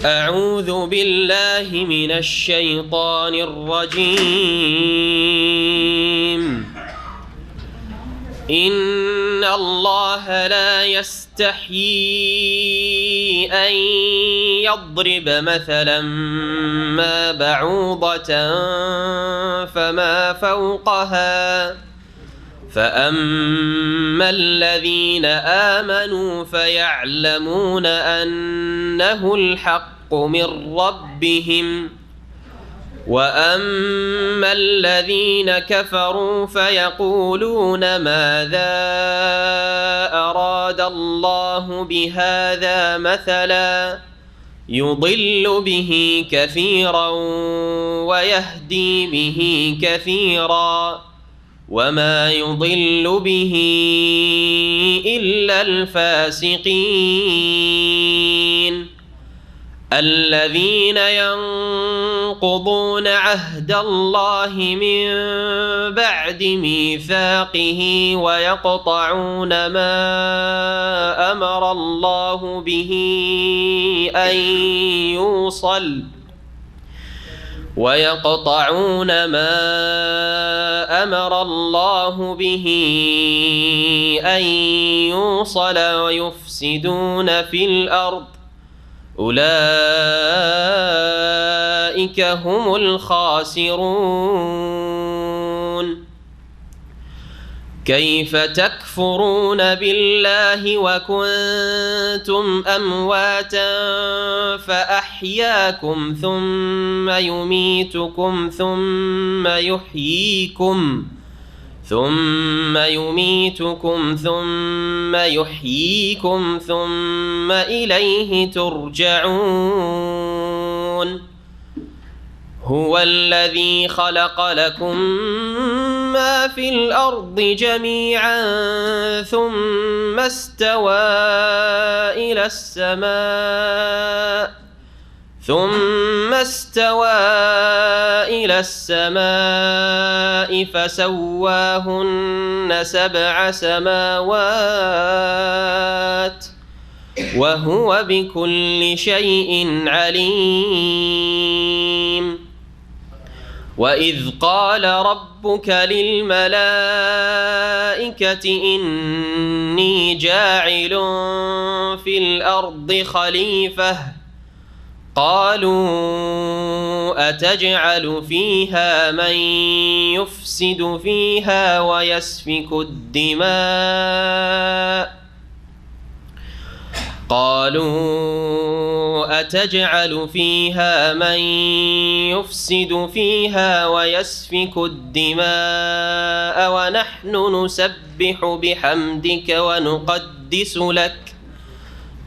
أعوذ بالله من الشيطان الرجيم. إن الله لا يستحيي أن يضرب مثلا ما بعوضة فما فوقها فأما الذين آمنوا فيعلمون أنه الحق من ربهم وأما الذين كفروا فيقولون ماذا أراد الله بهذا مثلا يضل به كثيرا ويهدي به كثيرا وما يضل به إلا الفاسقين الذين ينقضون عهد الله من بعد ميثاقه ويقطعون ما أمر الله به أن يوصل ويفسدون في الأرض أولئك هم الخاسرون. كيف تكفرون بالله وكنتم أمواتا فأحياكم ثم يميتكم ثم يحييكم ثم إليه ترجعون. هو الذي خلق لكم ما في الأرض جميعا ثم استوى إلى السماء فسواهن 7 سماوات وهو بكل شيء عليم. وإذ قال ربك للملائكة إني جاعل في الأرض خليفة قالوا أتجعل فيها من يفسد فيها ويسفك الدماء ونحن نسبح بحمدك ونقدس لك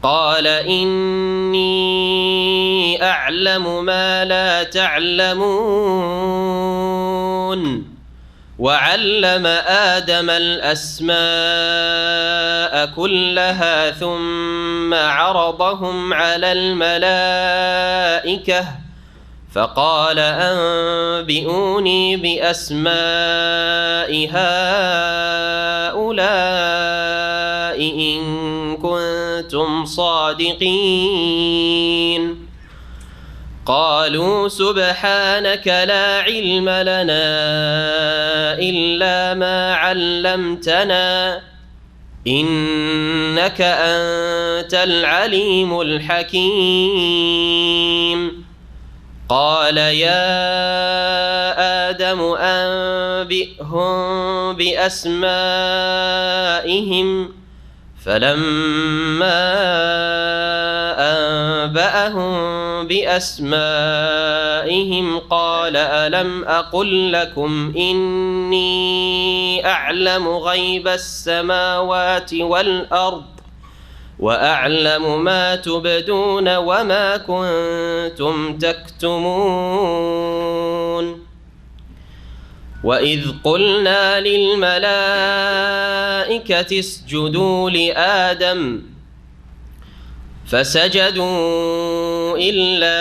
قال إني أعلم ما لا تعلمون. وعلم آدم الأسماء كلها ثم عرضهم على الملائكة فقال أنبئوني بأسماء هؤلاء إن كنتم صادقين. قالوا سبحانك لا علم لنا إلا ما علمتنا إنك أنت العليم الحكيم. قال يا آدم أنبئهم بأسمائهم فلما أنبأهم بأسمائهم قال ألم أقل لكم إني أعلم غيب السماوات والأرض وأعلم ما تبدون وما كنتم تكتمون. وإذ قلنا للملائكة اسجدوا لآدم فسجدوا إلا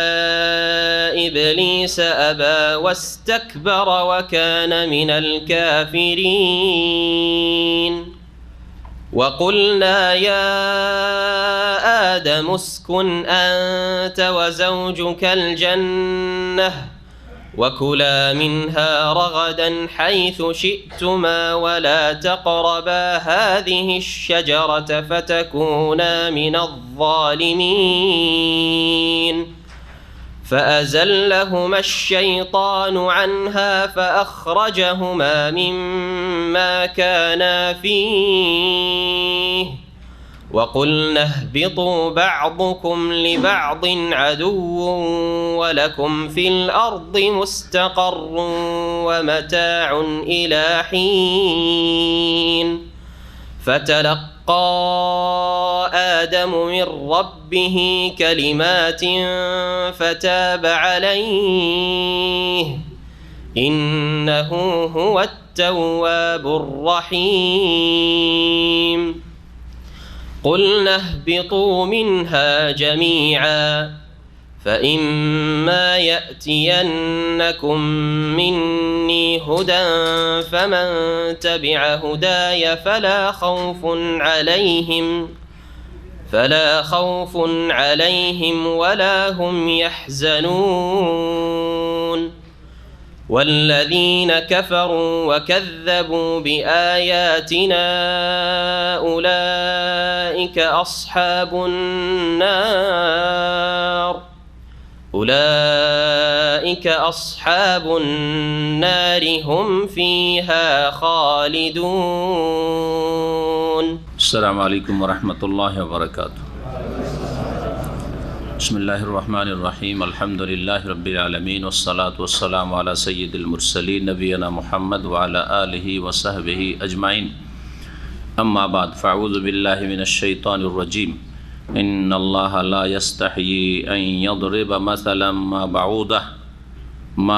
إبليس أبى واستكبر وكان من الكافرين. وقلنا يا آدم اسكن أنت وزوجك الجنة وكلا منها رغدا حيث شئتما ولا تقربا هذه الشجرة فتكونا من الظالمين فأزلهما الشيطان عنها فأخرجهما مما كانا فيه وقلنا اهبطوا بعضكم لبعض عدو ولكم في الأرض مستقر ومتاع إلى حين فتلقى آدم من ربه كلمات فتاب عليه إنه هو التواب الرحيم قلنا اهبطوا منها جميعا فإما يأتينكم مني هدى فمن تبع هداي فلا خوف عليهم ولا هم يحزنون والذين كفروا وكذبوا بآياتنا أولئك أصحاب النار هم فيها خالدون. السلام عليكم ورحمة الله وبركاته. بسم الله الرحمن الرحيم الحمد لله رب العالمين والصلاة والسلام على سيد المرسلين نبينا محمد وعلى آله وصحبه أجمعين أما بعد فأعوذ بالله من الشيطان الرجيم إن الله لا يستحيي أن يضرب مثلا ما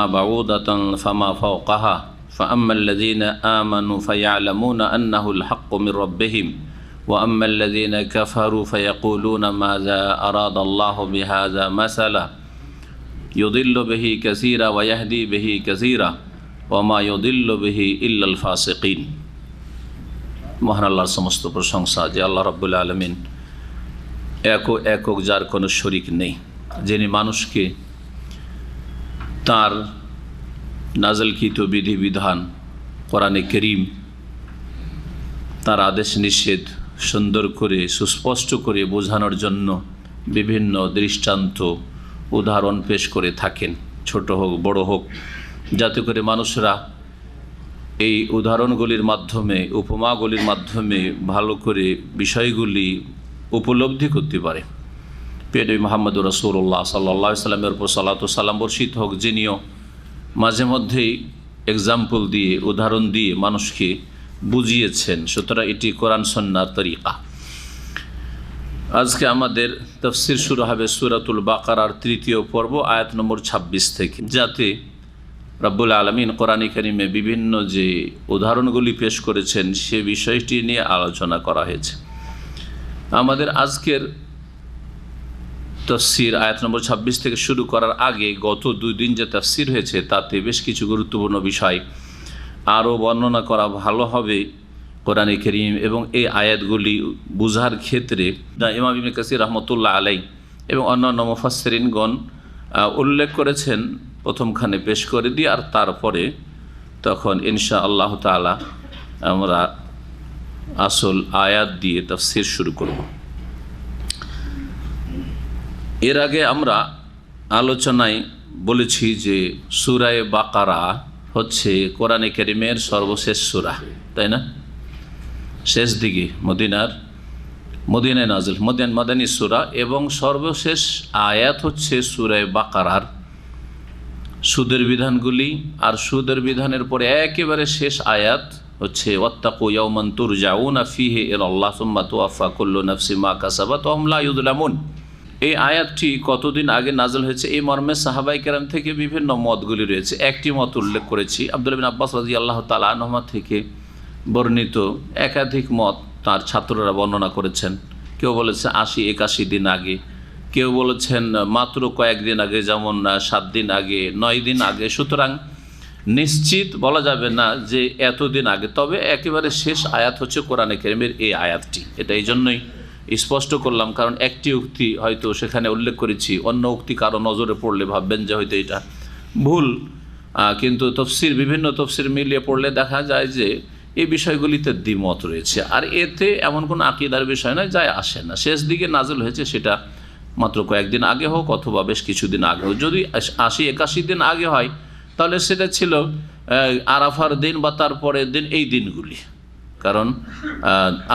بعوضة فما فوقها فأما الذين آمنوا فيعلمون أنه الحق من ربهم وأما الذين كفروا فيقولون ماذا أراد الله بهذا مثلا يضل به كثيرا ويهدي به كثيرا وما يضل به إلا الفاسقين. মহান আল্লাহর সমস্ত প্রশংসা যে আল্লাহ রাব্বুল আলামিন একক যার কোনো শরীক নেই, যিনি মানুষকে তার নাযিলকৃত বিধিবিধান কোরআনে কারীম তার আদেশ নিষেধ সুন্দর করে সুস্পষ্ট করে বোঝানোর জন্য বিভিন্ন দৃষ্টান্ত উদাহরণ পেশ করে থাকেন, ছোট হোক বড় হোক, যাতে করে মানুষরা এই উদাহরণগুলির মাধ্যমে উপমাগুলির মাধ্যমে ভালো করে বিষয়গুলি উপলব্ধি করতে পারে। প্রিয় নবী মুহাম্মদুর রাসূলুল্লাহ সাল্লাল্লাহু আলাইহি সাল্লামের উপর সালাত ও সালাম বর্ষিত হোক, যিনিও মাঝে মধ্যেই এক্সাম্পল দিয়ে উদাহরণ দিয়ে মানুষকে বুঝিয়েছেন। সুতরাং এটি কোরআন সুন্নাহর তরিকা। আজকে আমাদের তাফসীর শুরু হবে সূরাতুল বাকারার ৩য় পর্ব আয়াত নম্বর ২৬ থেকে, যাতে রব্বুল আলামিন কোরআনে কারীমে বিভিন্ন যে উদাহরণগুলি পেশ করেছেন সে বিষয়টি নিয়ে আলোচনা করা হয়েছে। আমাদের আজকের তাফসীর আয়াত নম্বর ২৬ থেকে শুরু করার আগে গত ২ দিন যে তাফসীর হয়েছে তাতে বেশ কিছু গুরুত্বপূর্ণ বিষয় আরও বর্ণনা করা ভালো হবে কোরআনে কারীম এবং এই আয়াতগুলি বুঝার ক্ষেত্রে। ইমাম ইবনে কাসির রাহমাতুল্লাহ আলাইহি এবং অন্যান্য মুফাসসিরিনগণ উল্লেখ করেছেন, প্রথমখানে পেশ করে দিয়ে আর তারপরে তখন ইনশাআল্লাহ তাআলা আমরা আসল আয়াত দিয়ে তাফসীর শুরু করব। এর আগে আমরা আলোচনায় বলেছি যে সূরা বাকারা হচ্ছে কোরআনে কারীমের সর্বশেষ সূরা, তাই না? শেষ দিকে মদিনায় নাজিল মাদানী সূরা এবং সর্বশেষ আয়াত হচ্ছে সূরা বাকারার সুদের বিধানগুলি, আর সুদের বিধানের পরে একেবারে শেষ আয়াত হচ্ছে ওয়াত্তাকু ইয়াওমান তুরজাউনা ফীহি ইলাল্লাহ সুম্মা তুওয়াফা কুল্লু নাফসিন মা কাসাবাত ওয়া হুম লা ইউযলামুন। এই আয়াতটি কতদিন আগে নাজল হয়েছে এই মর্মে সাহাবায়ে কেরাম থেকে বিভিন্ন মতগুলি রয়েছে। একটি মত উল্লেখ করেছি, আব্দুল্লাহ বিন আব্বাস রাদিয়াল্লাহু তাআলা আনহুমা থেকে বর্ণিত একাধিক মত তার ছাত্ররা বর্ণনা করেছেন। কেউ বলেছে ৮০-৮১ দিন আগে, কেউ বলেছেন মাত্র কয়েকদিন আগে, যেমন 7 দিন আগে, 9 দিন আগে। সুতরাং নিশ্চিত বলা যাবে না যে এতদিন আগে, তবে একেবারে শেষ আয়াত হচ্ছে কোরআনে কারীমের এই আয়াতটি। এটা এই জন্যই স্পষ্ট করলাম, কারণ একটি উক্তি হয়তো সেখানে উল্লেখ করেছি, অন্য উক্তি কারো নজরে পড়লে ভাববেন যে হয়তো এটা ভুল, কিন্তু তফসির, বিভিন্ন তফসির মিলিয়ে পড়লে দেখা যায় যে এই বিষয়গুলিতে দ্বিমত রয়েছে। আর এতে এমন কোনো আকীদার বিষয় নয়, যায় আসে না। শেষ দিকে নাজল হয়েছে, সেটা মাত্র কয়েকদিন আগে হোক অথবা বেশ কিছুদিন আগে হোক। যদি 80-81 দিন আগে হয় তাহলে সেটা ছিল আরাফার দিন বা তারপরের দিন, এই দিনগুলি। কারণ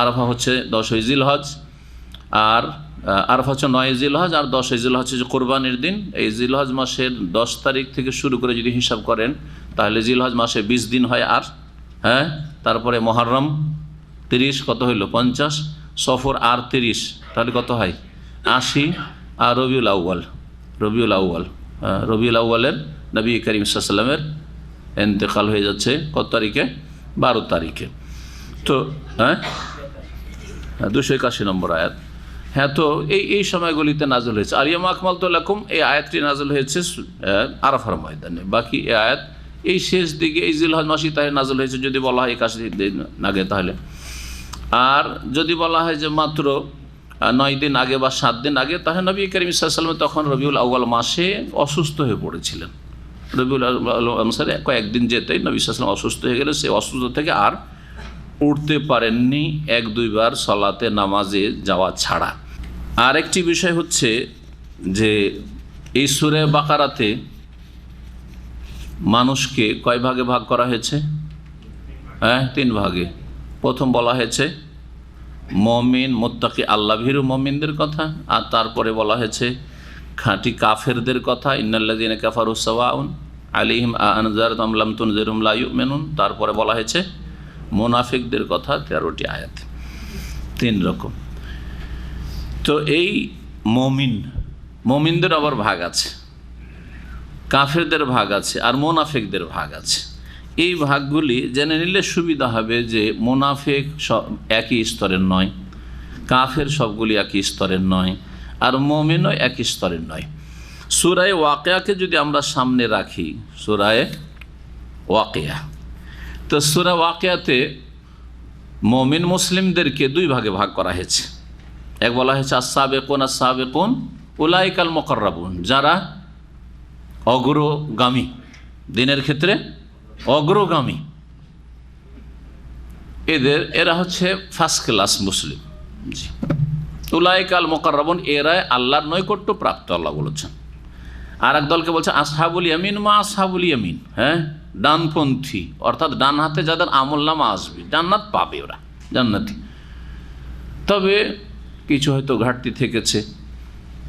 আরাফা হচ্ছে 10ই জিলহজ, আর আরাফা হচ্ছে 9ই জিলহজ, আর 10ই জিলহজ হচ্ছে কোরবানির দিন। এই জিলহজ মাসের 10 তারিখ থেকে শুরু করে যদি হিসাব করেন তাহলে জিলহজ মাসে 20 দিন হয়। আর তারপরে মহররম 30, কত হইল 50, সফর আর 30, তাহলে কত হয় 80, আর রবিউল আউয়ালের নবী করিম সাল্লাল্লাহু আলাইহি ওয়াসাল্লামের ইন্তেকাল হয়ে যাচ্ছে কত তারিখে, 12 তারিখে। তো 281 নম্বর আয়াত। তো এই সময়গুলিতে নাজল হয়েছে। আর ইয়াউমা আকমালতু লাকুম, এই আয়াতটি নাজল হয়েছে আরাফার ময়দানে। বাকি এই আয়াত এই শেষ দিকে, এই জিলহজ মাসে তাই নাজল হয়েছে যদি বলা হয় 81 দিন আগে তাহলে। আর যদি বলা হয় যে মাত্র 9 দিন আগে বা 7 দিন আগে, তাহলে নবী করিম সাল্লাল্লাহু আলাইহি ওয়াসাল্লাম তখন রবিউল আউয়াল মাসে অসুস্থ হয়ে পড়েছিলেন। রবিউল আউয়াল মাসে কয়েকদিন যেতেই নবী সাল্লাল্লাহু আলাইহি ওয়াসাল্লাম অসুস্থ হয়ে গেলে, সে অসুস্থ থেকে আর উঠতে পারেননি 1-2 বার সালাতে নামাজে যাওয়া ছাড়া। আর একটি বিষয় হচ্ছে যে এই সূরা বাকারাতে মানুষকে কয় ভাগে ভাগ করা হয়েছে? 3 ভাগে। প্রথম বলা হয়েছে মুমিন, মুত্তাকি, আল্লাহ ভীরু মুমিনদের কথা, আর তারপরে বলা হয়েছে খাঁটি কাফেরদের কথা, ইন্নাল্লাযীনা কাফারু সাওয়াউন আলাইহিম আনজারতুম আম লাম তুনজিরহুম লা ইউমিনুন। তারপরে বলা হয়েছে মুনাফিকদের কথা, 13টি আয়াত, 3 রকম। তো এই মুমিনদের আবার ভাগ আছে, কাফেরদের ভাগ আছে, আর মুনাফিকদের ভাগ আছে। এই ভাগগুলি জেনে নিলে সুবিধা হবে যে মুনাফিক সব একই স্তরের নয়, কাফের সবগুলি একই স্তরের নয়, আর মুমিনও একই স্তরের নয়। সূরা ওয়াকিয়াকে যদি আমরা সামনে রাখি, সূরা ওয়াকিয়া, তো সূরা ওয়াকিয়াতে মুমিন মুসলিমদেরকে 2 ভাগে ভাগ করা হয়েছে। এক বলা হয়েছে আস-সাবিকুন উলাইকাল মুকাররাবুন, যারা অগ্রগামী, দিনের ক্ষেত্রে অগ্রগামী, এরা হচ্ছে ফার্স্ট ক্লাস মুসলিম। উলাইকাল মুকাররাবুন, এরাই আল্লাহর নৈকট্য প্রাপ্ত, আল্লাহ বলেছেন। আর এক দলকে বলছে আসহাবুল ইয়ামিন, মা আসহাবুল ইয়ামিন, ডানপন্থী, অর্থাৎ ডান হাতে যাদের আমলনামা আসবে, জান্নাত পাবে, ওরা জান্নাতি। তবে কিছু হয়তো ঘাটতি থেকেছে,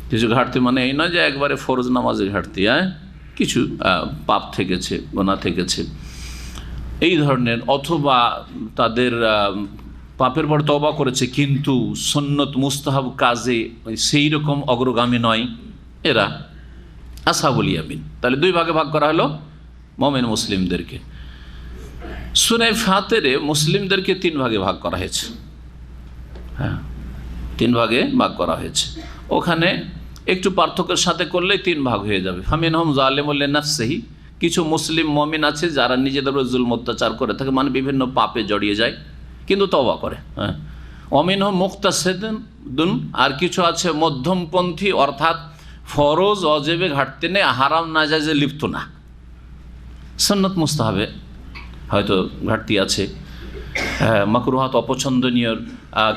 কিছু ঘাটতি মানে এই নয় যে একবারে ফরজ নামাজের ঘাটতি, কিছু পাপ থেকেছে, গুনাহ থেকেছে, এই ধরনের। অথবা তাদের পাপের পর তওবা করেছে কিন্তু সুন্নত মুস্তাহাব কাজে সেই রকম অগ্রগামী নয়, এরা আসহাবুল ইয়ামিন। তাহলে 2 ভাগে ভাগ করা হলো মুমিন মুসলিমদেরকে। সূরা ফাতিরে মুসলিমদেরকে 3 ভাগে ভাগ করা হয়েছে। 3 ভাগে ভাগ করা হয়েছে। ওখানে একটু পার্থক্যের সাথে করলেই 3 ভাগ হয়ে যাবে। ফামিনহুম যালিমুল লিনাফসিহি, কিছু মুসলিম মুমিন আছে যারা নিজেদের উপর জুলম অত্যাচার করে থাকে, মানে বিভিন্ন পাপে জড়িয়ে যায় কিন্তু তওবা করে। ওয়ামিনহুম মুকতাসিদুন, আর কিছু আছে মধ্যমপন্থী, অর্থাৎ ফরজ ওয়াজিবে ঘাটতি নেই, হারাম নাজায়েজে লিপ্ত না, সুন্নত মুস্তাহাবে হয়তো ঘাটতি আছে, মাকরুহাত অপছন্দনীয়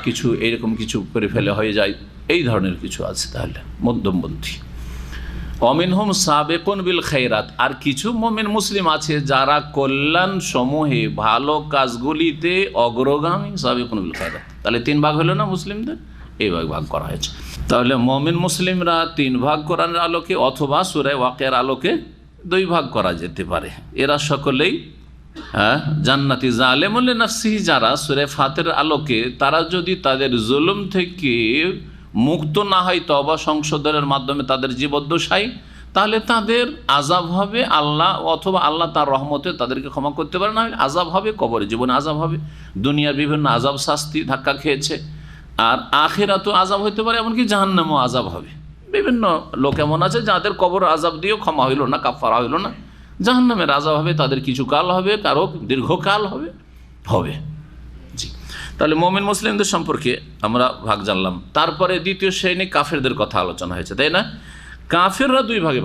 কিছু এইরকম কিছু করে ফেলে হয়ে যায়, এই ধরনের কিছু আছে। তাহলে মধ্যমপন্থী। অমিনহুম সাবেকুন বিল খায়রাত, আর কিছু মুমিন মুসলিম আছে যারা কল্যাণ সমূহে, ভালো কাজগুলিতে অগ্রগামী, সাবেকুন বিল খায়রাত। তাহলে 3 ভাগ হলো না মুসলিমদের, এইভাবে ভাগ করা হয়েছে। তাহলে মুমিন মুসলিমরা 3 ভাগ কোরআনের আলোকে, অথবা সূরা ওয়াকিয়ার আলোকে 2 ভাগ করা যেতে পারে। এরা সকলেই জান্নাতি। জালিমুল লিনাফসিহি, যারা সূরা ফাতির আলোকে, তারা যদি তাদের জুলুম থেকে মুক্ত না হয় তওবা সংশোধনের মাধ্যমে তাদের জীবদ্দশায়, তাহলে তাদের আযাব হবে আল্লাহ, অথবা আল্লাহ তার রহমতে তাদেরকে ক্ষমা করতে পারে, না হলে আযাব হবে, কবরে জীবনে আযাব হবে, দুনিয়ার বিভিন্ন আযাব শাস্তি ধাক্কা খেয়েছে, আর আখিরাতেও আযাব হতে পারে, এমনকি জাহান্নামেও আযাব হবে। বিভিন্ন লোক এমন আছে যাদের কবর আযাব দিয়েও ক্ষমা হইল না, কাফারা হইল না, জাহান্নামের আযাব হবে, তাদের কিছু কাল হবে, কারো দীর্ঘকাল হবে হবে। জি, তাহলে মুমিন মুসলিমদের সম্পর্কে আমরা ভাগ জানলাম। তারপরে দ্বিতীয় শ্রেণী কাফেরদের কথা আলোচনা হয়েছে, তাই না? কাফেররা দুই ভাগে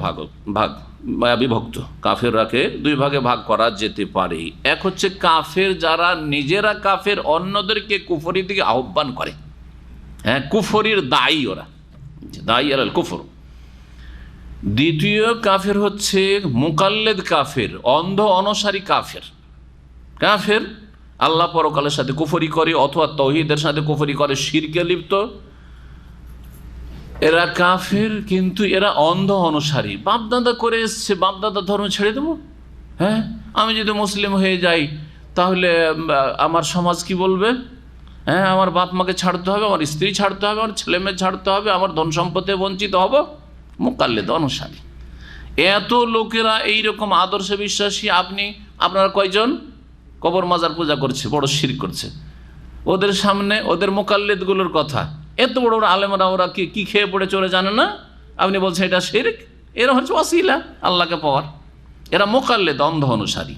বিভক্ত। কাফেররাকে দুই ভাগে ভাগ করা যেতে পারে। এক হচ্ছে কাফের যারা নিজেরা কাফের, অন্যদেরকে কুফরির দিকে আহ্বান করে। হ্যাঁ, কুফরির দায়ী ওরা, দায়ী আলাল কুফর। দ্বিতীয় কাফের হচ্ছে মুকাল্লিদ কাফের, অন্ধ অনুসারী কাফের। কাফের আল্লাহ পরকালের সাথে কুফরি করে অথবা তাওহীদের সাথে কুফরি করে, শিরকে লিপ্ত, এরা কাফের, কিন্তু এরা অন্ধ অনুসারী। বাপদাদা করে এসছে, বাপদাদা ধর্ম ছেড়ে দেবো? হ্যাঁ, আমি যদি মুসলিম হয়ে যাই তাহলে আমার সমাজ কি বলবে? হ্যাঁ, আমার বাপ মাকে ছাড়তে হবে, আমার স্ত্রী ছাড়তে হবে, আমার ছেলে মেয়ে ছাড়তে হবে, আমার ধন সম্পদে বঞ্চিত হব। মুকাল্লিদ অনুসারী এত লোকেরা এইরকম আদর্শে বিশ্বাসী। আপনারা কয়জন কবর মাজার পূজা করছে, বড় শিরক করছে? ওদের সামনে ওদের মুকাল্লিদগুলোর কথা, এত বড় বড় আলেমরা, ওরা কি খেয়ে পড়ে চলে জানে না? আপনি বলছেন এটা শিরক? এরা হচ্ছে ওয়াসিলা আল্লাহকে পাওয়ার। এরা মুকাল্লিদ, অন্ধ অনুসারী।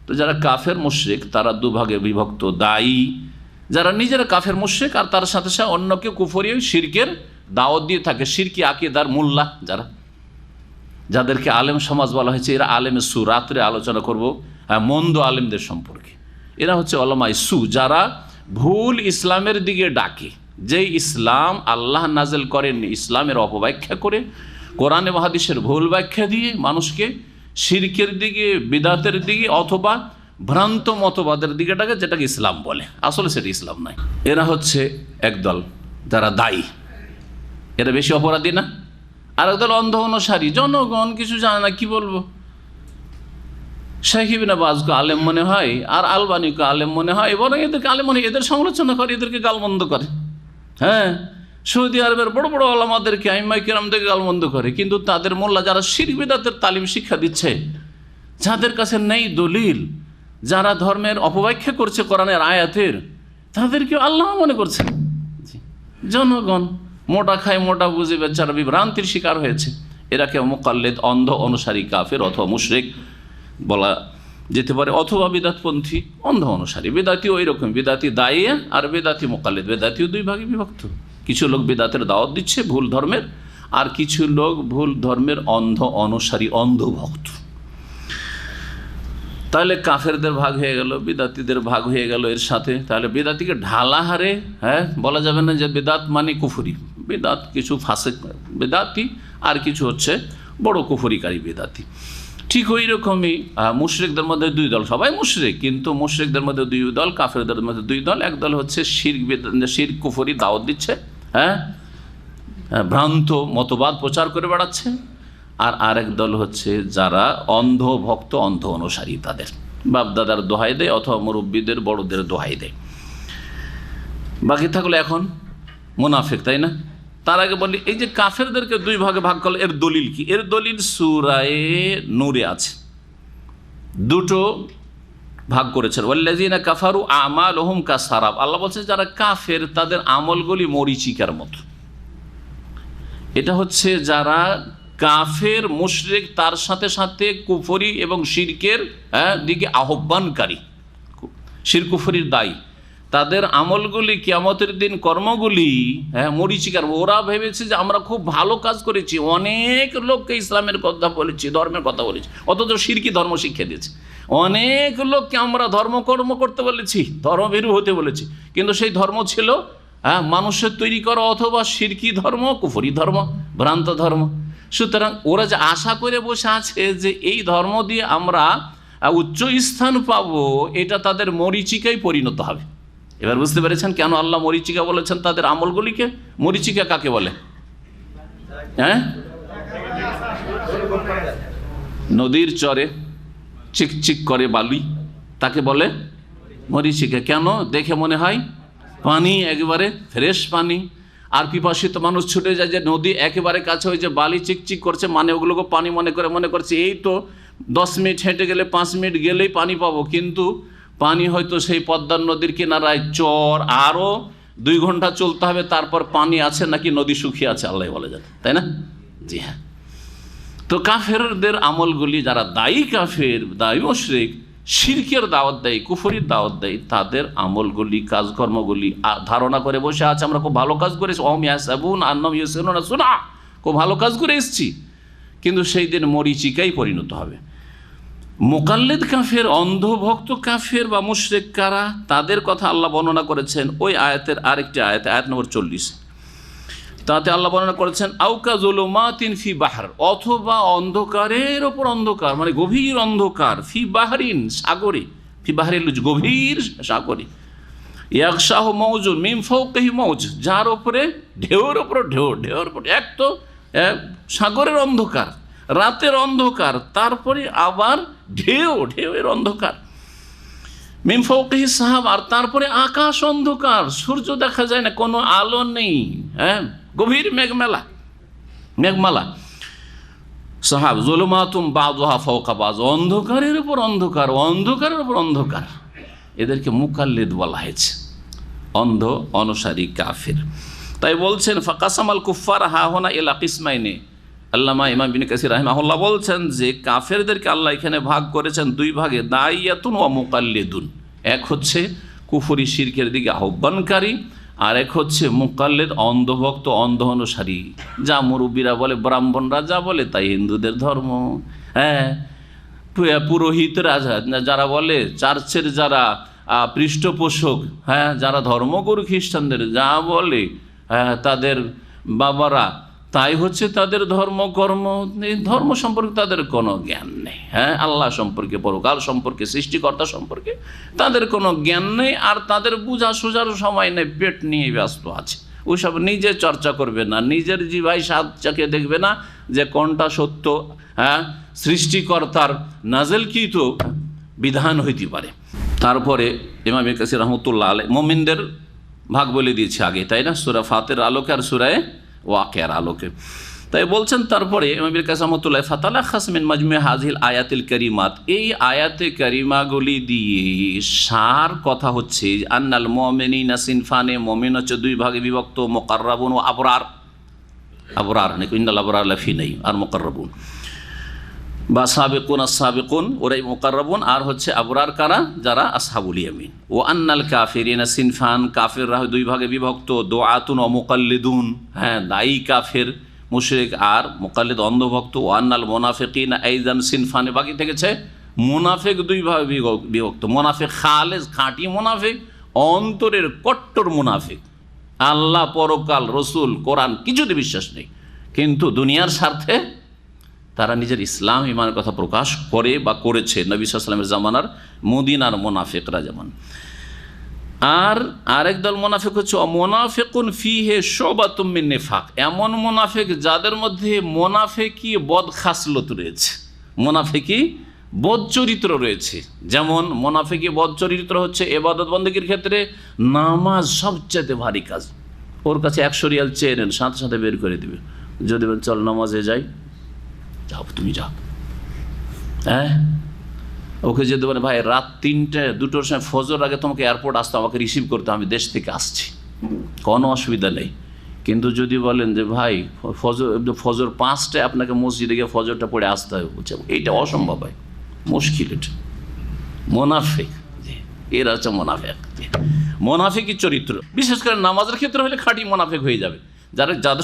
তো যারা কাফের মুশরিক তারা দুভাগে বিভক্ত। দায়ী যারা নিজেরা কাফের মুশরিক আর তার সাথে সাথে অন্যকে কুফরি শিরকের দাওয়াত দিয়ে থাকে, শিরকি আকীদার মোল্লা যাদেরকে আলেম সমাজ বলা হয়েছে, এরা আলেমে সু। রাত্রে আলোচনা করব মন্দ আলেমদের সম্পর্কে। এরা হচ্ছে উলামায়ে সু, যারা ভুল ইসলামের দিকে ডাকে। যে ইসলাম আল্লাহ নাজেল করেননি, ইসলামের অপব্যাখ্যা করে, কোরআন এবং হাদিসের ভুল ব্যাখ্যা দিয়ে মানুষকে শিরকের দিকে, বিদাতের দিকে অথবা ভ্রান্ত মতবাদের দিকে ডাকে, যেটাকে ইসলাম বলে, আসলে সেটা ইসলাম নয়। এরা হচ্ছে একদল যারা দায়ী। এরা বেশি অপরাধী না? আর একদল অন্ধ অনুসারী, জনগণ কিছু জানে না, কি বলবো? শাইখ ইবনে বাজকে আলেম মনে হয়, আর আলবানীকে আলেম মনে হয়, বরং এদেরকে আলেম মনে হয়, এদের সমালোচনা করে, এদেরকে গালমন্দ করে। হ্যাঁ, সৌদি আরবের বড় বড় আলেমদেরকে, আইম্মায়ে কিরামদেরকে গালমন্দ করে, কিন্তু তাদের মোল্লা যারা শিরক বিদআতের তালিম শিক্ষা দিচ্ছে, যাদের কাছে নেই দলিল, যারা ধর্মের অপব্যাখ্যা করছে কোরআনের আয়াতের, তাদেরকে আল্লাহ মনে করছে। জনগণ মোটা খায়, মোটা বুঝে বেচারা বিভ্রান্তির শিকার হয়েছে। এরাকে মুকাল্লিদ, অন্ধ অনুসারী কাফের অথবা মুশরিক বলা যেতে পারে, অথবা বিদাতপন্থী, অন্ধ অনুসারী। বেদাতি ওই রকম, বেদাতি দায়ী আর বেদাতি মুকাল্লিদ। বেদাতিও দুই ভাগে বিভক্ত। কিছু লোক বেদাতের দাওয়াত দিচ্ছে ভুল ধর্মের, আর কিছু লোক ভুল ধর্মের অন্ধ অনুসারী, অন্ধভক্ত। তাহলে কাফেরদের ভাগ হয়ে গেল, বিদাতিদের ভাগ হয়ে গেল এর সাথে। তাহলে বেদাতিকে ঢালা হারে বলা যাবে না যে বেদাত মানে কুফরি। বেদাত কিছু ফাসেক বেদাতি, আর কিছু হচ্ছে বড় কুফরিকারী বেদাতি। ঠিক ওই রকমই মুশরিকদের মধ্যে দুই দল, সবাই মুশরিক, কিন্তু মুশরিকদের মধ্যে দুই দল, কাফেরদের মধ্যে দুই দল। এক দল হচ্ছে শিরক কুফরি দাওয়াত দিচ্ছে, ভ্রান্ত মতবাদ প্রচার করে বেড়াচ্ছে। আর আরেক দল হচ্ছে যারা অন্ধ ভক্ত, অন্ধ অনুসারী, তাদের বাপদাদার দোহাই দেয় অথবা মুরব্বীদের বড়দের দোহাই দেয়। বাকি থাকলো এখন মুনাফিক, তাই না? তার আগে বলি, এই যে কাফেরদেরকে দুই ভাগে ভাগ করলো, এর দলিল কি? এর দলিল সূরা নূরে আছে। দুটো ভাগ করেছেন, ওয়াল্লাযীনা কাফারু আমালুহুম কাসারাব। আল্লাহ বলছে যারা কাফের তাদের আমলগুলি মরীচিকার মতো। এটা হচ্ছে যারা কাফের মুশরিক, তার সাথে সাথে কুফরি এবং শিরকের দিকে আহ্বানকারী, শিরক কুফরির দায়ী, তাদের আমলগুলি, কিয়ামতের দিন কর্মগুলি মরীচিকার। ওরা ভেবেছে যে আমরা খুব ভালো কাজ করেছি, অনেক লোককে ইসলামের কথা বলেছি, ধর্মের কথা বলেছি, অথচ শিরকি ধর্ম শিক্ষা দিয়েছে। অনেক লোককে আমরা ধর্মকর্ম করতে বলেছি, ধর্মভীরু হতে বলেছি, কিন্তু সেই ধর্ম ছিল মানুষের তৈরি করা অথবা শিরকি ধর্ম, কুফরি ধর্ম, ভ্রান্ত ধর্ম। সুতরাং ওরা যে আশা করে বসে আছে যে এই ধর্ম দিয়ে আমরা উচ্চ স্থান পাবো, এটা তাদের মরীচিকায় পরিণত হবে। এবার বুঝতে পেরেছেন কেন আল্লাহ মরীচিকা বলেছেন তাদের আমলগুলিকে? মরীচিকা কাকে বলে? নদীর চরে চিকচিক করে বালি, তাকে বলে মরীচিকা। কেন? দেখে মনে হয় পানি, একেবারে ফ্রেশ পানি। আর পিপাসিত মানুষ ছুটে যায় যে নদী একেবারে কাছে, ওই যে বালি চিকচিক করছে, মানে ওগুলোকে পানি মনে করছে এই তো 10 মিনিট হেঁটে গেলে, 5 মিনিট গেলেই পানি পাবো, কিন্তু পানি হয়তো সেই পদ্মার নদীর কিনারায় চর, আরও 2 ঘন্টা চলতে হবে, তারপর পানি আছে নাকি নদী শুকিয়ে আছে আল্লাহ বলে যাবে, তাই না? জি হ্যাঁ। তো কাফেরদের আমলগুলি, যারা দায়ী কাফের, দায়ী মুশরিক, শিরকের দাওয়াত দেয়, কুফরির দাওয়াত দেয়, তাদের আমলগুলি, কাজকর্মগুলি ধারণা করে বসে আছে আমরা খুব ভালো কাজ করেছি, খুব ভালো কাজ করে এসেছি, কিন্তু সেই দিন মরিচিকাই পরিণত হবে। মুকাল্লিদ কাফের, অন্ধভক্ত কাফের বা মুশরিক কারা, তাদের কথা আল্লাহ বর্ণনা করেছেন ওই আয়াতের আরেকটি আয়াত, আয়াত নম্বর 40। তাতে আল্লাহ বর্ণনা করেছেন আউকা যুলুমাতিন ফি বাহর, অথবা অন্ধকারের ওপর অন্ধকার, মানে গভীর অন্ধকার, ফি বাহরিন, সাগরে, ফি বাহরিল গভীর সাগরে, ইয়াগশাহু মাউজুন মিন ফাওকিহি মাউজ, যার উপরে ঢেউর উপর ঢেউ, ঢেউর উপর এক, তো সাগরের অন্ধকার, রাতের অন্ধকার, তারপরে আবার ঢেউ, ঢেউয়ের অন্ধকার, মিন ফাওকিহি সাহাব, আর তারপরে আকাশ অন্ধকার, সূর্য দেখা যায় না, কোনো আলো নেই, গভীর মেঘমেলা, মেঘমালা, সাহাব, যুলুমাতুম বাযুহা ফাওকা বায, অন্ধকারের উপর অন্ধকার, অন্ধকারের উপর অন্ধকার, এদেরকে মুকাল্লিদ বলা হয়েছে, অন্ধ অনুসারী কাফির। তাই বলছেন ফাকাসামাল কুফার হাহুনা ইলা কিসমাইনি, আল্লামা ইমাম ইবনে কাসির রাহিমাহুল্লাহ বলছেন যে কাফেরদেরকে আল্লাহ এখানে ভাগ করেছেন দুই ভাগে, দাইয়াতুন ওয়া মুকাল্লিদুন, এক হচ্ছে কুফরি শিরকের দিকে আহ্বানকারী, আর এক হচ্ছে মুকাল্লিদ, অন্ধভক্ত, অন্ধ অনুসারী, যা মুরব্বীরা বলে, ব্রাহ্মণরা যা বলে তাই হিন্দুদের ধর্ম, পুরোহিতরা যারা বলে, চার্চের যারা পৃষ্ঠপোষক, যারা ধর্মগুরু খ্রিস্টানদের যা বলে, তাদের বাবারা তাই হচ্ছে তাদের ধর্মকর্ম, ধর্ম সম্পর্কে তাদের কোনো জ্ঞান নেই, আল্লাহ সম্পর্কে, পরকাল সম্পর্কে, সৃষ্টিকর্তা সম্পর্কে তাদের কোনো জ্ঞান নেই, আর তাদের বুঝা সোজার সময় নেই, পেট নিয়ে ব্যস্ত আছে, ওইসব নিজে চর্চা করবে না, নিজের জিভায় স্বাদ চাকে দেখবে না যে কোনটা সত্য, সৃষ্টিকর্তার নাজেলকৃত বিধান হইতে পারে। তারপরে ইমাম ইবনে কাসির রাহমাতুল্লাহ আলাইহি মুমিনদের ভাগ বলে দিয়েছে আগে, তাই না, সূরা ফাতির আলোকে আর সূরা ওয়াকিয়ার আলোকে। তাই বলছেন তারপরে ইমাম ইবনে কাসির রাহমাতুল্লাহ ফাতালাখাস মিন মাজমু হাযিহিল আয়াতিল কারিমাত, এই আয়াতে কারিমাগুলি দিয়ে সার কথা হচ্ছে আন্নাল মুমিনিনা সিনফানে, মুমিন হচ্ছে দুই ভাগে বিভক্ত, মুকাররাবুন ও আবরার, আবরার নাকি ইন্নাল আবরার লাফি নেই, আর মুকাররাবুন বা সাবিকুন, আস-সাবিকুন ওরাই মুকাররাবুন, আর হচ্ছে আবরার কারা, যারা আসহাবুল ইয়ামিন। ও আন্নাল কাফিরিনা সিনফান, কাফিররা দুই ভাগে বিভক্ত, দুআতুন ও মুকাল্লিদুন, দায়ী কাফের মুশরিক আর মুকাল্লিদ অন্ধভক্ত। ও আন্নাল মুনাফিকিনা আইযান সিনফানে, বাকি থেকেছে মুনাফিক দুই ভাগে বিভক্ত, মুনাফিক খালেস, খাঁটি মুনাফিক, অন্তরের কট্টর মুনাফিক, আল্লাহ, পরকাল, রসুল, কোরআন কিছুতে বিশ্বাস নেই, কিন্তু দুনিয়ার স্বার্থে তারা নিজের ইসলাম ইমানের কথা প্রকাশ করে বা করেছে, নবী সাল্লাল্লাহু আলাইহি ওয়াসাল্লামের জামানার মদিনার মুনাফিকরা যেমন। আর আরেক দল মুনাফিক হচ্ছে মুনাফিকুন ফিহি শুবাতুম মিন নিফাক, এমন মুনাফিক যাদের মধ্যে মুনাফিকি বদ খাসলত রয়েছে, মুনাফিকি বদ চরিত্র রয়েছে। যেমন মুনাফিকি বদ চরিত্র হচ্ছে ইবাদত বন্দেগীর ক্ষেত্রে নামাজ সবচেয়ে ভারী কাজ, ওর কাছে 100 রিয়াল চেয়ে নেন, সাথে সাথে বের করে দিবে, যদি বলেন চল নামাজে যাই, যাও, তুমি যাও, ওকে যেতে পারে ভাই রাত 3টে 2টোর সময় ফজর আগে তোমাকে এয়ারপোর্ট আসতে, আমাকে রিসিভ করতে, আমি দেশ থেকে আসছি, কোনো অসুবিধা নেই। কিন্তু যদি বলেন যে ভাই ফজর 5টায় আপনাকে মসজিদে গিয়ে ফজরটা পড়ে আসতে হবে, বলছে এইটা অসম্ভব, ভাই মুশকিল, এটা মুনাফিক, এরা হচ্ছে মুনাফিক, মুনাফিকি চরিত্র। বিশেষ করে নামাজের ক্ষেত্রে হলে খাঁটি মুনাফিক হয়ে যাবে,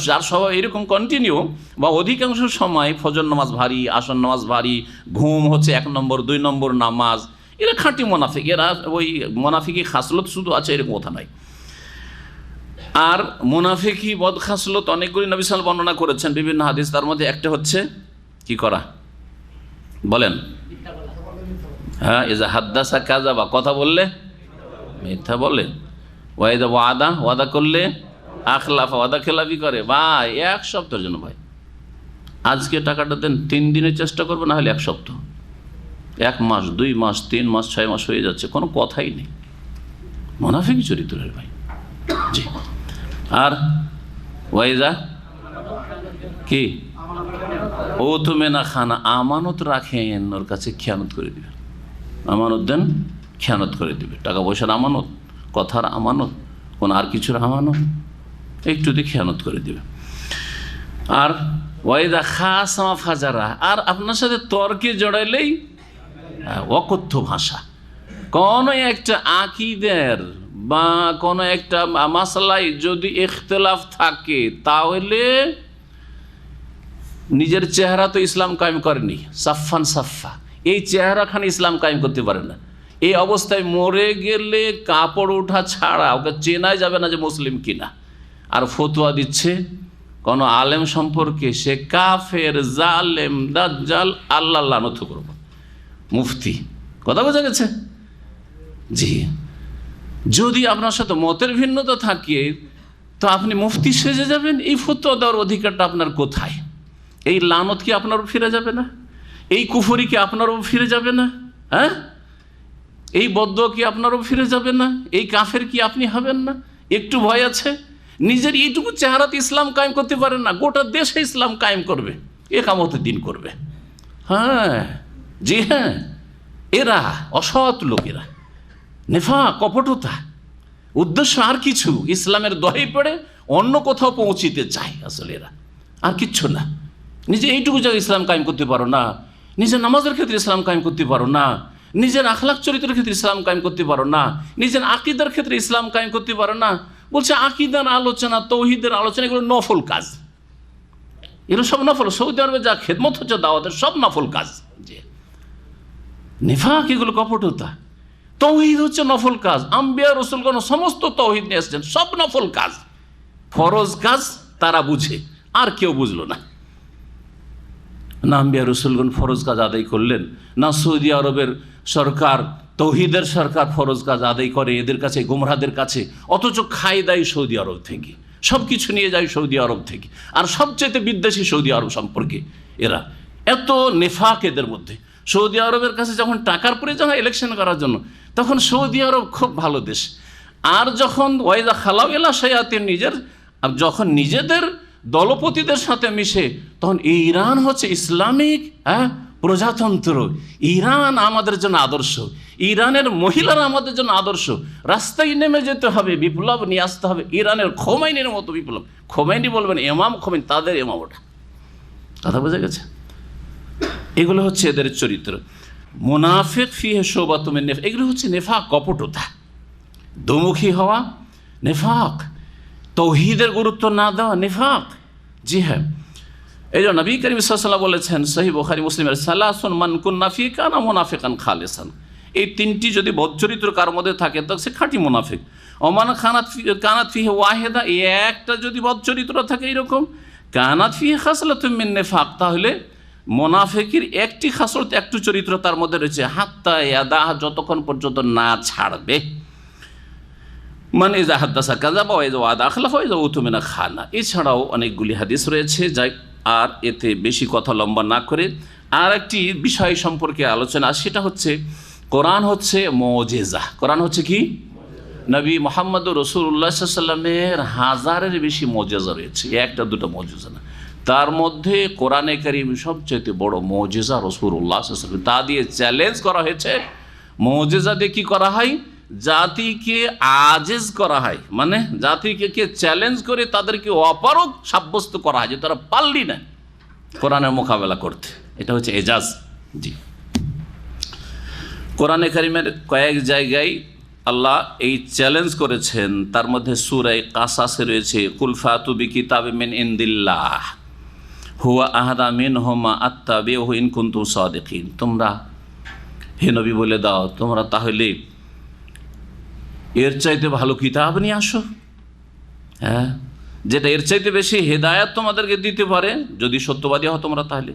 যার স্বভাব এরকম কন্টিনিউ বা অধিকাংশ সময় ফজর নামাজ ভারী, আসর নামাজ ভারী, ঘুম হচ্ছে 1 নম্বর 2 নম্বর নামাজ, এরা খাঁটি মুনাফিক, এরা ওই মুনাফিকি খাসলত শুধু আছে এরকম কথা নয়। আর মুনাফিকি বদ খাসলত অনেকগুলি নবী সাল্লাল্লাহু আলাইহি ওয়াসাল্লাম বর্ণনা করেছেন বিভিন্ন হাদিস, তার মধ্যে একটা হচ্ছে কি করা, বলেন, ইজা হাদ্দাসা কাযাবা, কথা বললে মিথ্যা বলে, ওয়াইদা ওয়াদা, ওয়াদা করলে আখলাফা, ওয়াদা খেলাফি করে। ভাই 1 সপ্তাহের জন্য, ভাই আজকে টাকাটা দেন, 3 দিনের চেষ্টা করবে, না হলে 1 সপ্তাহ, 1 মাস, 2 মাস, 3 মাস, 6 মাস হয়ে যাচ্ছে, কোনো কথাই নেই, মুনাফিকি চরিত্রের ভাই। জি। আর ওয়াইজা কি, ও তুমি না খানা, আমানত রাখেন, ওর কাছে খেয়ানত করে দিবে, আমানত দেন, খেয়ানত করে দিবে, টাকা পয়সার আমানত, কথার আমানত, কোন আর কিছুর আমানত, একটু দিয়ে খেয়ানত করে দিবে। আর ওয়াইদা খাসমা ফাজারা, আর আপনার সাথে তর্কে জড়াইলেই অকথ্য ভাষা। কোনো একটা আকিদের বা কোনো একটা মাসলায় যদি ইখতিলাফ থাকে তাহলে নিজের চেহারা তো ইসলাম কায়েম করেনি, সাফান সাফা, এই চেহারাখানে ইসলাম কায়েম করতে পারে না। এই অবস্থায় মরে গেলে কাপড় ওঠা ছাড়া ওকে চেনাই যাবে না যে মুসলিম কিনা। আর ফতোয়া দিচ্ছে কোনো আলেম সম্পর্কে, সে কাফের, জালেম, দাজ্জাল, আল্লাহ লানত করব, মুফতি। কথা বোঝা গেছে? জি, যদি আপনার সাথে মতের ভিন্নতা থাকে তো আপনি মুফতি সেজে যাবেন, এই ফতোয়া দেওয়ার অধিকারটা আপনার কোথায়? এই লানত কি আপনারও ফিরে যাবে না? এই কুফরি কি আপনারও ফিরে যাবে না? হ্যাঁ, এই বদদুয়া কি আপনারও ফিরে যাবে না? এই কাফের কি আপনি হবেন না? একটু ভয় আছে? নিজের এইটুকু চেহারাতে ইসলাম কায়েম করতে পারেন না, গোটা দেশে ইসলাম কায়েম করবে, একামতের দিন করবে। হ্যাঁ, জি হ্যাঁ, এরা অসৎ লোকেরা, নেফাক, কপটতা, উদ্দেশ্য আর কিছু, ইসলামের দোহাই পড়ে অন্য কোথাও পৌঁছিতে চায় আসলে এরা, আর কিচ্ছু না। নিজে এইটুকু জায়গায় ইসলাম কায়েম করতে পারো না, নিজের নামাজের ক্ষেত্রে ইসলাম কায়েম করতে পারো না, নিজের আখলাক চরিত্রের ক্ষেত্রে ইসলাম কায়েম করতে পারো না, নিজের আকিদার ক্ষেত্রে ইসলাম কায়েম করতে পারো না। বলছে আকিদার আলোচনা, তৌহিদের আলোচনা, এগুলো নফল কাজ, এগুলো সব নফল। সৌদি আরবে যা খেদমত হচ্ছে দাওয়াতের, সব নফল কাজ। যে নেফাক, এগুলো কপটতা। তৌহিদ হচ্ছে নফল কাজ, আম্বিয়া রসুলগণ সমস্ত তৌহিদ নিয়ে এসেছেন, সব নফল কাজ। ফরজ কাজ তারা বুঝে, আর কেউ বুঝলো না। না আম্বিয়া রসুলগণ ফরজ কাজ আদায় করলেন, না সৌদি আরবের সরকার, তৌহিদের সরকার ফরজ কাজ আদায় করে এদের কাছে, গোমরাহদের কাছে, অথচ খাই দেয় সৌদি আরব থেকে, সব কিছু নিয়ে যায় সৌদি আরব থেকে, আর সবচেয়ে বিদ্বেষী সৌদি আরব সম্পর্কে এরা। এত নেফাক এদের মধ্যে। সৌদি আরবের কাছে যখন টাকার প্রয়োজন হয় ইলেকশন করার জন্য, তখন সৌদি আরব খুব ভালো দেশ। আর যখন ওয়াইদা খালাও এলা শায়াতিন, যখন নিজেদের দলপতিদের সাথে মিশে, তখন ইরান হচ্ছে ইসলামিক প্রজাতন্ত্র, ইরান আমাদের জন্য আদর্শ, ইরানের মহিলারা আমাদের জন্য আদর্শ, রাস্তায় নেমে যেতে হবে, বিপ্লব নিয়ে আসতে হবে, ইরানের খোমেনির মতো বিপ্লব। খোমেনি বলবেন ইমাম খোমেনি, তাদের ইমাম ওটা। কথা বোঝা গেছে? এগুলো হচ্ছে এদের চরিত্র। মুনাফিক ফিহে শুবাতুম মিন নিফাক, এগুলো হচ্ছে নেফাক, কপটতা, দুমুখী হওয়া, নেফাক, তৌহিদের গুরুত্ব না দেওয়া, নেফাক। জি হ্যাঁ, এই জন্য নবী করিম সাল্লাল্লাহু আলাইহি ওয়াসাল্লাম বলেছেন সহিহ বুখারী মুসলিমের, সালাসুন মান কুন্না ফী কানা মুনাফিকান খালিসান, এই তিনটি যদি বদচরিত্র কার মধ্যে থাকে তো সে খাঁটি মুনাফিক। ওমান কানাত ফিহি ওয়াহিদা, এই একটা যদি বদচরিত্র থাকে এরকম, কানাত ফিহি খাসলাতুম মিন নিফাক, তাহলে মুনাফিকের একটি খাসলত, একটু চরিত্র তার মধ্যে রয়েছে, হাত্তা ইয়াদাহ, যতক্ষণ পর্যন্ত না ছাড়বে। মানে ইজা হাদ্দাসা কাযাবা ওয়া ইজা ওয়াদা আখলাফা ওয়া ইজা উতুমিনা খানা। এছাড়াও অনেকগুলি হাদিস রয়েছে, যাই আর এতে বেশি কথা লম্বা না করে আর একটি বিষয় সম্পর্কে আলোচনা, সেটা হচ্ছে কোরআন হচ্ছে মুজিজা। কোরআন হচ্ছে কি? নবী মুহাম্মদ রাসূলুল্লাহ সাল্লাল্লাহু আলাইহি ওয়াসাল্লামের হাজারের বেশি মুজিজা রয়েছে, একটা দুটো মুজিজা না। তার মধ্যে কোরআনে কারীম সবচেয়ে বড় মুজিজা রাসূলুল্লাহ সাল্লাল্লাহু আলাইহি ওয়াসাল্লাম, তা দিয়ে চ্যালেঞ্জ করা হয়েছে। মুজিজা দিয়ে কি করা হয়? জাতিকে আজেজ করা হয়, মানে জাতিকে চ্যালেঞ্জ করে তাদেরকে অপারগ সাব্যস্ত করা হয় যে তারা পারলি না কোরআনের মোকাবেলা করতে। এটা হচ্ছে এজাজ। জি, কোরআনে কারীমের কয়েক জায়গায় আল্লাহ এই চ্যালেঞ্জ করেছেন, তার মধ্যে সূরা কাসাসে রয়েছে, কুল ফাতু বিকিতাবিম মিন ইনদিল্লাহ হুয়া আহাদা মিনহুমা আত্তাবিউহু ইন কুনতুম সাদিকিন। তোমরা হে নবী বলে দাও, তোমরা তাহলে এর চাইতে ভালো কিতাব নিয়ে আসো, হ্যাঁ, যেটা এর চাইতে বেশি হেদায়াত তোমাদেরকে দিতে পারে, যদি সত্যবাদী হও তোমরা। তাহলে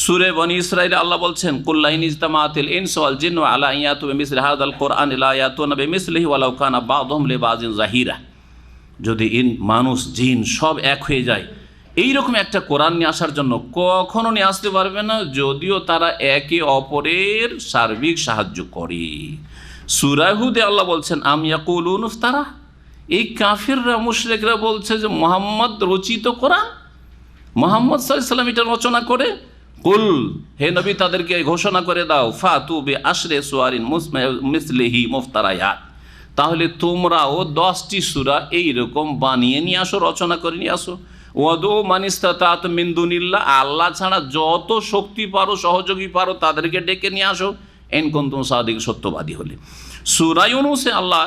সূরা বনী ইসরাঈলে আল্লাহ বলছেন, কুল লা ইন ইজতামাআতিল ইনসু ওয়াল জিন্নু আলা আন ইয়াতু বিমিসলি হাযাল কুরআন লা ইয়াতুনা বিমিসলিহি ওয়ালাউ কানা বাযুহুম লিবাযিন যাহিরা। যদি মানুষ জিন সব এক হয়ে যায় এইরকম একটা কোরআন নিয়ে আসার জন্য, কখনো নিয়ে আসতে পারবে না, যদিও তারা একে অপরের সার্বিক সাহায্য করে। সূরা হুদে আল্লাহ বলছেন, আম ইয়াকুলুন ইফতারা, এই কাফিররা মুশরিকরা বলছে যে মুহাম্মদ রচিত কোরআন, মুহাম্মদ সাল্লাল্লাহু আলাইহি ওয়াসাল্লাম এটা রচনা করে। কুল, হে নবী তাদেরকে ঘোষণা করে দাও, ফাতু বিআশরি সুওয়ারিন মিসলিহি মুফতারায়াত, তাহলে তোমরাও 10টি সূরা এইরকম বানিয়ে নিয়ে আসো, রচনা করে নিয়ে আসো। ওয়াদু মান ইসতাতাতুম মিন দুনিল্লাহ, আল্লাহ ছাড়া যত শক্তি পারো সহযোগী পারো তাদেরকে ডেকে নিয়ে আসো, ইন কুনতুম সাদিকিন, সত্যবাদী হলে। সূরা ইউনূসে আল্লাহ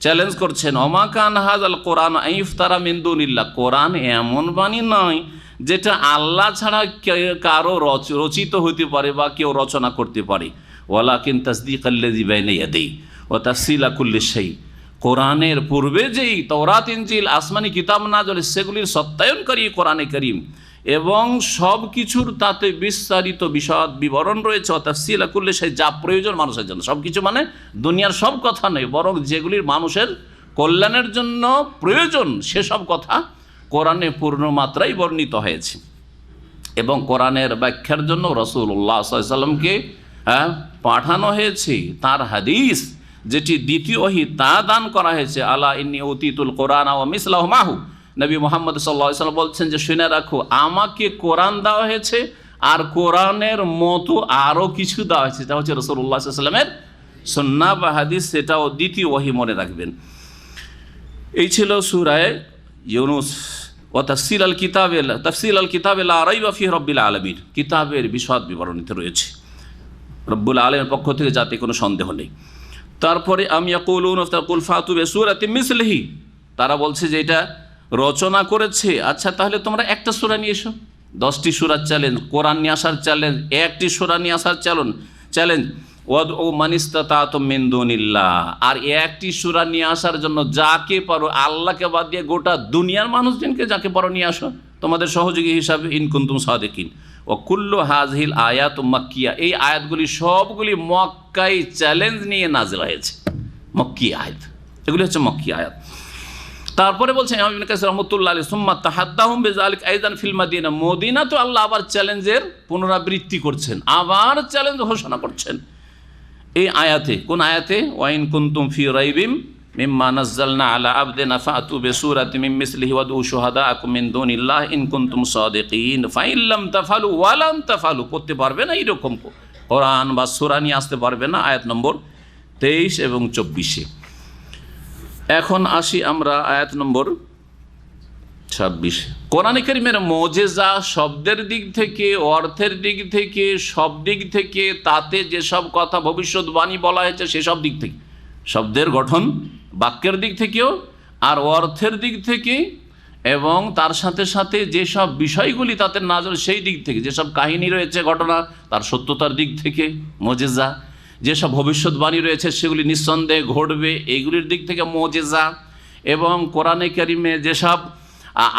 চ্যালেঞ্জ করছেন, ওমা কান হাযাল কোরআন ইফতারা মিন দুনিল্লাহ, কোরআন এমন বাণী নয় যেটা আল্লাহ ছাড়া কারো রচিত হতে পারে বা কেউ রচনা করতে পারে। ওয়ালাকিন তাসদীকাল্লাযী বাইনা ইয়াদাইহি ওয়া তাফসীলা কুল্লি শাই, কোরআনের পূর্বে যেই তাওরাত ইনজিল আসমানি কিতাব নাযিল সেগুলির সত্যায়নকারী কোরআনে কারীম, এবং সব কিছুর তাতে বিস্তারিত বিশদ বিবরণ রয়েছে। তাফসীলা কুল্লি শাই, যা প্রয়োজন মানুষের জন্য, সব কিছু মানে দুনিয়ার সব কথা নয়, বরং যেগুলির মানুষের কল্যাণের জন্য প্রয়োজন সেসব কথা কোরআনে পূর্ণ মাত্রায় বর্ণিত হয়েছে। এবং কোরআনের ব্যাখ্যার জন্য রাসূলুল্লাহ সাল্লাল্লাহু আলাইহি ওয়াসাল্লামকে পাঠানো হয়েছে, তার হাদিস যেটি দ্বিতীয় ওহী তা দান করা হয়েছে। আলা ইন্নী উতীতুল কোরআন ওয়া মিসলাহু মাহু, নবী মুহাম্মদ সাল্লাল্লাহু আলাইহি ওয়াসাল্লাম বলছেন যে শুনে রাখো, আমাকে কোরআন দেওয়া হয়েছে আর কোরআনের মতো আরও কিছু দেওয়া হয়েছে, তা হচ্ছে রাসূলুল্লাহ সাল্লাল্লাহু আলাইহি ওয়াসাল্লামের সুন্নাহ বা হাদিস, সেটাও দ্বিতীয় ওহী মনে রাখবেন। এই ছিল সূরা ইউনূস। ও তাফসীল আল কিতাবে লা রাইবা ফিহি রাব্বিল আলামিন, কিতাবের বিশদ বিবরণীতে রয়েছে রব্বুল আলামিনের পক্ষ থেকে, যাতে কোনো সন্দেহ নেই। তারপরে আম ইয়াকুলুনা কুল ফাতু বিসূরাতিন মিসলিহি, তারা বলছে যে এটা রচনা করেছে, আচ্ছা তাহলে তোমরা একটা সূরা নিয়ে এসো। 10টি সূরার চ্যালেঞ্জ, কোরআন নিয়ে আসার চ্যালেঞ্জ, একটি সূরা নিয়ে আসার চ্যালেঞ্জ। ওয়াদউ মান ইসতাতাতুম মিন দুনিল্লাহ, আর একটি সূরা নিয়ে আসার জন্য যাকে পারো, আল্লাহকে বাদ দিয়ে গোটা দুনিয়ার মানুষজনকে যাকে পারো নিয়ে আসো তোমাদের সহযোগী হিসাবে, ইন কুনতুম সাদিকিন। ও কুল্লু হাযিহিল আয়াত মাক্কিয়া, এই আয়াতগুলি সবগুলি মক্কায় চ্যালেঞ্জ নিয়ে নাযিল হয়েছে, মক্কি আয়াত, এগুলি হচ্ছে মক্কি আয়াত। তারপরে বলছেন ইমাম ইবনে কাসির রাহমাতুল্লাহ আলাইহি, সুম্মা তাহাদ্দাহুম বিযালিক আইদান ফিল মাদিনা, মদিনা তো আল্লাহ আবার চ্যালেঞ্জের পুনরাবৃত্তি করছেন, আবার চ্যালেঞ্জ ঘোষণা করছেন এই আয়াতে। কোন আয়াতে? ওয়াইন কুনতুম ফি রাইবিম মিম্মা নাযালনা আলা আবদিনা ফাতু বিসূরাতিন মিন মিসলিহি ওয়াদউ শুহাদাআকুম মিন দুনিল্লাহ ইন কুনতুম সাদিকিন ফাইন লাম তাফআলু ওয়া লান তাফআলু, করতে পারবে না এরকম কোরআন বা সূরা নিয়ে আসতে পারবে না, আয়াত নম্বর 23 এবং 24। এখন আসি আমরা আয়াত নম্বর 26। কোরআনে কারীমের মুজিজা শব্দের দিক থেকে, অর্থের দিক থেকে, সব দিক থেকে, তাতে যেসব কথা ভবিষ্যৎবাণী বলা হয়েছে সেসব দিক থেকে, শব্দের গঠন বাক্যের দিক থেকেও আর অর্থের দিক থেকে, এবং তার সাথে সাথে যেসব বিষয়গুলি তাতে নাযিল সেই দিক থেকে, যেসব কাহিনী রয়েছে ঘটনা তার সত্যতার দিক থেকে মুজিজা, যেসব ভবিষ্যৎবাণী রয়েছে সেগুলি নিঃসন্দেহে ঘটবে এইগুলির দিক থেকে মুজিজা, এবং কোরআনে কারীমে যেসব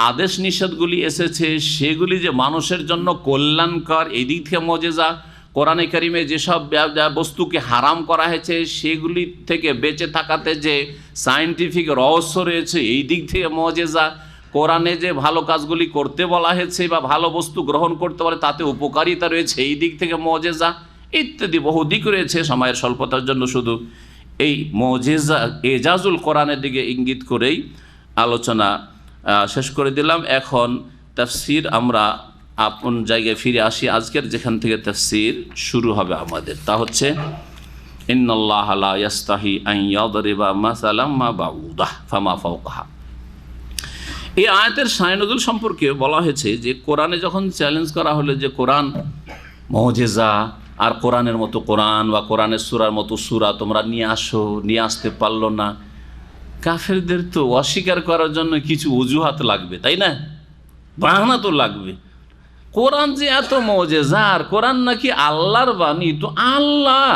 আদেশ নিষেধগুলি এসেছে সেগুলি যে মানুষের জন্য কল্যাণকর এই দিক থেকে মুজিজা, কোরআনে কারীমে যেসব বস্তুকে হারাম করা হয়েছে সেগুলি থেকে বেঁচে থাকাতে যে সায়েন্টিফিক রহস্য রয়েছে এই দিক থেকে মুজিজা, কোরআনে যে ভালো কাজগুলি করতে বলা হয়েছে বা ভালো বস্তু গ্রহণ করতে পারে তাতে উপকারিতা রয়েছে এই দিক থেকে মুজিজা, ইত্যাদি বহু দিক রয়েছে। সময়ের স্বল্পতার জন্য শুধু এই মুজিজা এজাজুল কোরআনের দিকে ইঙ্গিত করেই আলোচনা শেষ করে দিলাম। এখন তাফসীর আমরা আপন জায়গায় ফিরে আসি। আজকের যেখান থেকে তাফসীর শুরু হবে আমাদের, তা হচ্ছে ইন্নাল্লাহা লা ইয়াস্তাহি আন ইয়াদরিবা মাসালাম মা বাউদাহ ফামা ফাওকাহা। এই আয়াতের শায়ে নুজুল সম্পর্কে বলা হয়েছে যে কোরআনে যখন চ্যালেঞ্জ করা হলো যে কোরআন মুজিজা, আর কোরআনের মতো কোরআন বা কোরআনের সূরার মতো সূরা তোমরা নিয়ে আসো, নিয়ে আসতে পারলো না, কাফেরদের তো অস্বীকার করার জন্য কিছু অজুহাত লাগবে, তাই না? বাহানা তো লাগবে। কোরআন যে এত মুজিজা, আর কোরআন নাকি আল্লাহর বাণী, তো আল্লাহ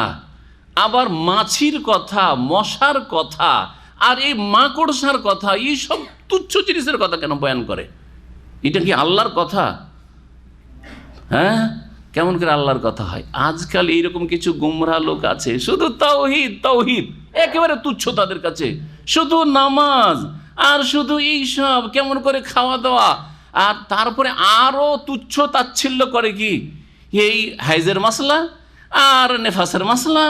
আবার মাছির কথা, মশার কথা, আর এই মাকড়সার কথা, এইসব তুচ্ছ জিনিসের কথা কেন বয়ান করে? এটা কি আল্লাহর কথা? হ্যাঁ, কেমন করে আল্লাহর কথা হয়? আজকাল এইরকম কিছু গুমরাহ লোক আছে, শুধু তাওহীদ তাওহীদ, একেবারে তুচ্ছ তাদের কাছে, শুধু নামাজ আর শুধু এইসব, কেমন করে খাওয়া দাওয়া, আর তারপরে আরও তুচ্ছ তাচ্ছিল্য করে কি এই হাইজের মাসলা আর নেফাসের মাসলা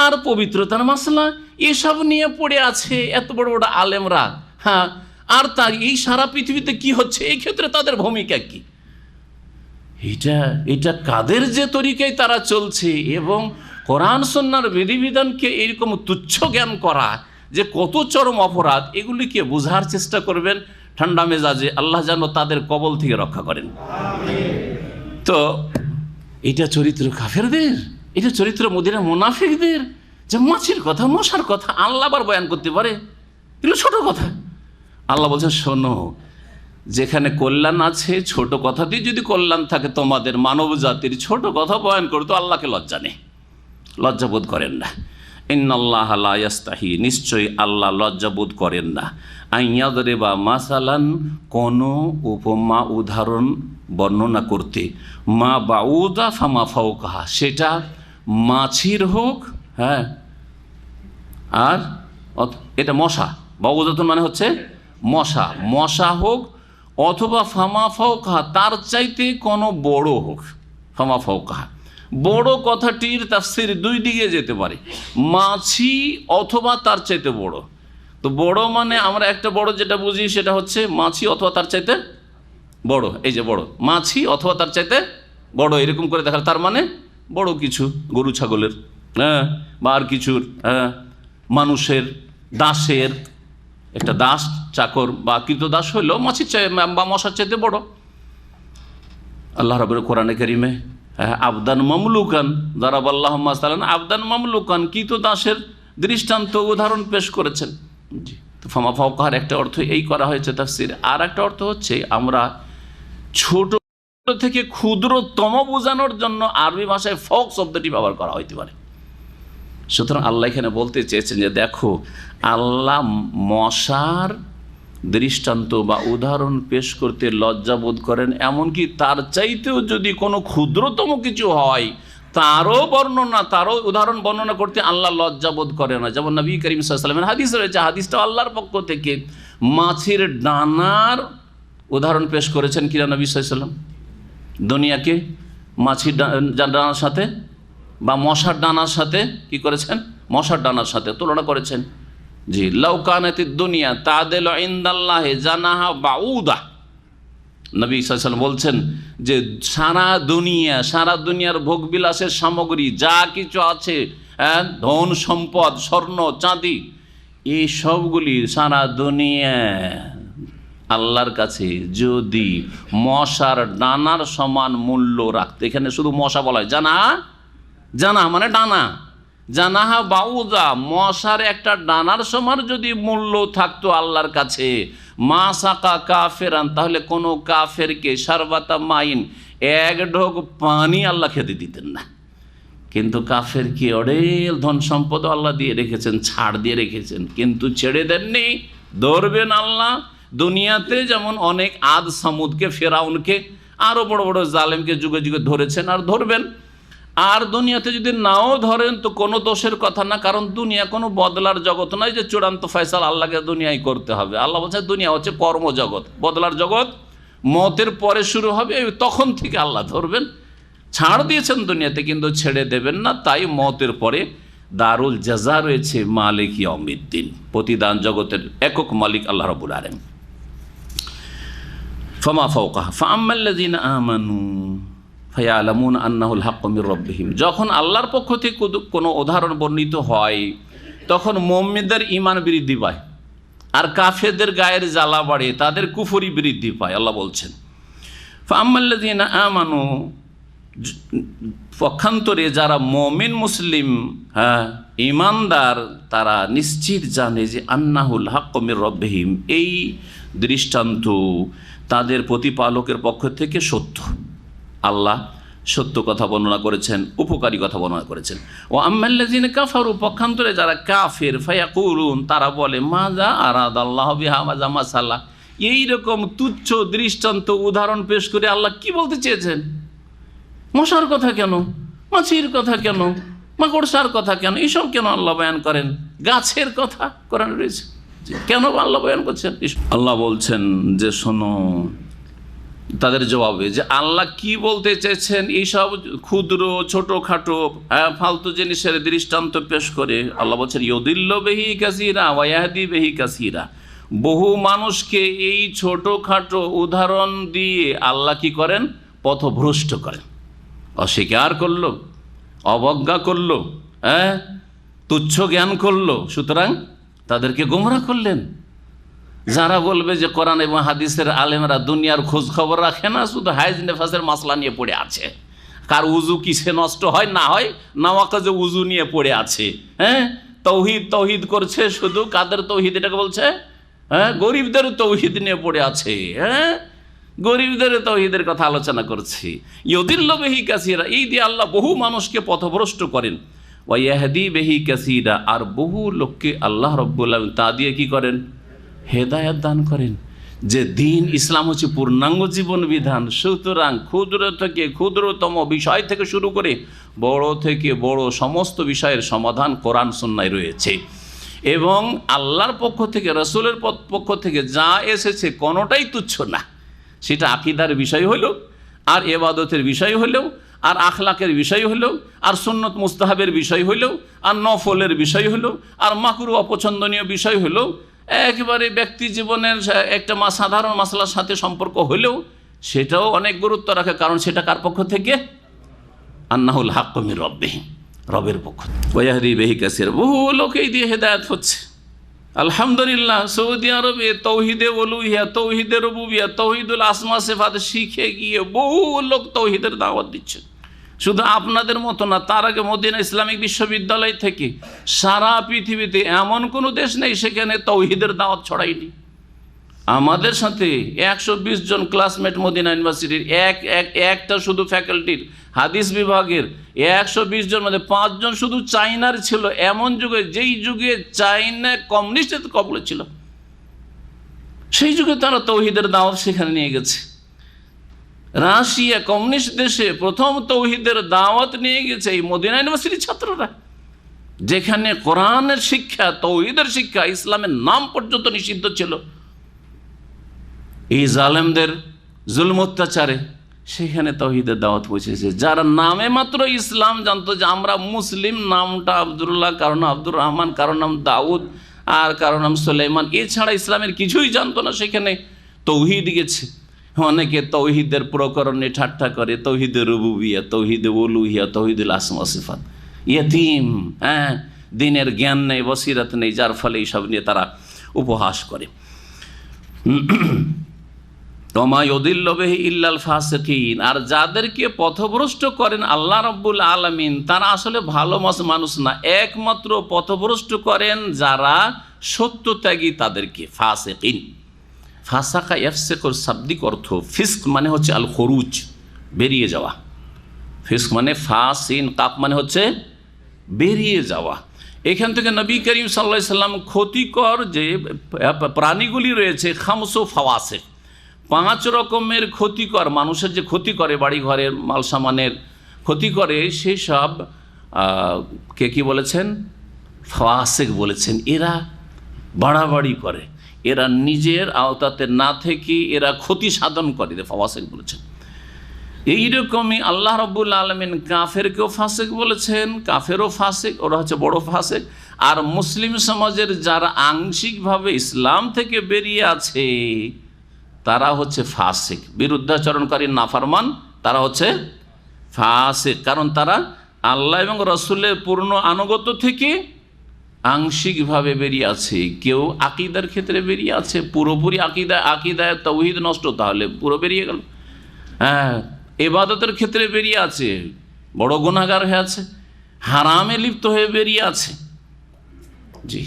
আর পবিত্রতার মাসলা, এসব নিয়ে পড়ে আছে এত বড় বড় আলেমরা। হ্যাঁ, আর তা এই সারা পৃথিবীতে কি হচ্ছে এই ক্ষেত্রে তাদের ভূমিকা কি? এটা কাদের যে তরিকায় তারা চলছে, এবং কোরআন সুন্নাহর বিধিবিধানকে এরকম তুচ্ছ জ্ঞান করা যে কত চরম অপরাধ, এগুলিকে বোঝার চেষ্টা করবেন। ঠান্ডা মেজাজে, আল্লাহ যেন তাদের কবল থেকে রক্ষা করেন। তো এটা চরিত্র কাফেরদের, এটা চরিত্র মদিনা মুনাফিকদের, যে মাছির কথা মশার কথা আল্লাহ আবার বয়ান করতে পারে, এগুলো ছোট কথা। আল্লাহ বলছেন শোনো, যেখানে কল্যাণ আছে ছোট কথা দিয়ে যদি কল্যাণ থাকে তোমাদের মানব জাতির, ছোট কথা বয়ান করতো আল্লাহকে লজ্জা নেই, লজ্জাবোধ করেন না। ইন্নাল্লাহ লা ইয়াস্তাহি, নিশ্চয়ই আল্লাহ লজ্জাবোধ করেন না। আইয়াদরিবা মাসালান, কোনো উপমা উদাহরণ বর্ণনা করতে, মা বাউদা ফামা ফাওকাহা, সেটা মাছির হোক, হ্যাঁ, আর এটা মশা, বাউদাতুন মানে হচ্ছে মশা, মশা হোক, অথবা ফামা ফাওকাহা তার চাইতে কোনো বড় হোক। ফামা ফাওকাহা বড় কথাটির তাফসীর দুই দিকে যেতে পারে, মাছি অথবা তার চাইতে বড়। তো বড় মানে আমরা একটা বড় যেটা বুঝি সেটা হচ্ছে মাছি অথবা তার চাইতে বড়, এই যে বড় মাছি অথবা তার চাইতে বড়, এরকম করে দেখা, তার মানে বড় কিছু, গরু ছাগলের, হ্যাঁ, বা আর কিছুর, হ্যাঁ, মানুষের, দাসের, একটা দাস চাকর বা কৃতদাস হইলো মাছির চাই বা মশার চাইতে বড়। আল্লাহ রাব্বুল কোরআনে কারিমে আবদান মামলুকান, দারাবাল্লাহু মাসালান আবদান মামলুকান, কৃতদাসের দৃষ্টান্ত উদাহরণ পেশ করেছেন। জি, তো ফামা ফাওকাহার একটা অর্থ এই করা হয়েছে তাফসীর, আর একটা অর্থ হচ্ছে আমরা ছোট থেকে ক্ষুদ্রতম বোঝানোর জন্য আরবি ভাষায় ফক শব্দটি ব্যবহার করা হইতে পারে। সুতরাং আল্লাহ এখানে বলতে চেয়েছেন যে দেখো, আল্লাহ মশার দৃষ্টান্ত বা উদাহরণ পেশ করতে লজ্জাবোধ করেন, এমনকি তার চাইতেও যদি কোনো ক্ষুদ্রতম কিছু হয় তারও বর্ণনা, তারও উদাহরণ বর্ণনা করতে আল্লাহ লজ্জাবোধ করে না। যেমন নবী করিম সাল্লাল্লাহু আলাইহি ওয়াসাল্লামের হাদিস রয়েছে, হাদিসটা আল্লাহর পক্ষ থেকে, মাছির ডানার উদাহরণ পেশ করেছেন কিনা নবী সাল্লাল্লাহু আলাইহি ওয়াসাল্লাম, দুনিয়াকে মাছির ডানার সাথে বা মশার ডানার সাথে কি করেছেন, মশার ডানার সাথে তুলনা করেছেন। জি, লাউ কানাতিদ দুনিয়া তাদিলু ইনদাল্লাহি জানাহা বাউদা, নবী সাল্লাল্লাহু আলাইহি ওয়াসাল্লাম বলছেন যে সারা দুনিয়ার ভোগবিলাসের সামগ্রী যা কিছু আছে, ধন সম্পদ, স্বর্ণ চাঁদি, এই সবগুলি সারা দুনিয়া আল্লাহর কাছে যদি মশার ডানার সমান মূল্য রাখতে, এখানে শুধু মশা বলা হয়, জানা মানে ডানা, জানাহা বাউদা, মশার একটা ডানার সমান যদি মূল্য থাকতো আল্লাহর কাছে, মা সাকা কাফেরান, তাহলে কোনো কাফেরকে শারবাতা মাইন, এক ঢোক পানি আল্লাহ খেতে দিতেন না। কিন্তু কাফেরকে অঢেল ধন সম্পদ আল্লাহ দিয়ে রেখেছেন, ছাড় দিয়ে রেখেছেন, কিন্তু ছেড়ে দেননি, ধরবেন আল্লাহ। দুনিয়াতে যেমন অনেক আদ সামুদকে, ফেরাউনকে, আরও বড় বড় জালেমকে যুগে যুগে ধরেছেন আর ধরবেন। আর দুনিয়াতে যদি নাও ধরেন তো কোনো দোষের কথা না, কারণ দুনিয়া কোনো বদলার জগৎ নয় যে চূড়ান্ত ফয়সালা আল্লাহকে দুনিয়ায় করতে হবে। আল্লাহ বলছে দুনিয়া হচ্ছে কর্মজগৎ, বদলার জগৎ, মতের পরে শুরু হবে, তখন থেকে আল্লাহ ধরবেন। ছাড় দিয়েছেন দুনিয়াতে কিন্তু ছেড়ে দেবেন না, তাই মতের পরে দারুল জাযা রয়েছে, মালিক ইয়াউমিদ্দিন, প্রতিদান জগতের একক মালিক আল্লাহ রাব্বুল আলামিন। ফামা ফাওকাহা ফাআম্মাল্লাযীনা আমানু ফায়ালামুন আন্নাহুল হাক্কু মির রাব্বিহিম, যখন আল্লাহর পক্ষ থেকে কোনো উদাহরণ বর্ণিত হয় তখন মুমিনদের ঈমান বৃদ্ধি পায় আর কাফেরদের গায়ের জ্বালা বাড়ে, তাদের কুফরি বৃদ্ধি পায়। আল্লাহ বলছেন ফাআম্মাল্লাযীনা আমানু, পক্ষান্তরে যারা মুমিন মুসলিম, হ্যাঁ, ঈমানদার, তারা নিশ্চিত জানে যে আন্নাহুল হাক্কু মির রাব্বিহিম, এই দৃষ্টান্ত তাদের প্রতিপালকের পক্ষ থেকে সত্য। আল্লাহ সত্য কথা বর্ণনা করেছেন, উপকারী কথা বর্ণনা করেছেন। ও আম্মাল্লাযীনা কাফারু, পক্ষান্তরে যারা কাফের, ফায়াকুলুন, তারা বলে মাযা আরাদাল্লাহু বিহাযা মাসালা, এইরকম তুচ্ছ দৃষ্টান্ত উদাহরণ পেশ করে আল্লাহ কি বলতে চেয়েছেন? মশার কথা কেন, মাছির কথা কেন, মাকড়সার কথা কেন, এইসব কেন আল্লাহ বয়ান করেন? গাছের কথা কোরআনে রয়েছে, কেন আল্লাহ বয়ান করছেন? আল্লাহ বলছেন যে শোনো, তাদের জবাবে যে আল্লাহ কি বলতে চেয়েছেন এইসব ক্ষুদ্র ছোটোখাটো ফালতু জিনিসের দৃষ্টান্ত পেশ করে আল্লাহ বলছেন ইউদিল্লু বিহি কাসীরা ওয়া ইয়াহদি বিহি কাসীরা, বহু মানুষকে এই ছোটোখাটো উদাহরণ দিয়ে আল্লাহ কি করেন? পথভ্রষ্ট করেন, অস্বীকার করলো, অবজ্ঞা করলো, তুচ্ছ জ্ঞান করলো, সুতরাং তাদেরকে গোমরা করলেন। যারা বলবে যে কোরআন এবং হাদিসের আলেমরা দুনিয়ার খোঁজ খবর রাখে না, শুধু হাইজ নেফাসের মাসলা নিয়ে পড়ে আছে, কার উজু কিসে নষ্ট হয় না হয়, নামাকাজে উজু নিয়ে পড়ে আছে। হ্যাঁ, তৌহিদ তৌহিদ করছে শুধু, কাদের তৌহিদ এটাকে বলছে? হ্যাঁ, গরিবদের তৌহিদ নিয়ে পড়ে আছে। হ্যাঁ, গরিবদের তৌহিদের কথা আলোচনা করছি। ইউদিল্লু বিহি কাসীরা, এই দিয়ে আল্লাহ বহু মানুষকে পথভ্রষ্ট করেন। ওয়া ইয়াহদি বিহি কাসীরা, আর বহু লোককে আল্লাহ রাব্বুল আলামিন তা দিয়ে কি করেন? হেদায়েত দান করেন। যে দিন ইসলাম হচ্ছে পূর্ণাঙ্গ জীবন বিধান, সুতরাং ক্ষুদ্র থেকে ক্ষুদ্রতম বিষয় থেকে শুরু করে বড় থেকে বড় সমস্ত বিষয়ের সমাধান কোরআন সুন্নায় রয়েছে। এবং আল্লাহর পক্ষ থেকে, রসুলের পক্ষ থেকে যা এসেছে কোনোটাই তুচ্ছ না। সেটা আকীদার বিষয় হলো, আর ইবাদতের বিষয় হলেও, আর আখলাকের বিষয় হলেও, আর সুন্নত মুস্তাহাবের বিষয় হলেও, আর নফলের বিষয় হলেও, আর মাকরুহ অপছন্দনীয় বিষয় হলেও, একেবারে ব্যক্তি জীবনের একটা সাধারণ মাসলার সাথে সম্পর্ক হলেও সেটাও অনেক গুরুত্ব রাখে। কারণ সেটা কার পক্ষ থেকে? আন্নাহুল হাক্কু মির রাব্বিহিম, রবের পক্ষ থেকে। ওয়া ইয়াহদি বিহি কাসীরা, বহু লোকেই দিয়ে হেদায়েত হচ্ছে। আলহামদুলিল্লাহ, সৌদি আরবে তৌহিদে উলুহিয়া, তৌহিদে রুবুবিয়া, তৌহিদুল আসমা সিফাত শিখে গিয়ে বহু লোক তৌহিদের দাওয়াত দিচ্ছে। শুধু আপনাদের মতো না, তার আগে মদিনা ইসলামিক বিশ্ববিদ্যালয় থেকে সারা পৃথিবীতে এমন কোনো দেশ নেই সেখানে তৌহিদের দাওয়াত ছড়ায়নি। আমাদের সাথে 120 জন ক্লাসমেট মদিনা ইউনিভার্সিটির, একটা শুধু ফ্যাকাল্টির হাদিস বিভাগের 120 জন মধ্যে 5 জন শুধু চায়নার ছিল। এমন যুগে, যেই যুগে চায়না কমিউনিস্টের কবলে ছিল, সেই যুগে তারা তৌহিদের দাওয়াত সেখানে নিয়ে গেছে। রাশিয়া কমিউনিস্ট দেশে প্রথম তৌহিদের দাওয়াত নিয়ে গেছে এই মদিনা ইউনিভার্সিটির ছাত্ররা, যেখানে কোরআনের শিক্ষা, তৌহিদের শিক্ষা, ইসলামের নাম পর্যন্ত নিষিদ্ধ ছিল। এই জালেমদের জুলম অত্যাচারে সেখানে তৌহিদের দাওয়াত পৌঁছেছে। যারা নামে মাত্র ইসলাম জানতো, যে আমরা মুসলিম, নামটা আব্দুল্লাহ, কারো নাম আব্দুর রহমান, কারো নাম দাউদ, আর কারো নাম সুলাইমান, এছাড়া ইসলামের কিছুই জানতো না, সেখানে তৌহিদ গেছে। অনেকে তৌহিদের প্রকরণে ঠাট্টা করে, তৌহিদে রুবুবিয়া, তৌহিদে উলুহিয়া, তৌহিদুল আসমা সিফাত। ইয়তীম, হ্যাঁ, দিনের জ্ঞান নেই, বসিরত নেই, যার ফলে এইসব নিয়ে তারা উপহাস করে। ওমা ইউদিল্লু বিহি ইল্লাল ফাসিকিন, আর যাদেরকে পথভ্রষ্ট করেন আল্লাহ রাব্বুল আলামিন, তারা আসলে ভালো মানুষ না, একমাত্র পথভ্রষ্ট করেন যারা সত্যত্যাগী তাদেরকে। ফাসিকিন, ফাসাকা ইয়াফসিকুর শাব্দিক অর্থ ফিস্ক মানে হচ্ছে আল খুরুজ, বেরিয়ে যাওয়া। ফিস্ক মানে ফাসিন কাপ মানে হচ্ছে বেরিয়ে যাওয়া। এখান থেকে নবী করিম সাল্লাল্লাহু আলাইহি সাল্লাম ক্ষতিকর যে প্রাণীগুলি রয়েছে, খামসু ফাওয়াসিক, 5 রকমের ক্ষতিকর, মানুষের যে ক্ষতি করে, বাড়ি ঘরের মাল সামানের ক্ষতি করে, সেই সব কে কি বলেছেন? ফাওয়াসিক বলেছেন। এরা বাড়াবাড়ি করে, এরা নিজের আওতাতে না থেকে এরা ক্ষতি সাধন করে, ফাওয়াসিক বলেছেন। এইরকমই আল্লাহ রাব্বুল আলামিন কাফেরকেও ফাসিক বলেছেন, কাফেরও ফাসিক, ওরা হচ্ছে বড় ফাসিক। আর মুসলিম সমাজের যারা আংশিকভাবে ইসলাম থেকে বেরিয়ে আছে তারা হচ্ছে ফাসিক, বিরুদ্ধাচরণকারী, নাফরমান, তারা হচ্ছে ফাসিক। কারণ তারা আল্লাহ এবং রসুলের পূর্ণ আনুগত্য থেকে আংশিকভাবে বেরিয়ে আছে। কেউ আকীদার ক্ষেত্রে বেরিয়ে আছে, পুরোপুরি আকীদায় তাওহীদ নষ্ট, তাহলে পুরো বেরিয়ে গেল। হ্যাঁ, ইবাদতের ক্ষেত্রে বেরিয়ে আছে, বড় গুনাহগার হয়ে আছে, হারামে লিপ্ত হয়ে বেরিয়ে আছে। জি,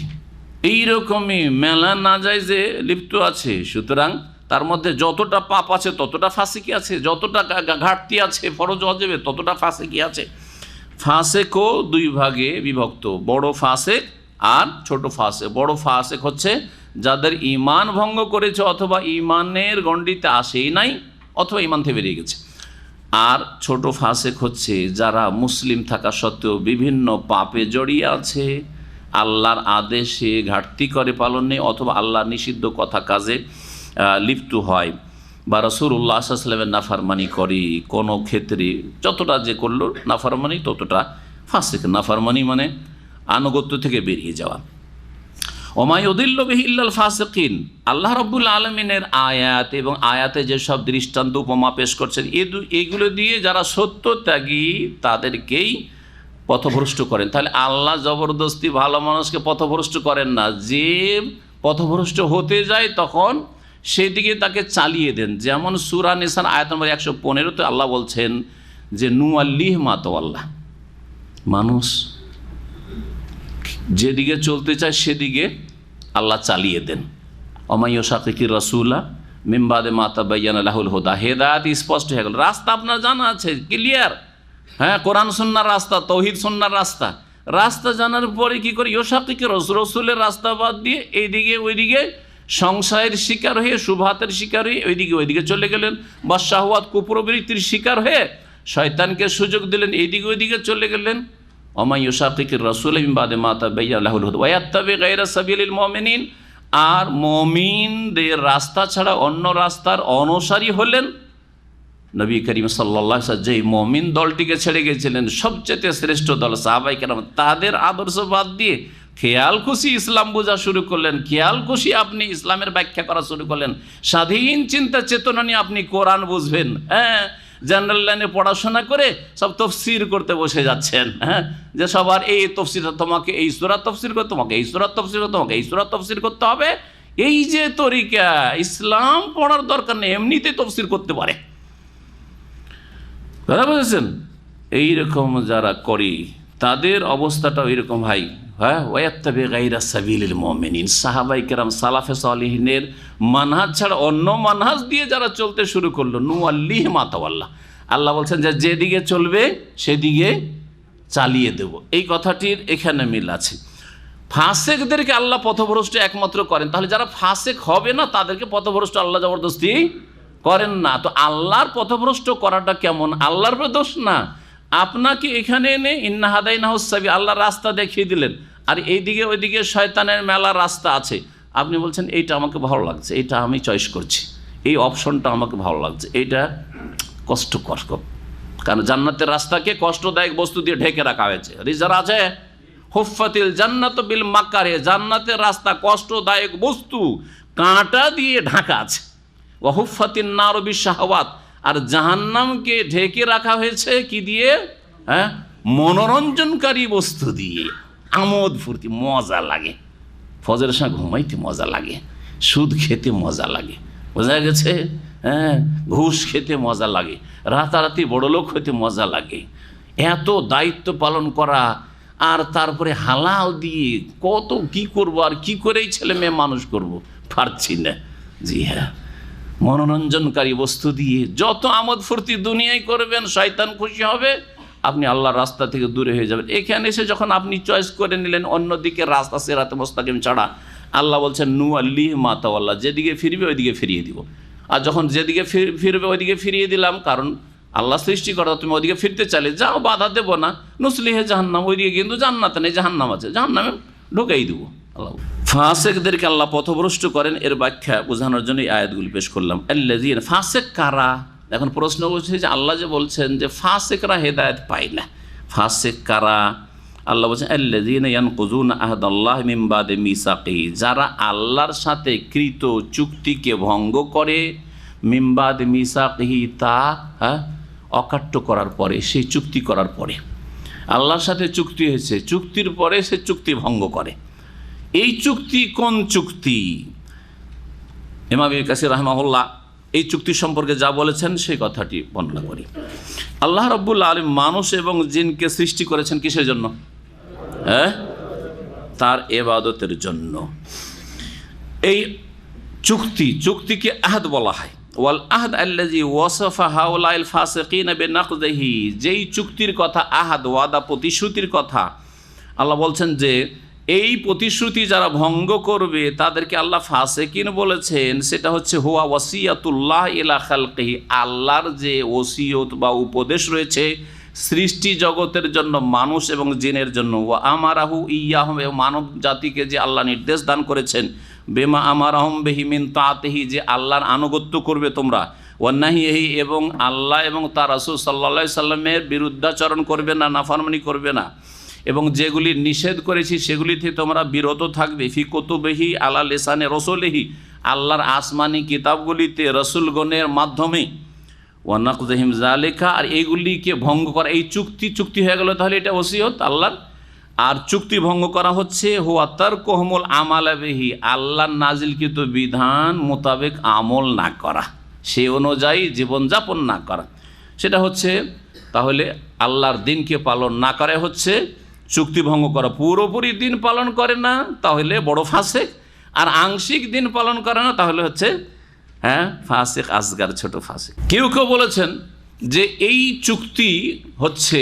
এইরকমই মেলা নাজায়েজে লিপ্ত আছে। সুতরাং তার মধ্যে যতটা পাপ আছে ততটা ফাসিকি আছে, যতটা ঘাটতি আছে ফরজ ওয়াজিবে ততটা ফাসিকি আছে। ফাসিকও 2 ভাগে বিভক্ত, বড় ফাসিক আর ছোট ফাসিক। বড় ফাসিক হচ্ছে যাদের ঈমান ভঙ্গ করেছে, অথবা ঈমানের গণ্ডিতে আসেই নাই, অথবা ঈমান থেকে বেরিয়ে গেছে। আর ছোট ফাসিক হচ্ছে যারা মুসলিম থাকা সত্ত্বেও বিভিন্ন পাপে জড়িয়ে আছে, আল্লাহর আদেশে ঘাটতি করে পালনে, অথবা আল্লাহর নিষিদ্ধ কথা কাজে লিপ্ত হয়, বা রাসূলুল্লাহ সাল্লাল্লাহু আলাইহি ওয়াসাল্লামের নাফরমানি করে। কোনো ক্ষেত্রে যতটা যে করলো নাফরমানি ততটা ফাসিক। নাফরমানি মানে আনুগত্য থেকে বেরিয়ে যাওয়া। ওমা ইউদিল্লু বিহি ইল্লাল ফাসিকিন, আল্লাহ রাব্বুল আলামিনের আয়াত এবং আয়াতে যেসব দৃষ্টান্ত উপমা পেশ করছেন, এগুলো দিয়ে যারা সত্যত্যাগী তাদেরকেই পথভ্রষ্ট করেন। তাহলে আল্লাহ জবরদস্তি ভালো মানুষকে পথভ্রষ্ট করেন না, যে পথভ্রষ্ট হতে যায় তখন সেদিকে তাকে চালিয়ে দেন। যেমন সূরা নিসার আয়াত নম্বর 115-তে আল্লাহ বলছেন যে নুআল্লিহ মা তাওয়াল্লা, মানুষ যেদিকে চলতে চায় সেদিকে আল্লাহ চালিয়ে দেন। ওয়া ইয়াশাকিকির রাসূলা মিন বাদি মা তাবায়্যানা লাহুল হুদা, হেদায়েত স্পষ্ট হয়ে গেল, রাস্তা আপনার জানা আছে, ক্লিয়ার। হ্যাঁ, কোরআন সুন্নাহর রাস্তা, তৌহিদ সুন্নাহর রাস্তা, রাস্তা জানার পরে কি করে ইয়াশাকিকির রসুলের রাস্তা বাদ দিয়ে এইদিকে ওইদিকে সংশয়ের শিকার হয়ে, শুবহাতের শিকার হয়ে ওইদিকে চলে গেলেন, বা শাহওয়াত কুপ্রবৃত্তির শিকার হয়ে শয়তানকে সুযোগ দিলেন, এইদিকে ওইদিকে চলে গেলেন। ওয়া ইয়াশাকিকির রাসূলা মিন বাদি মা তাবায়্যানা লাহুল হুদা ওয়া ইয়াত্তাবি গায়রা সাবিলিল মুমিনিন, আর মুমিনদের রাস্তা ছাড়া অন্য রাস্তার অনুসারী হলেন। নবী করিম সাল্লাল্লাহু আলাইহি ওয়াসাল্লাম যেই মুমিন দলটিকে ছেড়ে গেছিলেন, সবচেয়ে শ্রেষ্ঠ দল সাহাবায়ে কেরাম, তাদের আদর্শ বাদ দিয়ে খেয়াল খুশি ইসলাম বোঝা শুরু করলেন, খেয়াল খুশি আপনি ইসলামের ব্যাখ্যা করা শুরু করলেন, স্বাধীন চিন্তা চেতনা নিয়ে আপনি কোরআন বুঝবেন। হ্যাঁ, জেনারেল লাইনে পড়াশোনা করে সব তফসির করতে বসে যাচ্ছেন। হ্যাঁ, যে সবার এই তফসির, তোমাকে এই সূরা তফসির করতে, তোমাকে এই সূরা তফসির করতে, তোমাকে এই সূরা তফসির করতে হবে, এই যে তরিকা, ইসলাম পড়ার দরকার নেই, এমনিতেই তফসির করতে পারে। কথা বুঝেছেন? এইরকম যারা করি তাদের অবস্থাটাও এরকম ভাই। হ্যাঁ, ওয়াত্তাবি গায়রা সাবিলিল মুমিনিন, সাহাবায়ে কেরাম সালাফে সালিহিনের মানহাজ ছাড়া অন্য মানহাজ দিয়ে যারা চলতে শুরু করলো, নুআল্লিহ মা তাওয়াল্লা, আল্লাহ বলছেন যে যেদিকে চলবে সেদিকে চালিয়ে দেব। এই কথাটির এখানে মিল আছে। ফাসেকদেরকে আল্লাহ পথভ্রষ্ট একমাত্র করেন, তাহলে যারা ফাসেক হবে না তাদেরকে পথভ্রষ্ট আল্লাহ জবরদস্তি করেন না। তো আল্লাহর পথভ্রষ্ট করাটা কেমন? আল্লাহর দোষ না, আপনাকে এখানে এনে ইন্না হাদাইনাহুস সাবিল, আল্লাহর রাস্তা দেখিয়ে দিলেন, আর এইদিকে ওইদিকে শয়তানের মেলা রাস্তা আছে। আপনি বলছেন এইটা আমাকে ভালো লাগছে, এইটা আমি চয়েস করছি, এই অপশনটা আমাকে ভালো লাগছে, এইটা কষ্টকর। কারণ জান্নাতের রাস্তাকে কষ্টদায়ক বস্তু দিয়ে ঢেকে রাখা হয়েছে। রিজার আছে হুফফাতিল জান্নাতু বিল মাকারে, জান্নাতের রাস্তা কষ্টদায়ক বস্তু কাঁটা দিয়ে ঢাকা আছে। ওয়া হুফফাতিন নারু বিশ-শাহওয়াত, আর জাহান্নামকে ঢেকে রাখা হয়েছে কি দিয়ে? হ্যাঁ, মনোরঞ্জনকারী বস্তু দিয়ে। আমোদ ফুর্তি, মজা লাগে, ফজরের সময় ঘুমাইতে মজা লাগে, সুদ খেতে মজা লাগে, বোঝা গেছে? হ্যাঁ, ঘুষ খেতে মজা লাগে, রাতারাতি বড়লোক হইতে মজা লাগে, এত দায়িত্ব পালন করা, আর তারপরে হালাল দিয়ে কত কি করব, আর কি করেই ছেলে মেয়ে মানুষ করব, পারছি না। জি হ্যাঁ, মনোরঞ্জনকারী বস্তু দিয়ে যত আমোদ ফুর্তি দুনিয়ায় করবেন, শয়তান খুশি হবে, আপনি আল্লাহর রাস্তা থেকে দূরে হয়ে যাবেন। এখানে এসে যখন আপনি চয়েস করে নিলেন অন্যদিকে রাস্তা, সিরাতে মুস্তাকিম ছাড়া, আল্লাহ বলছেন নুআল্লিহ মা তাওয়াল্লা, যেদিকে ফিরবে ওইদিকে ফিরিয়ে দিব। আর যখন যেদিকে ফিরবে ওইদিকে ফিরিয়ে দিলাম, কারণ আল্লাহ সৃষ্টিকর্তা, তুমি ওইদিকে ফিরতে চাইলে যাও, বাধা দেবো না। নুসলিহে জাহান্নাম, ওইদিকে কিন্তু জান্নাত নেই, জাহান্নাম আছে, জাহান্নামে ঢুকাই দেবো। আল্লাহ ফাসেকদেরকে আল্লাহ পথভ্রষ্ট করেন, এর ব্যাখ্যা বোঝানোর জন্য এই আয়াতগুলি পেশ করলাম। আল্লাযীনা, ফাসেক কারা? এখন প্রশ্ন হচ্ছে যে আল্লাহ যে বলছেন যে ফাসেকরা হেদায়েত পায় না, ফাসেক কারা? আল্লাহ বলছেন আল্লাযীনা ইয়ানকুযুনা আহদাল্লাহি মিন বাদি মিসাকিহি, যারা আল্লাহর সাথে কৃত চুক্তিকে ভঙ্গ করে, মিন বাদি মিসাকিহি, তা অকাট্য করার পরে, সেই চুক্তি করার পরে, আল্লাহর সাথে চুক্তি হয়েছে, চুক্তির পরে সে চুক্তি ভঙ্গ করে। এই চুক্তি কোন চুক্তি? ইমাম ইবনে কাসির রাহিমাহুল্লাহ এই চুক্তি সম্পর্কে যা বলেছেন সেই কথাটি বর্ণনা করি। আল্লাহ রাব্বুল আলামিন মানুষ এবং জিনকে সৃষ্টি করেছেন কিসের জন্য? হ্যাঁ, তার ইবাদতের জন্য। এই চুক্তিকে আহদ বলা হয়। ওয়াল আহদ আল্লাযী ওয়াসাফা হাউলাইল ফাসিকিনা বিনাকযিহি, যেই চুক্তির কথা, আহাদ ওয়াদা, প্রতিশ্রুতির কথা আল্লাহ বলছেন যে এই প্রতিশ্রুতি যারা ভঙ্গ করবে তাদেরকে আল্লাহ ফাসিকিন বলেছেন। সেটা হচ্ছে হুয়া ওয়াসিয়াতুল্লাহ ইলা খালকিহি, আল্লাহর যে ওসিয়ত বা উপদেশ রয়েছে সৃষ্টি জগতের জন্য, মানুষ এবং জিনের জন্য। ওয়া আমারাহু ইয়াহুম, মানব জাতিকে যে আল্লাহ নির্দেশ দান করেছেন, বেমা আমারাহুম বিহি মিন তাআতিহি, যে আল্লাহর আনুগত্য করবে তোমরা, ওয়া নাহিহি, এবং আল্লাহ এবং তার রাসূল সাল্লাল্লাহু আলাইহি সাল্লামের বিরুদ্ধাচরণ করবে না, নাফরমানি করবে না, এবং যেগুলি নিষেধ করেছি সেগুলি থেকে তোমরা বিরত থাকবে। ফি কুতুবিহি আলা লিসানে রাসূলিহি, আল্লাহর আসমানি কিতাবগুলিতে রসুলগণের মাধ্যমে। ওয়া নাকযিহিম যালিকা, আর এইগুলিকে ভঙ্গ করা, এই চুক্তি হয়ে গেল, তাহলে এটা ওসিয়ত আল্লাহর। আর চুক্তি ভঙ্গ করা হচ্ছে হুয়া তারকুহুমুল আমালা বিহি, আল্লাহর নাজিলকৃত বিধান মোতাবেক আমল না করা, সে অনুযায়ী জীবনযাপন না করা, সেটা হচ্ছে তাহলে আল্লাহর দিনকে পালন না করে হচ্ছে চুক্তি ভঙ্গ করা। পুরোপুরি দিন পালন করে না তাহলে বড় ফাসেক, আর আংশিক দিন পালন করে না তাহলে হচ্ছে ফাসেক আসগার, ছোট ফাসেক। কেউ কেউ বলেছেন যে এই চুক্তি হচ্ছে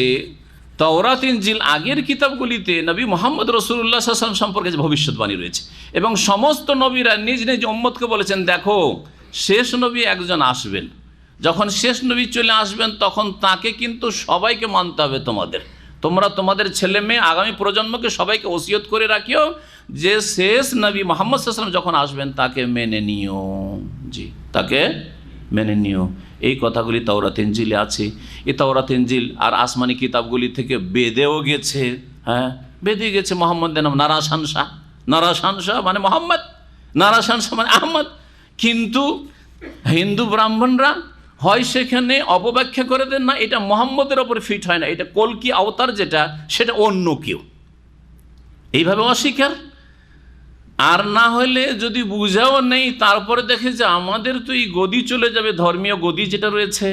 তাওরাত ইনজিল আগের কিতাবগুলিতে নবী মুহাম্মদ রাসূলুল্লাহ সাল্লাল্লাহু আলাইহি ওয়াসাল্লাম সম্পর্কে যে ভবিষ্যৎবাণী রয়েছে, এবং সমস্ত নবীরা নিজ নিজ উম্মতকে বলেছেন দেখো শেষ নবী একজন আসবেন, যখন শেষ নবী চলে আসবেন তখন তাকে কিন্তু সবাইকে মানতে হবে, তোমরা তোমাদের ছেলে মেয়ে আগামী প্রজন্মকে সবাইকে ওসিয়ত করে রাখিও যে শেষ নবী মুহাম্মদ সাল্লাল্লাহু আলাইহি ওয়াসাল্লাম যখন আসবেন তাকে মেনে নিও, জি তাকে মেনে নিও। এই কথাগুলি তাওরাত ইনজিলে আছে। এই তাওরাত ইনজিল আর আসমানি কিতাবগুলি থেকে বেদেও গেছে, বেদে গেছে মোহাম্মদের নাম নারাশান শাহ, নারাশান শাহ মানে মোহাম্মদ, নারাশান শাহ মানে আহমদ। কিন্তু হিন্দু ব্রাহ্মণরা হয় সেখানে অপব্যাখ্যা করে দেন, না এটা মোহাম্মদের ওপর ফিট হয় না, এটা কলকি অবতার যেটা সেটা অন্য কেউ, এইভাবে অস্বীকার। আর না হলে যদি বুঝাও নেই তারপরে দেখে যে আমাদের তো এই গদি চলে যাবে, ধর্মীয় গদি যেটা রয়েছে,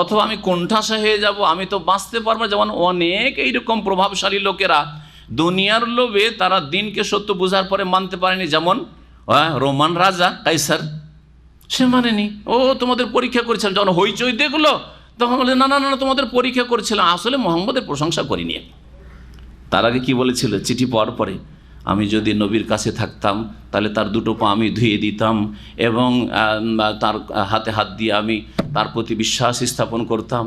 অথবা আমি কোণঠাসা হয়ে যাব, আমি তো বাঁচতে পারবো। যেমন অনেক এইরকম প্রভাবশালী লোকেরা দুনিয়ার লোভে তারা দিনকে সত্য বোঝার পরে মানতে পারেনি, যেমন রোমান রাজা কাইসার, সে মানেনি। ও তোমাদের পরীক্ষা করেছিলাম, যখন হইচই দেখলো তখন বলে না না না তোমাদের পরীক্ষা করেছিলাম, আসলে মোহাম্মদের প্রশংসা করিনি। তার আগে কি বলেছিল চিঠি পাওয়ার পরে, আমি যদি নবীর কাছে থাকতাম তাহলে তার দুটো পা আমি ধুয়ে দিতাম এবং তার হাতে হাত দিয়ে আমি তার প্রতি বিশ্বাস স্থাপন করতাম।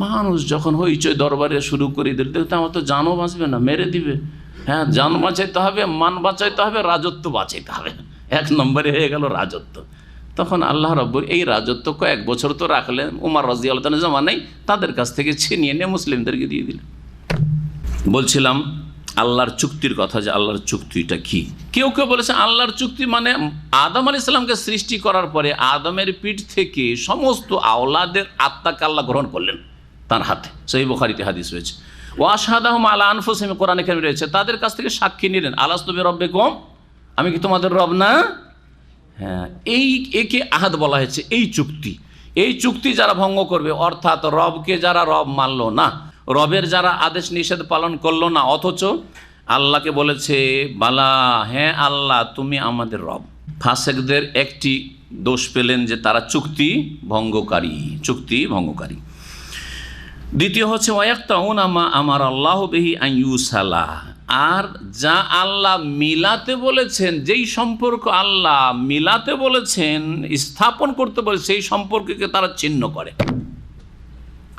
মানুষ যখন হইচই দরবারে শুরু করে দিল, দেখতে আমার তো জানও বাঁচবে না, মেরে দিবে। জান বাঁচাইতে হবে, মান বাঁচাইতে হবে, রাজত্ব বাঁচাইতে হবে, এক নম্বরে হয়ে গেল রাজত্ব। তখন আল্লাহ রাব্বুল এই রাজত্ব কয়েক বছর তো রাখলেন, উমর রাদিয়াল্লাহু তাআলা জামানায় তাদের কাছ থেকে ছিনিয়ে নিয়ে মুসলিমদেরকে দিয়ে দিলেন। বলছিলাম আল্লাহর চুক্তির কথা, যে আল্লাহর চুক্তিটা কি। কেউ কেউ বলেছে আল্লাহর চুক্তি মানে আদম আলাইহিস সালামকে সৃষ্টি করার পরে আদমের পিঠ থেকে সমস্ত আওলাদের আত্মাকে আল্লাহ গ্রহণ করলেন তার হাতে, সহিহ বুখারীতে হাদিস রয়েছে। ওয়া আশহাদাহুম আলা আনফুসিহিম, কোরআনে কারিমে রয়েছে, তাদের কাছ থেকে সাক্ষী নিলেন, আলাস্তু বিরাব্বিকুম, আমি কি তোমাদের রব না। একে আহাদ বলা হয়েছে। এই চুক্তি যারা ভঙ্গ করবে, অর্থাৎ রবকে যারা রব মানলো না, রবের যারা আদেশ নিষেধ পালন করলো না, অথচ আল্লাহকে বলেছে বালা, হ্যাঁ আল্লাহ তুমি আমাদের রব। ফাসেকদের একটি দোষ পেলেন যে তারা চুক্তি ভঙ্গকারী। দ্বিতীয় হচ্ছে ওয়াক্তাউনা মা আমার আল্লাহ বিহি আন ইউসালা, আর যা আল্লাহ মিলাতে বলেছেন, যেই সম্পর্ক আল্লাহ মিলাতে বলেছেন, স্থাপন করতে বলে, সেই সম্পর্ককে তারা ছিন্ন করে।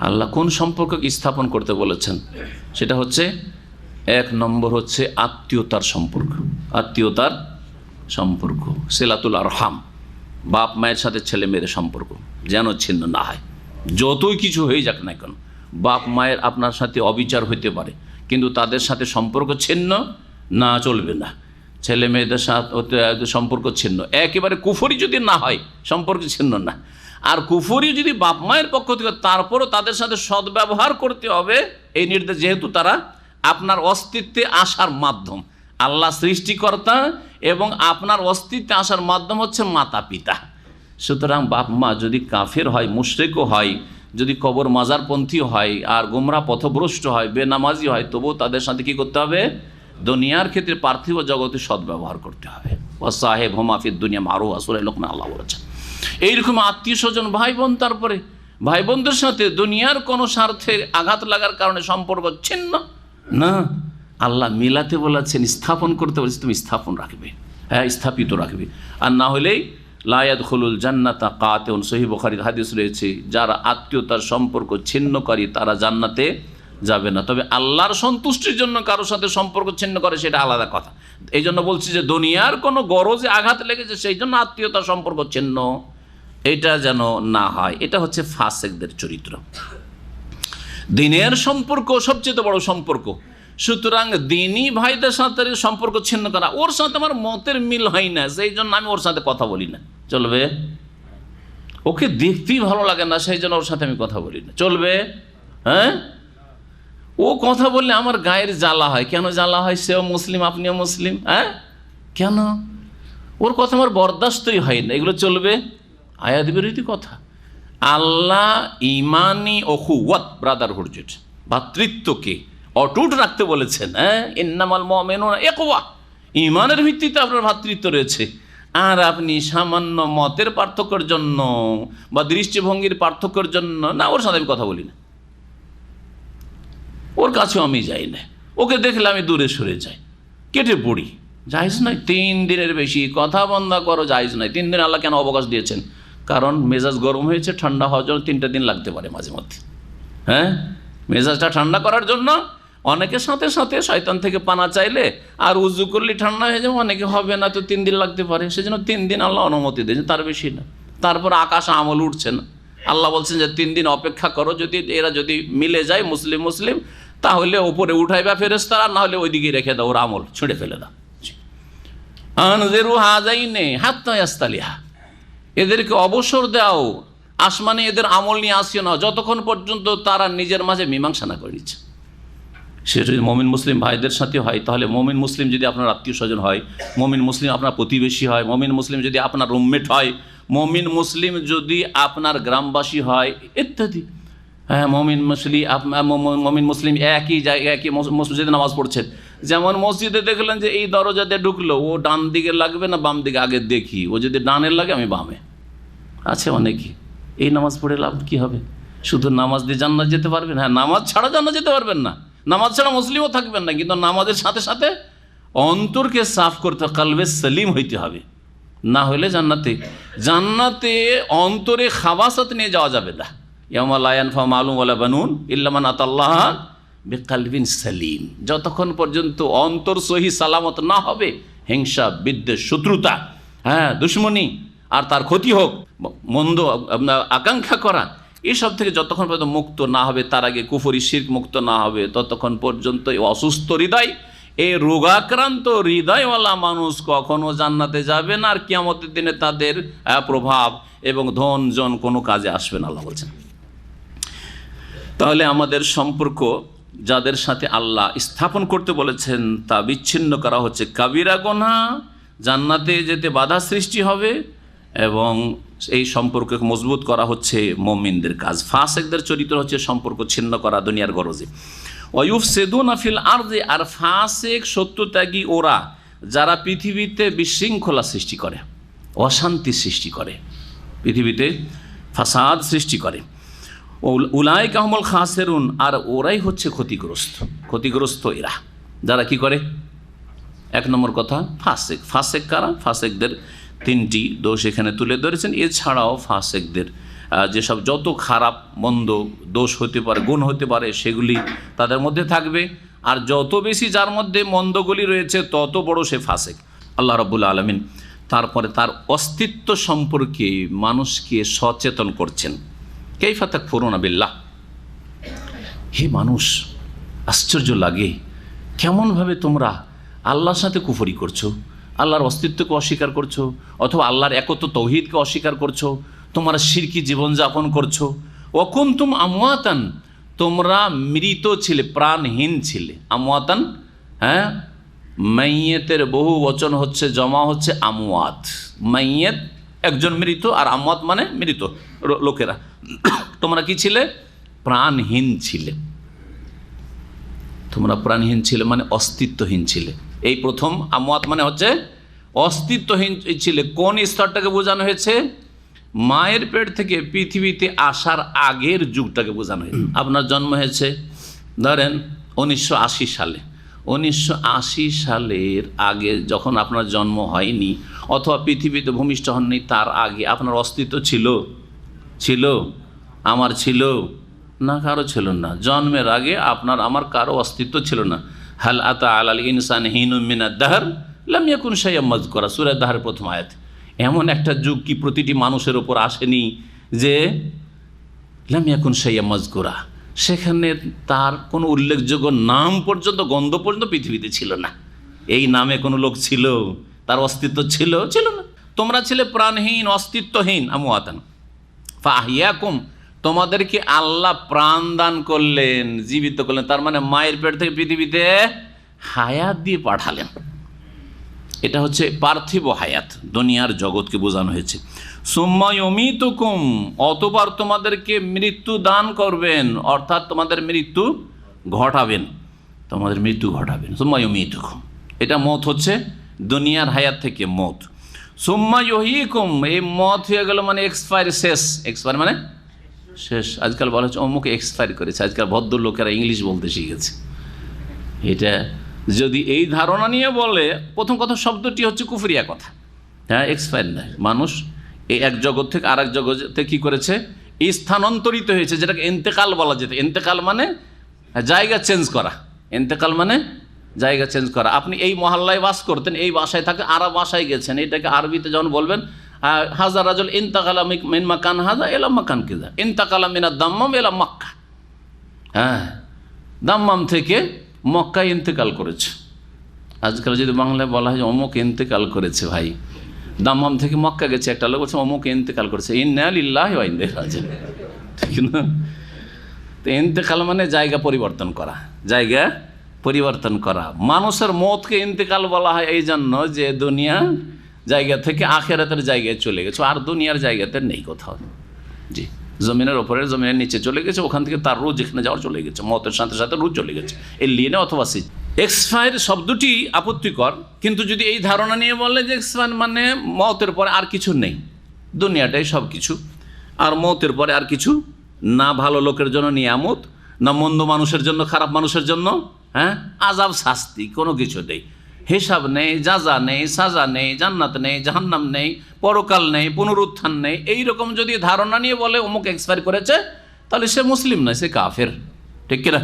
আল্লাহ কোন সম্পর্ককে স্থাপন করতে বলেছেন সেটা হচ্ছে, এক নম্বর হচ্ছে আত্মীয়তার সম্পর্ক, সিলাতুল আরহাম, বাপ মায়ের সাথে ছেলে মেয়ের সম্পর্ক যেন ছিন্ন না হয়। যতই কিছু হয়ে যাক না কেন, বাপ মায়ের আপনার সাথে অবিচার হইতে পারে, কিন্তু তাদের সাথে সম্পর্ক ছিন্ন না, চলবে না। ছেলে মেয়েদের সাথে সম্পর্ক ছিন্ন, একেবারে কুফরি যদি না হয় সম্পর্ক ছিন্ন না। আর কুফরি যদি বাপ মায়ের পক্ষ থেকে, তারপরও তাদের সাথে সদ্ব্যবহার করতে হবে এই নির্দেশ, যেহেতু তারা আপনার অস্তিত্বে আসার মাধ্যম। আল্লাহ সৃষ্টিকর্তা এবং আপনার অস্তিত্বে আসার মাধ্যম হচ্ছে মাতা পিতা। সুতরাং বাপ মা যদি কাফের হয়, মুশরিকও হয়, যদি কবর মাজারপন্থী হয়, আর গোমরা পথভ্রষ্ট হয়, বেনামাজি হয়, তবুও তাদের সাথে কী করতে হবে, দুনিয়ার ক্ষেত্রে পার্থিব জগতে সদ্ব্যবহার করতে হবে। ওয়াসাহেব হুমা ফিদ দুনিয়া মারুফা, সূরা লোকমান আল্লাহ বলেছেন। এইরকম আত্মীয় স্বজন, ভাই বোন, তারপরে ভাই বোনদের সাথে দুনিয়ার কোনো স্বার্থে আঘাত লাগার কারণে সম্পর্ক ছিন্ন না, আল্লাহ মিলাতে বলেছেন, স্থাপন করতে বলেছে, তুমি স্থাপন রাখবে, স্থাপিত রাখবে। আর না হলেই লা ইয়াদখুলুল জান্নাতা কাতিউন, সহিহ বুখারীর হাদিস রয়েছে, যারা আত্মীয়তার সম্পর্ক ছিন্নকারী তারা জান্নাতে যাবে না। তবে আল্লাহর সন্তুষ্টির জন্য কারোর সাথে সম্পর্ক ছিন্ন করে সেটা আলাদা কথা। এই জন্য বলছি যে দুনিয়ার কোনো গরজে আঘাত লেগেছে সেই জন্য আত্মীয়তার সম্পর্ক ছিন্ন, এটা যেন না হয়। এটা হচ্ছে ফাসেকদের চরিত্র। দিনের সম্পর্ক সবচেয়ে বড় সম্পর্ক। সুতরাং দিনী ভাইদের সাথে সম্পর্ক ছিন্ন করা, ওর সাথে আমার মতের মিল হয় না, সেই জন্য আমি ওর সাথে কথা বলি না, চলবে? ওকে দেখতেই ভালো লাগে না, সেই জন্য ওর সাথে আমি কথা বলি না, চলবে? ও কথা বললে আমার গায়ের জ্বালা হয়। কেন জ্বালা হয়? সেও মুসলিম, আপনিও মুসলিম। হ্যাঁ, কেন? ওর কথা আমার বরদাস্তই হয় না। এগুলো চলবে? আয়াত বিরোধী কথা। আল্লাহ ইমানি ওখুওয়াত, ব্রাদারহুড, যেটা ভ্রাতৃত্বকে অটুট রাখতে বলেছেন। হ্যাঁ, ইন্নামাল মুমিনুনা ইখওয়া, ইমানের ভিত্তিতে আপনার ভ্রাতৃত্ব রয়েছে। আর আপনি সামান্য মতের পার্থক্যের জন্য বা দৃষ্টিভঙ্গির পার্থক্যের জন্য, না, ওর সাথে আমি কথা বলি না, ওর কাছেও আমি যাই না, ওকে দেখলে আমি দূরে সরে যাই, কেটে পড়ি। জায়েজ নয়। 3 দিনের বেশি কথা বন্ধ করো, জায়েজ নয়। 3 দিন আল্লাহ কেন অবকাশ দিয়েছেন? কারণ মেজাজ গরম হয়েছে, ঠান্ডা হওয়ার জন্য 3টা দিন লাগতে পারে মাঝে মধ্যে। হ্যাঁ, মেজাজটা ঠান্ডা করার জন্য অনেকের সাথে সাথে শয়তান থেকে পানা চাইলে আর উজু করলে ঠান্ডা হয়ে যাবে, অনেকে হবে না, তো 3 দিন লাগতে পারে। সেজন্য 3 দিন আল্লাহ অনুমতি দিয়েছেন, তার বেশি না। তারপর আকাশ আমল উঠছে না, আল্লাহ বলছেন যে 3 দিন অপেক্ষা করো, যদি এরা যদি মিলে যায় মুসলিম মুসলিম, তাহলে ওপরে উঠাইবা ফেরেশতারা, না হলে ওইদিকে রেখে দাও, ওর আমল ছুঁড়ে ফেলে দাও। আনজিরু হাযাইনি হাত্তা ইয়াস্তালিহা, এদেরকে অবসর দাও, আসমানে এদের আমল নিয়ে আসিও না, যতক্ষণ পর্যন্ত তারা নিজের মাঝে মীমাংসা না করে নিচ্ছে। সে যদি মমিন মুসলিম ভাইদের সাথে হয়, তাহলে মমিন মুসলিম যদি আপনার আত্মীয় স্বজন হয়, মমিন মুসলিম আপনার প্রতিবেশী হয়, মমিন মুসলিম যদি আপনার রুমমেট হয়, মমিন মুসলিম যদি আপনার গ্রামবাসী হয়, ইত্যাদি। হ্যাঁ, মমিন মুসলিম একই জায়গায় একই মসজিদে নামাজ পড়ছেন। যেমন মসজিদে দেখলেন যে এই দরজা দিয়ে ঢুকলো, ও ডান দিকে লাগবে না বাম দিকে, আগে দেখি, ও যদি ডানের লাগে আমি বামে। আছে অনেকেই, এই নামাজ পড়ে লাভ কী হবে? শুধু নামাজ দিয়ে জান্নাত যেতে পারবেন? হ্যাঁ, নামাজ ছাড়া জান্নাত যেতে পারবেন না, নামাজ ছাড়া মুসলিমও থাকবেন না, কিন্তু নামাজের সাথে সাথে অন্তরকে সাফ করতে, কালবে সলিম হইতে হবে, না হলে জান্নাতে অন্তরে খাবাসাত নিয়ে যাওয়া যাবে না। ইয়াউমা লা ইয়ানফাউ মালুন ওয়ালা বানুন ইল্লা মান আতাল্লাহ বিকালবিন সালিম, যতক্ষণ পর্যন্ত অন্তর সহি সালামত না হবে, হিংসা, বিদ্বেষ, শত্রুতা, হ্যাঁ, দুশ্মনী, আর তার ক্ষতি হোক, মন্দ আকাঙ্ক্ষা করা, এসব থেকে যতক্ষণ পর্যন্ত মুক্ত না হবে, তার আগে কুফরি শিরক মুক্ত না হবে, ততক্ষণ পর্যন্ত এই অসুস্থ হৃদয়, এই রোগাক্রান্ত হৃদয়ওয়ালা মানুষ কখনো জান্নাতে যাবে না, আর কিয়ামতের দিনে তাদের প্রভাব এবং ধন জন কোনো কাজে আসবে না, আল্লাহ বলছেন। তাহলে আমাদের সম্পর্ক যাদের সাথে আল্লাহ স্থাপন করতে বলেছেন তা বিচ্ছিন্ন করা হচ্ছে কাবিরা গুনাহ, জান্নাতে যেতে বাধা সৃষ্টি হবে, এবং এই সম্পর্ক মজবুত করা হচ্ছে মুমিনদের কাজ। ফাসিকদের চরিত্র হচ্ছে সম্পর্ক ছিন্ন করা দুনিয়ার গরজে। ওয়ায়ুফসিদুনা ফিল আরদি, আর ফাসিক সত্যত্যাগী ওরা যারা পৃথিবীতে বিশৃঙ্খলা সৃষ্টি করে, অশান্তি সৃষ্টি করে, পৃথিবীতে ফাসাদ সৃষ্টি করে। উলাইকা হুমুল খাসিরুন, আর ওরাই হচ্ছে ক্ষতিগ্রস্ত এরা, যারা কি করে? 1 নম্বর কথা ফাসিক। ফাসিক কারা? ফাসিকদের 3টি দোষ এখানে তুলে ধরেছেন। এছাড়াও ফাসিকদের যেসব যত খারাপ মন্দ দোষ হতে পারে, গুণ হতে পারে, সেগুলি তাদের মধ্যে থাকবে, আর যত বেশি যার মধ্যে মন্দগুলি রয়েছে তত বড় সে ফাসিক। আল্লাহ রাব্বুল আলামিন তারপরে তার অস্তিত্ব সম্পর্কে মানুষকে সচেতন করছেন। কাইফা তাকফুরুনা বিল্লাহ, হে মানুষ, আশ্চর্য লাগে কেমনভাবে তোমরা আল্লাহর সাথে কুফরি করছো, আল্লাহর অস্তিত্বকে অস্বীকার করছো, অথবা আল্লাহর একত্ব তৌহিদকে অস্বীকার করছো, তোমরা শিরকি জীবনযাপন করছো। ওয়াকুনতুম আমওয়াতান, তোমরা মৃত ছিলে, প্রাণহীন ছিলে। আমওয়াতান, হ্যাঁ, মাইয়েতের বহু বচন হচ্ছে, জমা হচ্ছে আমওয়াত। মাইয়েত একজন মৃত, আর আমওয়াত মানে মৃত লোকেরা। তোমরা কি ছিলে? প্রাণহীন ছিলে। তোমরা প্রাণহীন ছিলে মানে অস্তিত্বহীন ছিলে। এই প্রথম আমওয়াত মানে হচ্ছে অস্তিত্বহীন ছিলে। কোন স্তরটাকে বোঝানো হয়েছে? মায়ের পেট থেকে পৃথিবীতে আসার আগের যুগটাকে বোঝানো হয়েছে। আপনার জন্ম হয়েছে ধরেন 1980 সালে। 1980 সালের আগে যখন আপনার জন্ম হয়নি, অথবা পৃথিবীতে ভূমিষ্ঠ হননি, তার আগে আপনার অস্তিত্ব ছিল? আমার ছিল না? কারো ছিল না। জন্মের আগে আপনার আমার কারো অস্তিত্ব ছিল না। হাল আতা আলাল ইনসান হিনুম মিনাদ দাহর লাম ইয়াকুন শাইআম মাযকুরা, সূরা দাহরের প্রথম আয়াত। এমন একটা যুগ কি প্রতিটি মানুষের ওপর আসেনি যে লাম ইয়াকুন শাইআম মাযকুরা, সেখানে তার কোনো উল্লেখযোগ্য নাম পর্যন্ত, গন্ধ পর্যন্ত পৃথিবীতে ছিল না? এই নামে কোনো লোক ছিল? তার অস্তিত্ব ছিল না। তোমরা ছিলে প্রাণহীন, অস্তিত্বহীন। আমওয়াতান ফাহিয়াকুম, তোমাদেরকে আল্লাহ প্রাণ দান করলেন, জীবিত করলেন, তার মানে মায়ের পেট থেকে পৃথিবীতে হায়াত দিয়ে পাঠালেন। এটা হচ্ছে পার্থিব হায়াত, দুনিয়ার জগৎকে বোঝানো হয়েছে। সুম্মা ইউমীতুকুম, অতঃপর তোমাদেরকে মৃত্যু দান করবেন, অর্থাৎ তোমাদের মৃত্যু ঘটাবেন, তোমাদের মৃত্যু ঘটাবেন। সুম্মা ইউমীতুকুম, এটা মত হচ্ছে দুনিয়ার হায়াত থেকে মত। সুম্মা ইউহয়িকুম, এই মত হয়ে গেল মানে এক্সপায়ার, শেষ। এক্সপায়ার মানে শেষ। আজকাল বলা হচ্ছে অমুক এক্সপায়ার করেছে, আজকাল ভদ্রলোকেরা ইংলিশ বলতে শিখেছে। এটা যদি এই ধারণা নিয়ে বলে, প্রথম কথা শব্দটি হচ্ছে কুফরিয়া কথা। হ্যাঁ, এক্সপায়ার নয়, মানুষ এই এক জগৎ থেকে আর এক জগতে কী করেছে, স্থানান্তরিত হয়েছে, যেটাকে ইন্তেকাল বলা যেত। ইন্তেকাল মানে জায়গা চেঞ্জ করা, ইন্তেকাল মানে জায়গা চেঞ্জ করা। আপনি এই মহল্লায় বাস করতেন, এই বাসায় থাকে আর বাসায় গেছেন, এটাকে আরবিতে যখন বলবেন হাজার রাজুল ইন্তাকালা মিন মাকান হাজা এলা মাকান কিজা, ইন্তাকালা মিনা দাম্মাম এলা মক্কা। হ্যাঁ, দাম্মাম থেকে মক্কায় ইন্তেকাল করেছে। আজকাল যদি বাংলায় বলা হয় অমুক ইন্তেকাল করেছে, ভাই দাম্মাম থেকে মক্কা গেছে, একটা লোক বলছে অমুক ইন্তেকাল করেছে, ইন্না লিল্লাহি ওয়া ইন্না ইলাইহি রাজিউন, ঠিক না? তো ইন্তেকাল মানে জায়গা পরিবর্তন করা, জায়গা পরিবর্তন করা। মানুষের মতকে ইন্তেকাল বলা হয় এই জন্য যে দুনিয়া জায়গা থেকে আখেরাতের জায়গায় চলে গেছে, আর দুনিয়ার জায়গাতে নেই কোথাও। জি, জমিনের ওপরে, জমিনের নিচে চলে গেছে, ওখান থেকে তার রুহ যেখানে যাওয়ার চলে গেছে, মতের সাথে সাথে রুহ চলে গেছে। এই লিনে অথবা সিজ। এক্সপায়ার শব্দটি আপত্তিকর, কিন্তু যদি এই ধারণা নিয়ে বলে যে এক্সপায়ার মানে মতের পরে আর কিছু নেই, দুনিয়াটাই সব কিছু, আর মতের পরে আর কিছু না, ভালো লোকের জন্য নিয়ামত, না মন্দ মানুষের জন্য, খারাপ মানুষের জন্য হ্যাঁ আযাব শাস্তি, কোনো কিছু নেই, হিসাব নেই, যাজা নেই, সাজা নেই, জান্নাত নেই, জাহান্নাম নেই, পরকাল নেই, পুনরুত্থান নেই, এইরকম যদি ধারণা নিয়ে বলে অমুক এক্সপায়ার করেছে, তাহলে সে মুসলিম নয়, সে কাফের। ঠিক কিনা?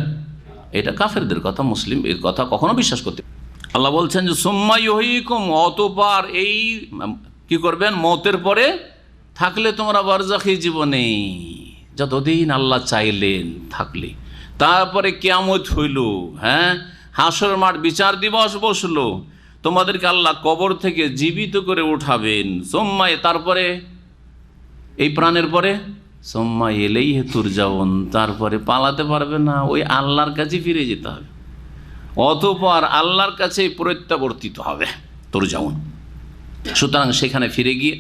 এটা কাফেরদের কথা, মুসলিম এর কথা কখনো বিশ্বাস করতে। আল্লাহ বলছেন যে সুম্মা ইউহয়িকুম, অতঃপর এই কি করবেন, মতের পরে থাকলে তোমরা বারজাখী জীবনে যতদিন আল্লাহ চাইলেন থাকলে, তারপরে কিয়ামত হইল, হ্যাঁ হাসর মাঠ, বিচার দিবস বসলো, তোমাদেরকে আল্লাহ কবর থেকে জীবিত করে উঠাবেন। সোম্মায়, তারপরে এই প্রাণের পরে সোম্মা এলেই হে তুরজাউন, তারপরে পালাতে পারবে না, ওই আল্লাহর কাছে ফিরে যেতে হবে, অতঃপর আল্লাহর কাছে প্রত্যাবর্তিত হবে, তুরজাউন। সুতরাং সেখানে ফিরে গিয়ে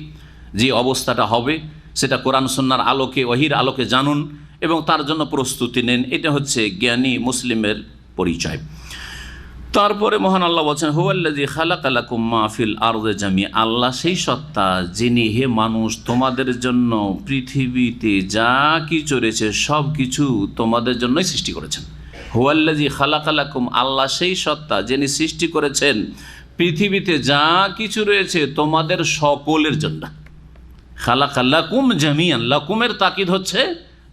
যে অবস্থাটা হবে সেটা কোরআন সুন্নাহর আলোকে, ওহীর আলোকে জানুন এবং তার জন্য প্রস্তুতি নেন। এটা হচ্ছে জ্ঞানী মুসলিমের পরিচয়। তারপরে মহান আল্লাহ বলছেন হুয়াল্লাযী খালাকা লাকুম মা ফিল আরদি জামিআ, আল্লাহ সেই সত্তা যিনি হে মানুষ তোমাদের জন্য পৃথিবীতে যা কিছু রয়েছে সব কিছু তোমাদের জন্যই সৃষ্টি করেছেন। হুয়াল্লাযী খালাকা লাকুম, আল্লাহ সেই সত্তা যিনি সৃষ্টি করেছেন পৃথিবীতে যা কিছু রয়েছে তোমাদের সকলের জন্য। খালাকা লাকুম জামিআন, লাকুমের তাকিদ হচ্ছে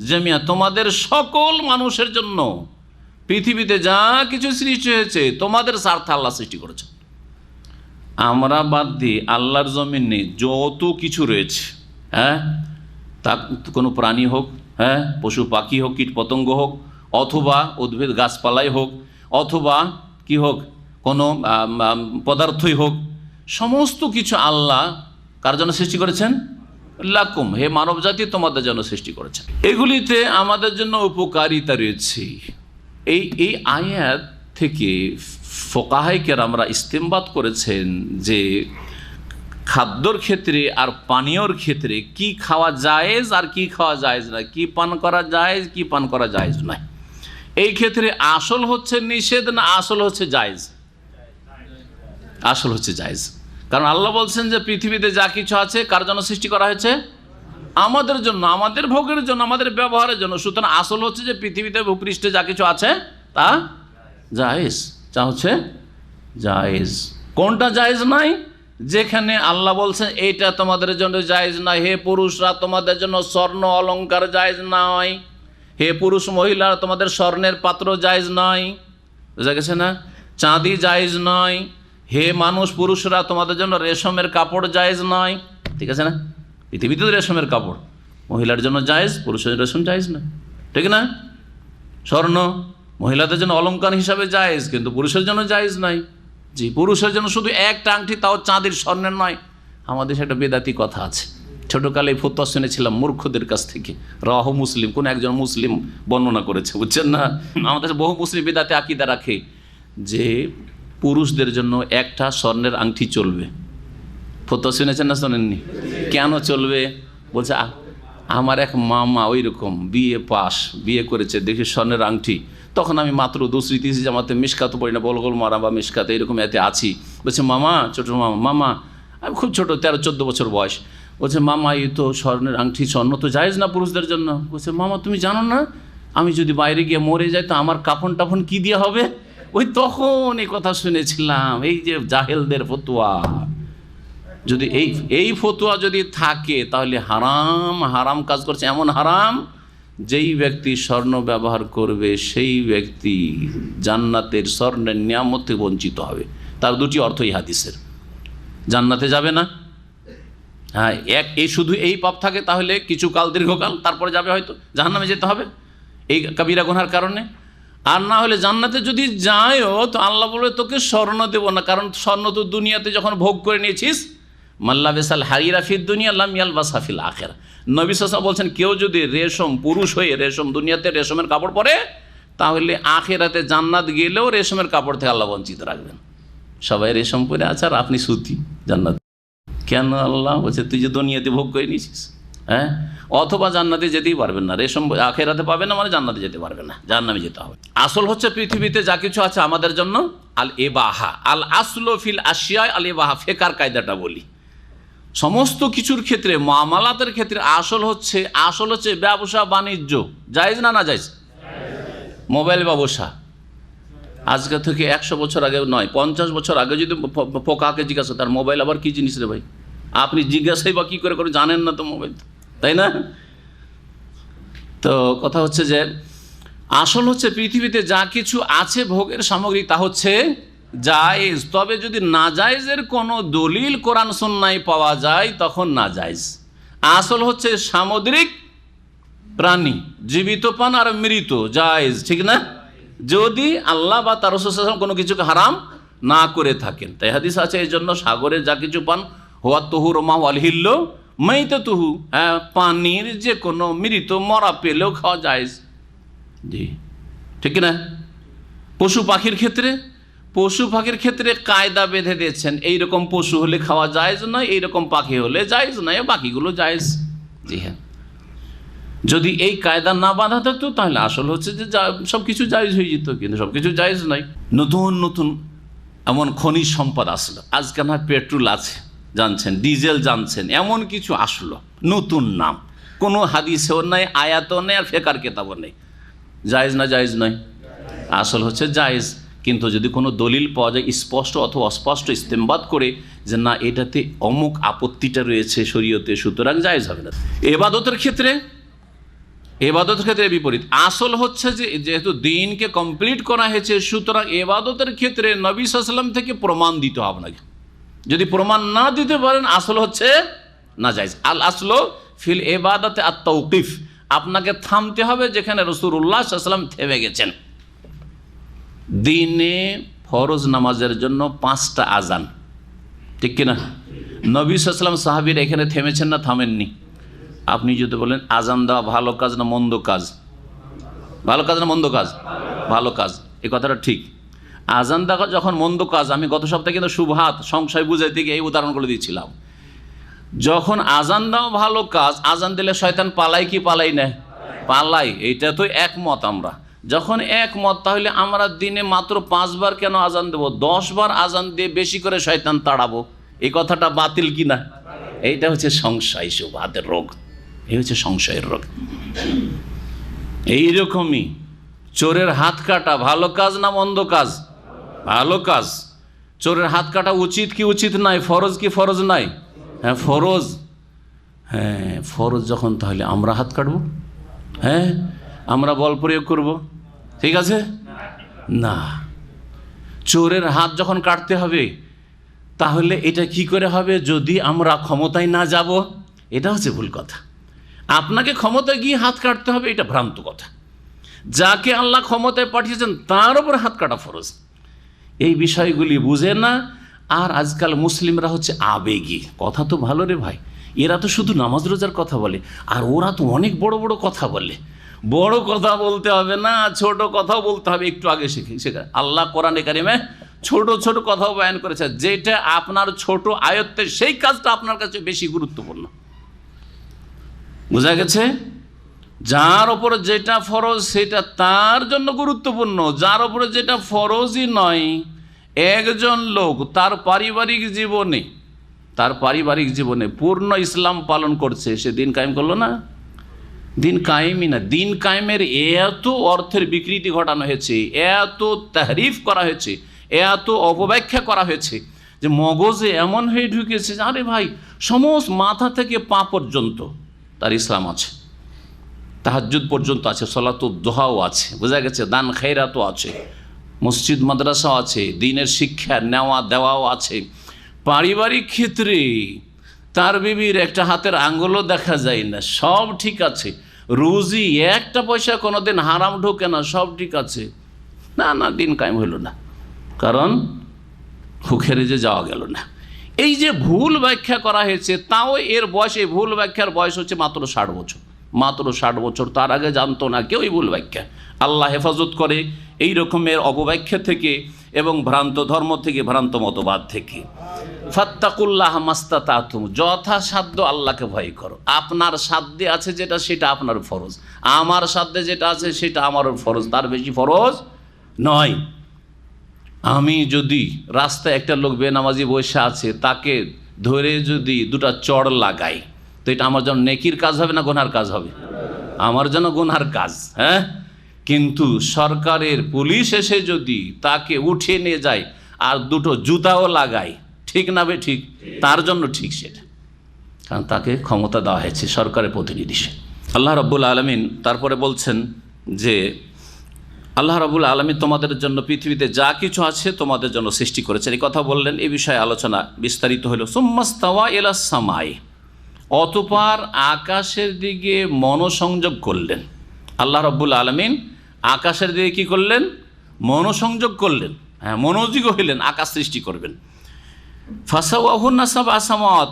জামিআ, তোমাদের সকল মানুষের জন্য পৃথিবীতে যা কিছু সৃষ্টি হয়েছে তোমাদের স্বার্থে আল্লাহ সৃষ্টি করেছেন। আমরা বাদ দিয়ে আল্লাহর জমিনে যত কিছু রয়েছে, হ্যাঁ তা কোনো প্রাণী হোক, হ্যাঁ পশু পাখি হোক, কীট পতঙ্গ হোক, অথবা উদ্ভিদ গাছপালাই হোক, অথবা কি হোক কোনো পদার্থই হোক, সমস্ত কিছু আল্লাহ কার জন্য সৃষ্টি করেছেন? লাকুম, হে মানব জাতি তোমাদের জন্য সৃষ্টি করেছেন। এগুলিতে আমাদের জন্য উপকারিতা রয়েছে। এই আয়াত থেকে ফোকাহায়ে কেরামরা ইস্তেমবাত করেছেন যে খাদ্যর ক্ষেত্রে আর পানীয়র ক্ষেত্রে কি খাওয়া জায়েজ আর কি খাওয়া জায়েজ নয়, কি পান করা জায়েজ, কি পান করা জায়েজ নয়। এই ক্ষেত্রে আসল হচ্ছে নিষেধ না আসল হচ্ছে জায়েজ? আসল হচ্ছে জায়েজ। কারণ আল্লাহ বলছেন যে পৃথিবীতে যা কিছু আছে কার জন্য সৃষ্টি করা হয়েছে? আমাদের জন্য, আমাদের ভোগের জন্য, আমাদের ব্যবহারের জন্য। সুতরাং আসল হচ্ছে যে পৃথিবীতে ভূপৃষ্ঠে যা কিছু আছে তা জায়েজ, যা হচ্ছে জায়েজ। কোনটা জায়েজ নাই? যেখানে আল্লাহ বলছেন এইটা তোমাদের জন্য জায়েজ নয়, হে পুরুষরা তোমাদের জন্য স্বর্ণ অলংকার জায়েজ নয়, হে পুরুষ মহিলারা তোমাদের স্বর্ণের পাত্র জায়েজ নয়, বুঝা গেছে না? চাঁদি জায়েজ নয়, হে মানুষ পুরুষরা তোমাদের জন্য রেশমের কাপড় জায়েজ নয়, ঠিক আছে না? পৃথিবীতে রেশমের কাপড় মহিলার জন্য জায়েজ, পুরুষের রেশম জায়েজ না, ঠিক না? স্বর্ণ মহিলাদের জন্য অলংকার হিসাবে জায়েজ, কিন্তু পুরুষের জন্য জায়েজ নাই। জি, পুরুষের জন্য শুধু একটা আংটি, তাও চাঁদির স্বর্ণের নয়। আমাদের সেটা বেদাতি কথা আছে, ছোটোকালে এই ফতোয়া শুনেছিলাম মূর্খদের কাছ থেকে, রাহ মুসলিম, কোন একজন মুসলিম বর্ণনা করেছে, বুঝছেন না। আমাদের বহু মুসলিম বিদাতে আকিদা রাখে যে পুরুষদের জন্য একটা স্বর্ণের আংটি চলবে। ফতোয়া শুনেছেন না শোনেননি? কেন চলবে? বলছে আমার এক মামা ওই রকম বিয়ে পাস, বিয়ে করেছে, দেখি স্বর্ণের আংটি। তখন আমি মাত্র দুসরি তিসরি জামাতে মিশকাত পড়ি না, বলগোল মারা বা মিশকাত এরকম এতে আছি। বলছে মামা, ছোটো মামা, আমি খুব ছোটো, 13-14 বছর বয়স। বলছে মামা এই তো স্বর্ণের আংটি, স্বর্ণ তো জায়েজ না পুরুষদের জন্য। বলছে মামা তুমি জানো না, আমি যদি বাইরে গিয়ে মরে যাই তো আমার কাফন টাফন কী দিয়ে হবে? ওই তখন এই কথা শুনেছিলাম, এই যে জাহেলদের ফতোয়া। যদি এই ফতোয়া যদি থাকে তাহলে হারাম কাজ করছে, এমন হারাম যেই ব্যক্তি স্বর্ণ ব্যবহার করবে সেই ব্যক্তি জান্নাতের স্বর্ণের নিয়ামত থেকে বঞ্চিত হবে। তার দুটি অর্থ এই হাদিসের, জান্নাতে যাবে না, হ্যাঁ, এই শুধু এই পাপ থাকে তাহলে কিছু কাল, দীর্ঘকাল, তারপরে যাবে হয়তো জাহান্নামে যেতে হবে এই কাবিরা গুনার কারণে। আর না হলে জান্নাতে যদি যায়ও তো আল্লাহ বলে তোকে স্বর্ণ দেবো না, কারণ স্বর্ণ তো দুনিয়াতে যখন ভোগ করে নিয়েছিস, মাল্লা বেসাল হারিরা ফিদ দুনিয়া লাম ইয়ালবাস হাফিল আখিরা। নবী সাল্লাল্লাহু আলাইহি ওয়াসাল্লাম বলছেন কেউ যদি রেশম, পুরুষ হয়ে রেশম, দুনিয়াতে রেশমের কাপড় পরে, তাহলে আখিরাতে জান্নাত গেলেও রেশমের কাপড় থেকে আল্লাহ বঞ্চিত রাখবেন। সবাই রেশম পরে আছে আর আপনি সুতি, জান্নাত কেন? আল্লাহ বলছে তুই যে দুনিয়াতে ভোগ করে নিয়েছিস, হ্যাঁ, অথবা জান্নাতে যেতেই পারবেন না, রেশম আখিরাতে পাবেন না, মানে জান্নাতে যেতে পারবেন না, জাহান্নামে যেতে হবে। আসল হচ্ছে পৃথিবীতে যা কিছু আছে আমাদের জন্য আল ইবাহা, আল আসলু ফিল আশিয়া আল ইবাহা। ফিকহার কায়দাটা বলি, সমস্ত কিছুর ক্ষেত্রে, মুআমালাতের ক্ষেত্রে আসল হচ্ছে ব্যবসা বাণিজ্য, জায়েজ না না জায়েজ? মোবাইল ব্যবসা আজকে থেকে 100 বছর আগে নয়, 50 বছর আগে যদি পোকাকে জিজ্ঞাসা তার মোবাইল আবার কি জিনিস রে ভাই, আপনি জিজ্ঞাসাই বা কী করে জানেন না তো মোবাইল, তাই না? তো কথা হচ্ছে যে আসল হচ্ছে পৃথিবীতে যা কিছু আছে ভোগের সামগ্রী তা হচ্ছে জায়েজ, তবে যদি নাজায়েজের কোনো দলিল কোরআন সুন্নাহয় পাওয়া যায় তখন নাজায়েজ। আসল হচ্ছে সামুদ্রিক প্রাণী, জীবিত প্রাণ আর মৃত, জায়েজ, ঠিক না? যদি আল্লাহ বা তার রাসূল সাল্লাল্লাহু আলাইহি ওয়াসাল্লাম কোনো কিছুকে হারাম না করে থাকেন। তাই হাদিস আছে এই জন্য সাগরে যা কিছু পান হুয়া তুহুর মা ওয়াল হিল্লু মাইতাতুহু, হ্যাঁ, পানির যে কোনো মৃত মরা পেলেও খাওয়া জায়েজ, জি, ঠিক না? পশু পাখির ক্ষেত্রে কায়দা বেঁধে দিয়েছেন, এইরকম পশু হলে খাওয়া জায়েজ নয়, এইরকম পাখি হলে জায়েজ নয়, বাকিগুলো জায়েজ। জি হ্যাঁ, যদি এই কায়দা না বাঁধা থাকতো তাহলে আসল হচ্ছে যে সব কিছু জায়েজ হয়ে যেত, কিন্তু সব কিছু জায়েজ নয়। নতুন নতুন এমন খনিজ সম্পদ আসলো, আজকে না পেট্রোল আছে জানছেন, ডিজেল জানছেন, এমন কিছু আসলো নতুন নাম, কোনো হাদিসেও নাই, আয়াতও নেই, আর ফিকহার কিতাবও নেই। জায়েজ না জায়েজ নয়? আসল হচ্ছে জায়েজ, কিন্তু যদি কোনো দলিল পাওয়া যায় স্পষ্ট অথবা অস্পষ্ট ইস্তেমবাদ করে যে না এটাতে অমুক আপত্তিটা রয়েছে শরীয়তে, সুতরাং জায়েজ হবে না। ইবাদতের ক্ষেত্রে বিপরীত, আসল হচ্ছে যে যেহেতু দিনকে কমপ্লিট করা হয়েছে, সুতরাং ইবাদতের ক্ষেত্রে নবী সাল্লাল্লাহু আলাইহি ওয়াসাল্লাম থেকে প্রমাণ দিতে হবে না। যদি প্রমাণ না দিতে পারেন আসল হচ্ছে নাজায়েজ। আল আসলু ফিল ইবাদাতে আত-তাওকিফ, আপনাকে থামতে হবে যেখানে রাসূলুল্লাহ সাল্লাল্লাহু আলাইহি ওয়াসাল্লাম থেমে গেছেন। দিনে ফরজ নামাজের জন্য 5টা আজান, ঠিক কিনা? নবী সাল্লাল্লাহু আলাইহি ওয়াসাল্লাম সাহাবীরা এখানে থেমেছেন না থামেননি? আপনি যদি বলেন আজান দেওয়া ভালো কাজ না মন্দ কাজ, ভালো কাজ না মন্দ কাজ? ভালো কাজ, এই কথাটা ঠিক। আজান দেওয়া যখন মন্দ কাজ, আমি গত সপ্তাহে কিন্তু শুবহাত সংশয় বুঝাইতে গিয়ে এই উদাহরণগুলো দিয়েছিলাম। যখন আজান দেওয়া ভালো কাজ, আজান দিলে শয়তান পালাই কি পালাই না? পালাই, এইটা তো একমত আমরা। যখন একমত, তাহলে আমরা দিনে মাত্র 5 বার কেন আজান দেবো? 10 বার আজান দিয়ে বেশি করে শয়তান তাড়াবো, এই কথাটা বাতিল কি না? এইটা হচ্ছে সংশয়, শুবহাতের রোগ, এই হচ্ছে সংশয়ের রোগ। এইরকমই চোরের হাত কাটা ভালো কাজ না মন্দ কাজ? ভালো কাজ। চোরের হাত কাটা উচিত কি উচিত নাই? ফরজ কি ফরজ নাই? হ্যাঁ ফরজ। হ্যাঁ ফরজ যখন, তাহলে আমরা হাত কাটবো? হ্যাঁ আমরা বল প্রয়োগ করব? ঠিক আছে না। চোরের হাত যখন কাটতে হবে, তাহলে এটা কি করে হবে? যদি আমরা ক্ষমতায় না যাব, এটা হচ্ছে ভুল কথা। আপনাকে ক্ষমতায় গিয়ে হাত কাটতে হবে, এটা ভ্রান্ত কথা। যাকে আল্লাহ ক্ষমতায় পাঠিয়েছেন তার উপর হাত কাটা ফরজ। এই বিষয়গুলি বুঝে না। আর আজকাল মুসলিমরা হচ্ছে আবেগী। কথা তো ভালো রে ভাই, এরা তো শুধু নামাজ রোজার কথা বলে, আর ওরা তো অনেক বড় বড় কথা বলে। বড় কথা বলতে হবে না, ছোট কথাও বলতে হবে। একটু আগে শেখা আল্লাহ কোরআনে কারিমে ছোট ছোট কথাও বয়ান করেছে, যেটা আপনার ছোট আয়ত্তের সেই কাজটা আপনার কাছে বেশি গুরুত্বপূর্ণ। বোঝা গেছে? যার উপরে যেটা ফরজ সেটা তার জন্য গুরুত্বপূর্ণ, যার উপরে যেটা ফরজই নয়। একজন লোক তার পারিবারিক জীবনে পূর্ণ ইসলাম পালন করছে, সে দিন কায়েম করলো না? দিন কায়েমই না। দিন কায়েমের এত অর্থের বিকৃতি ঘটানো হয়েছে, এত তাহরিফ করা হয়েছে, এত অপব্যাখ্যা করা হয়েছে যে মগজে এমন হয়ে ঢুকেছে যে আরে ভাই, সমস্ত মাথা থেকে পা পর্যন্ত তার ইসলাম আছে, তাহাজ্জুদ পর্যন্ত আছে, সলাতুদ দোহাও আছে, বোঝা গেছে, দান খেরাতও আছে, মসজিদ মাদ্রাসাও আছে, দিনের শিক্ষা নেওয়া দেওয়াও আছে। পারিবারিক ক্ষেত্রে তার বিবির একটা হাতের আঙ্গুলও দেখা যায় না, সব ঠিক আছে। রুজি একটা পয়সা কোনোদিন হারাম ঢোকে না, সব ঠিক আছে। না, দিন কায়েম হইল না, কারণ হুখেরে যে যাওয়া গেল না। এই যে ভুল ব্যাখ্যা করা হয়েছে, তাও এর বয়স, এই ভুল ব্যাখ্যার বয়স হচ্ছে মাত্র 60 বছর। মাত্র 60 বছর, তার আগে জানতো না কেউ এই ভুল ব্যাখ্যা। আল্লাহ হেফাজত করে এই রকমের অপব্যাখ্যা থেকে এবং ভ্রান্ত ধর্ম থেকে, ভ্রান্ত মতবাদ থেকে। ফাত্তাকুল্লাহ মাস্তাতাতুম, যথাসাধ্য আল্লাহকে ভয় করো। আপনার সাধ্যে আছে যেটা, সেটা আপনার ফরজ। আমার সাধ্যে যেটা আছে সেটা আমার ফরজ, তার বেশি ফরজ নয়। আমি যদি রাস্তায় একটা লোক বেনামাজি বসে আছে, তাকে ধরে যদি দুটা চড় লাগাই, তো এটা আমার জন্য নেকির কাজ হবে না গুনহার কাজ হবে? আমার জন্য গুনহার কাজ। হ্যাঁ, কিন্তু সরকারের পুলিশ এসে যদি তাকে উঠিয়ে নিয়ে যায় আর দুটো জুতাও লাগায়, ঠিক না বে ঠিক? তার জন্য ঠিক সেটা, কারণ তাকে ক্ষমতা দেওয়া হয়েছে সরকারের প্রতিনিধি। আল্লাহ রাব্বুল আলামিন তারপরে বলছেন যে আল্লাহ রাব্বুল আলামিন তোমাদের জন্য পৃথিবীতে যা কিছু আছে তোমাদের জন্য সৃষ্টি করেছেন, এই কথা বললেন। এই বিষয়ে আলোচনা বিস্তারিত হলো। সুম্মাস্তাওয়া ইলাস সামাই, অতঃপর আকাশের দিকে মনোসংযোগ করলেন। আল্লাহ রাব্বুল আলামিন আকাশের দিকে কি করলেন? মনোসংযোগ করলেন। হ্যাঁ, মনোযোগী হইলেন আকাশ সৃষ্টি করবেন। ফাসাওয়াহুন্না সাবআ সামাওয়াত,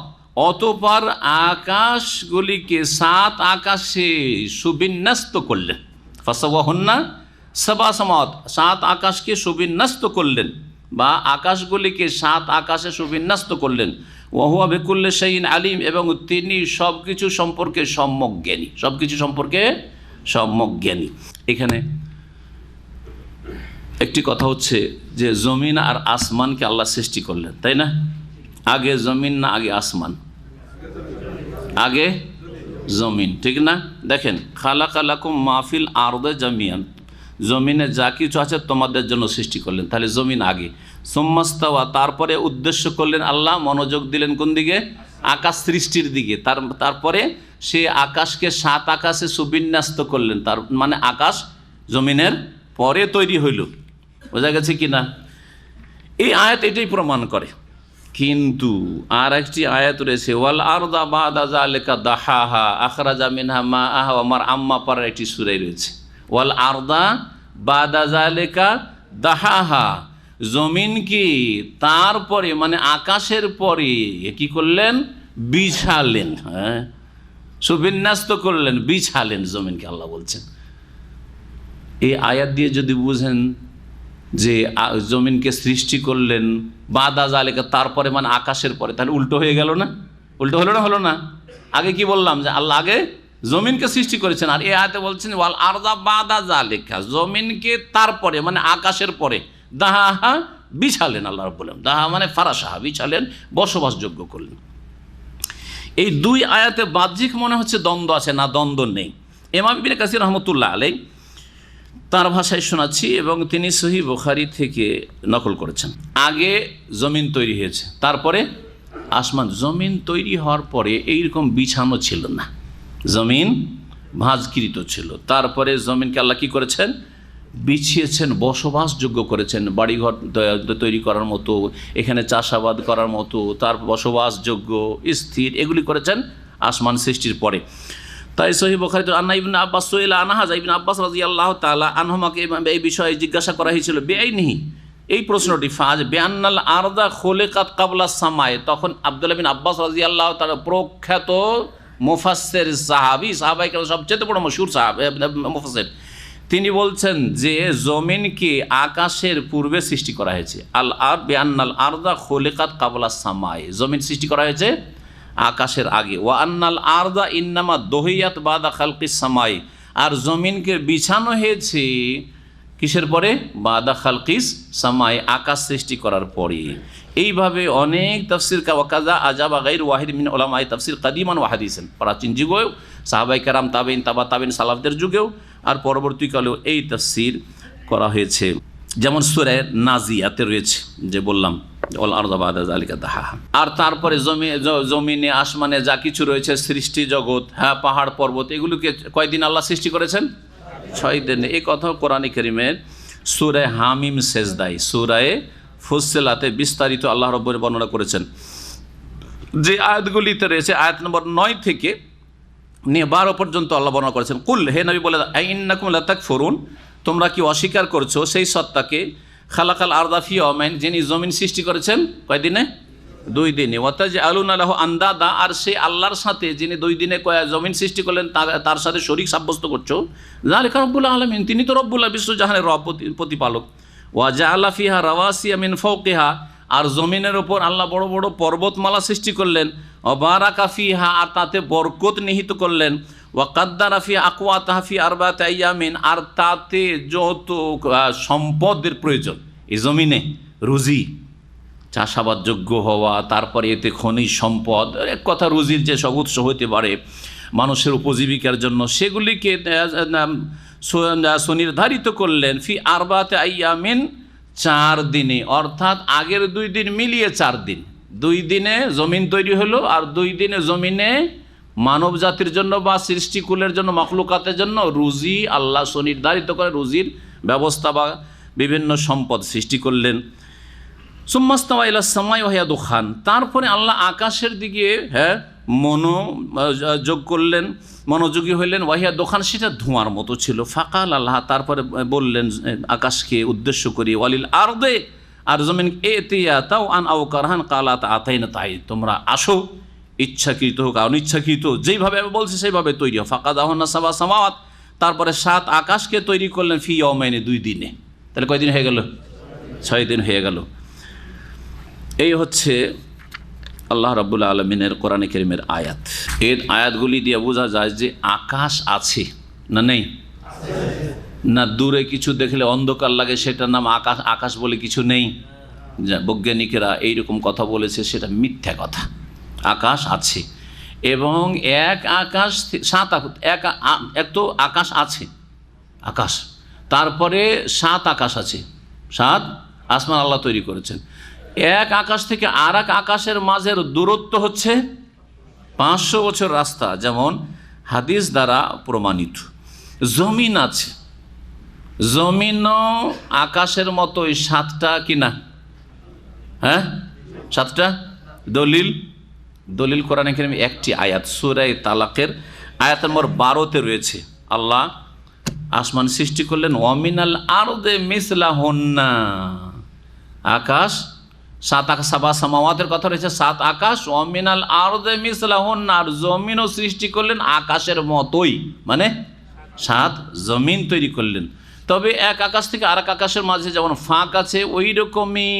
অতঃপর আকাশগুলিকে 7 আকাশে সুবিন্যস্ত করলেন। ফাসাওয়াহুন্না সাবআ সামাওয়াত, 7 আকাশকে সুবিন্যস্ত করলেন, বা আকাশগুলিকে 7 আকাশে সুবিন্যস্ত করলেন। ওয়া হুয়া বিকুল্লি শাইইন আলিম, এবং তিনি সব কিছু সম্পর্কে সম্যক জ্ঞানী, সব কিছু সম্পর্কে সম্যক জ্ঞানী। এখানে একটি কথা হচ্ছে যে জমিন আর আসমানকে আল্লাহ সৃষ্টি করলেন, তাই না? আগে জমিন না আগে আসমান? আগে জমিন, ঠিক না? দেখেন, খালাকালাকুম মাহফিল আরদে জামিয়ান, জমিনে যা কিছু আছে তোমাদের জন্য সৃষ্টি করলেন, তাহলে জমিন আগে। সুম্মাস্তাওয়া, তারপরে উদ্দেশ্য করলেন আল্লাহ, মনোযোগ দিলেন কোন দিকে? আকাশ সৃষ্টির দিকে। তারপরে সে আকাশকে 7 আকাশে সুবিন্যস্ত করলেন, তার মানে আকাশ জমিনের পরে তৈরি হইল। বোঝা গেছে কি না? এই আয়াত এটাই প্রমাণ করে। কিন্তু আর একটি আয়াত রয়েছে, ওয়াল আরদা বাদা যালিকা দাহাহা আখরাজা মিনহা মাআহা, আমার আম্মা পাড়ার একটি সূরা রয়েছে, ওয়াল আরদা বাদা যালিকা দাহাহা, জমিন কি তারপরে মানে আকাশের পরে কি করলেন? বিছালেন। হ্যাঁ, সুবিন্যস্ত করলেন, বিছালেন জমিনকে আল্লাহ বলছেন। এই আয়াত দিয়ে যদি বুঝেন যে জমিনকে সৃষ্টি করলেন বাদা জালিকা, তারপরে মানে আকাশের পরে, তাহলে উল্টো হয়ে গেল না? উল্টো হলো না? হলো না? আগে কি বললাম যে আল্লাহ আগে জমিনকে সৃষ্টি করেছেন, আর এই আয়াতে বলছেন ওয়াল আরদা বাদা জালিকা, জমিনকে তারপরে মানে আকাশের পরে দাহাহা বিছালেন। আল্লাহ রাব্বুল আলামিন দাহা মানে ফারাসাহা, বিছালেন, বসবাসযোগ্য করলেন। এই দুই আয়াতে বাহ্যিক মনে হচ্ছে দ্বন্দ্ব আছে, না দ্বন্দ্ব নেই। ইমাম ইবনে কাসির রাহমাতুল্লাহ আলাইহি তার ভাষায় শোনাচ্ছি, এবং তিনি সহিহ বুখারী থেকে নকল করেছেন। আগে জমিন তৈরি হয়েছে, তারপরে আসমান। জমিন তৈরি হওয়ার পরে এইরকম বিছানো ছিল না, জমিন ভাঁজকৃত ছিল। তারপরে জমিনকে আল্লাহ কী করেছেন? বিছিয়েছেন, বসবাসযোগ্য করেছেন, বাড়িঘর তৈরি করার মতো, এখানে চাষাবাদ করার মতো, তার বসবাসযোগ্য স্থির, এগুলি করেছেন আসমান সৃষ্টির পরে। তাই সহিহ বুখারীতে আন্না ইবনে আব্বাস সুইলা আনহা, ইবনে আব্বাস রাদিয়াল্লাহু তাআলা আনহুমাকে এই বিষয়ে জিজ্ঞাসা করা হয়েছিল, বেআইনিহি, এই প্রশ্নটি ফাজ বেআন্নাল আরদা খোলেকাত কাবলা সামায়, তখন আব্দুল্লাহ বিন আব্বাস রাদিয়াল্লাহু তাআলা প্রখ্যাত মুফাসসির সাহাবাই কেরাম সবচেয়ে বড় মশহুর মুফাসসির, তিনি বলছেন যে জমিনকে আকাশের পূর্বে সৃষ্টি করা হয়েছে। বেআন্নাল আরদা খোলেকাত কাবলা সামায়, জমিন সৃষ্টি করা হয়েছে আকাশের আগে। ওয়া আন্নাল আরদা ইন্নামা দহিয়াত বাদা খালকিস সামাই, আর জমিনকে বিছানো হয়েছে কিসের পরে? বাদা খালকিস সামাই, আকাশ সৃষ্টি করার পরে। এইভাবে অনেক তাফসির ওয়াকাজা আজাবা গায়র ওয়াহিদ মিন উলামায়ে তাফসির কাদিমান ওয়া হাদিসেন, প্রাচীন যুগেও সাহাবায়ে কেরাম, তাবেঈন, তাবা তাবেঈন, সালাফদের যুগেও আর পরবর্তীকালেও এই তাফসির করা হয়েছে। যেমন সূরা নাজিয়াতে রয়েছে যে বললাম ওয়াল আরদা বাদা যালিকা দাহাহা। আর তারপরে জমিনে আসমানে যা কিছু রয়েছে সৃষ্টি জগৎ, হ্যাঁ, পাহাড় পর্বত, এগুলোকে কয়দিন আল্লাহ সৃষ্টি করেছেন? 6 দিন। এই কথা কোরআনে কারীমের সূরা হামিম সেজদায়, সূরা ফুসসিলাতে বিস্তারিত আল্লাহ রাব্বুল বর্ণনা করেছেন। যে আয়াতগুলিতে রয়েছে আয়াত নম্বর 9 থেকে নিয়ে 12 পর্যন্ত আল্লাহ বর্ণনা করেছেন। কুল, হে নবী বলে, ইন্নাকুম লাতাকফুরুন, তোমরা কি অস্বীকার করছো সেই সত্তাকে, খালাকাল আরদা ফি ইয়াওমাইন, যিনি জমিন সৃষ্টি করেছেন কয়দিনে? 2 দিনে। ওয়াতাজআলুনা লাহু আন্দাদা, আর সেই আল্লাহর সাথে যিনি 2 দিনে জমিন সৃষ্টি করলেন তার সাথে শরীক সাব্যস্ত করছো। যালিকা রব্বুল আলামিন, তিনি তো রব্বুল বিশ্বজাহানের রব, প্রতিপালক। ওয়া জাআলা ফিহা রাওয়াসিয়া মিন ফাওকিহা, আর জমিনের ওপর আল্লাহ বড় বড় পর্বতমালা সৃষ্টি করলেন। ওয়া বারাকা ফিহা, আর তাতে বরকত নিহিত করলেন। ওয়া কাদ্দারা ফি আকওয়াতাহা ফি আরবাতি আইয়ামিন, আর তাতে যত সম্পদের প্রয়োজন এই জমিনে, রুজি, চাষাবাদযোগ্য হওয়া, তারপরে এতে খনিজ সম্পদ, এক কথা রুজির যে সব উৎস হতে পারে মানুষের উপজীবিকার জন্য, সেগুলিকে সুনির্ধারিত করলেন ফি আরবাতি আইয়ামিন, 4 দিনে, অর্থাৎ আগের 2 দিন মিলিয়ে 4 দিন। 2 দিনে জমিন তৈরি হলো, আর 2 দিনে জমিনে মানব জাতির জন্য বা সৃষ্টিকুলের জন্য, মখলুকাতের জন্য রুজি আল্লাহ সুনির্ধারিত করে রুজির ব্যবস্থা বা বিভিন্ন সম্পদ সৃষ্টি করলেন। সুম্মাস্তাওয়া ইলাস সামাই ওয়া হিয়া দুখান, তারপরে আল্লাহ আকাশের দিকে মনোযোগ করলেন, মনোযোগী হইলেন। ওয়াহিয়া দোকান, সেটা ধোঁয়ার মতো ছিল। ফাকাল, আল্লাহ তারপরে বললেন আকাশকে উদ্দেশ্য করি, ওয়ালিল আরদে, আর জমিন, এতিয়া তাও আন আও কারহান কালাত আতাইনা তাই, তোমরা আসো, ইচ্ছাকৃত হোক অনিচ্ছাকৃত, যেইভাবে আমি বলছি সেইভাবে তৈরি হও। ফাকাদাহুন্না সাবা সামাওয়াত, তারপরে 7 আকাশকে তৈরি করলেন ফি ইয়াওমাইনি, 2 দিনে। তাহলে কয়দিন হয়ে গেল? 6 দিন হয়ে গেল। এই হচ্ছে আল্লাহ রাব্বুল আলামিনের কোরআনে কারীমের আয়াত। এই আয়াতগুলি দিয়ে বোঝা যায় যে আকাশ আছে না নেই? না দূরে কিছু দেখলে অন্ধকার লাগে সেটার নাম আকাশ, আকাশ বলে কিছু নেই। বৈজ্ঞানিকেরা এইরকম কথা বলেছে, সেটা মিথ্যা কথা। আকাশ আছে, এবং এক আকাশ 7 এক তো আকাশ আছে, আকাশ, তারপরে 7 আকাশ আছে, 7 আসমান আল্লাহ তৈরি করেছেন। এক আকাশ থেকে আর এক আকাশের মাঝের দূরত্ব হচ্ছে 500 বছর রাস্তা, যেমন হাদিস দ্বারা প্রমাণিত। জমিন আছে, জমিনও আকাশের মতোই 7টা কিনা, হ্যাঁ 7টা। দলিল কোরআনে কারীমে একটি আয়াত, সূরা তালাকের আয়াত নম্বর 12তে রয়েছে। আল্লাহ আসমান সৃষ্টি করলেন, ওয়ামিনাল আরদে মিসলাহুন্না, আকাশ 7 আকাশ, সাবা সামাওয়াতের কথা রয়েছে, 7 আকাশ। ওয়ামিনাল আরদে মিসলাহুন্না, আর জমিনও সৃষ্টি করলেন আকাশের মতোই, মানে 7 জমিন তৈরি করলেন। তবে এক আকাশ থেকে আরেক আকাশের মাঝে যেমন ফাঁক আছে, ওই রকমই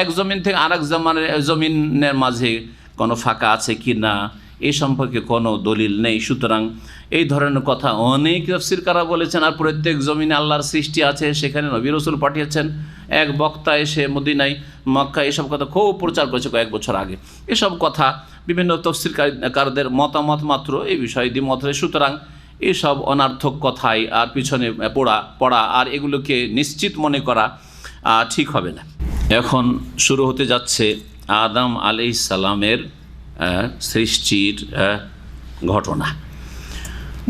এক জমিন থেকে আরেক জমিনের মাঝে কোনো ফাঁকা আছে কি না এ সম্পর্কে কোনো দলিল নেই। সুতরাং এই ধরনের কথা অনেক তাফসীরকাররা বলেছেন। আর প্রত্যেক জমিনে আল্লাহর সৃষ্টি আছে, সেখানে নবী রাসূল পাঠিয়েছেন। এক বক্তা এসে মদিনায়, মক্কা এসব কথা খুব প্রচার করেছে কয়েক বছর আগে। এসব কথা বিভিন্ন তাফসীরকারদের মতামত মাত্র, এই বিষয়ে দ্বিমত রয়েছে। সুতরাং এসব অনার্থক কথাই আর পিছনে পড়া আর এগুলোকে নিশ্চিত মনে করা ঠিক হবে না। এখন শুরু হতে যাচ্ছে আদম আলাইহিস সালামের সৃষ্টির ঘটনা।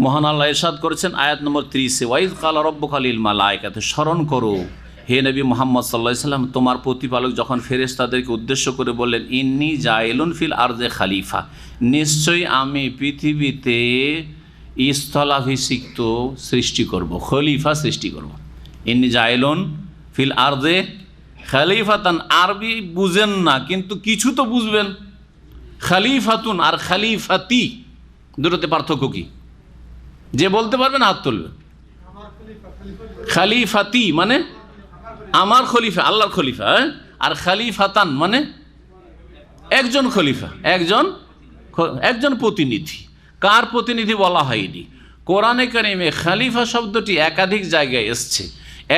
মহান আল্লাহ ইরশাদ করেছেন আয়াত নম্বর 30, ওয়াইজ কালা রব্বুকা লিল মালাইকাতি, স্মরণ করো হে নবী মুহাম্মদ সাল্লাল্লাহু আলাইহি ওয়াসাল্লাম, তোমার প্রতিপালক যখন ফেরেশতাদেরকে উদ্দেশ্য করে বললেন, ইন্নী জাইলুন ফিল আরদে খালিফা, নিশ্চয়ই আমি পৃথিবীতে স্থলাভিষিক্ত সৃষ্টি করব, খলিফা সৃষ্টি করব। ইন্নী জাইলুন ফিল আরদে খালিফাতান আরবি বুঝেন না, কিন্তু কিছু তো বুঝবেন। খালিফাতুন আর খালিফাতি দুটোতে পার্থক্য কি? যে বলতে পারবেন হাত তুলবে। খালিফাতি মানে আমার খলিফা, আল্লাহর খলিফা। আর খালিফাতান মানে একজন খলিফা, একজন প্রতিনিধি। কার প্রতিনিধি বলা হয়নি। কোরআনে কারিমে খালিফা শব্দটি একাধিক জায়গায় এসছে।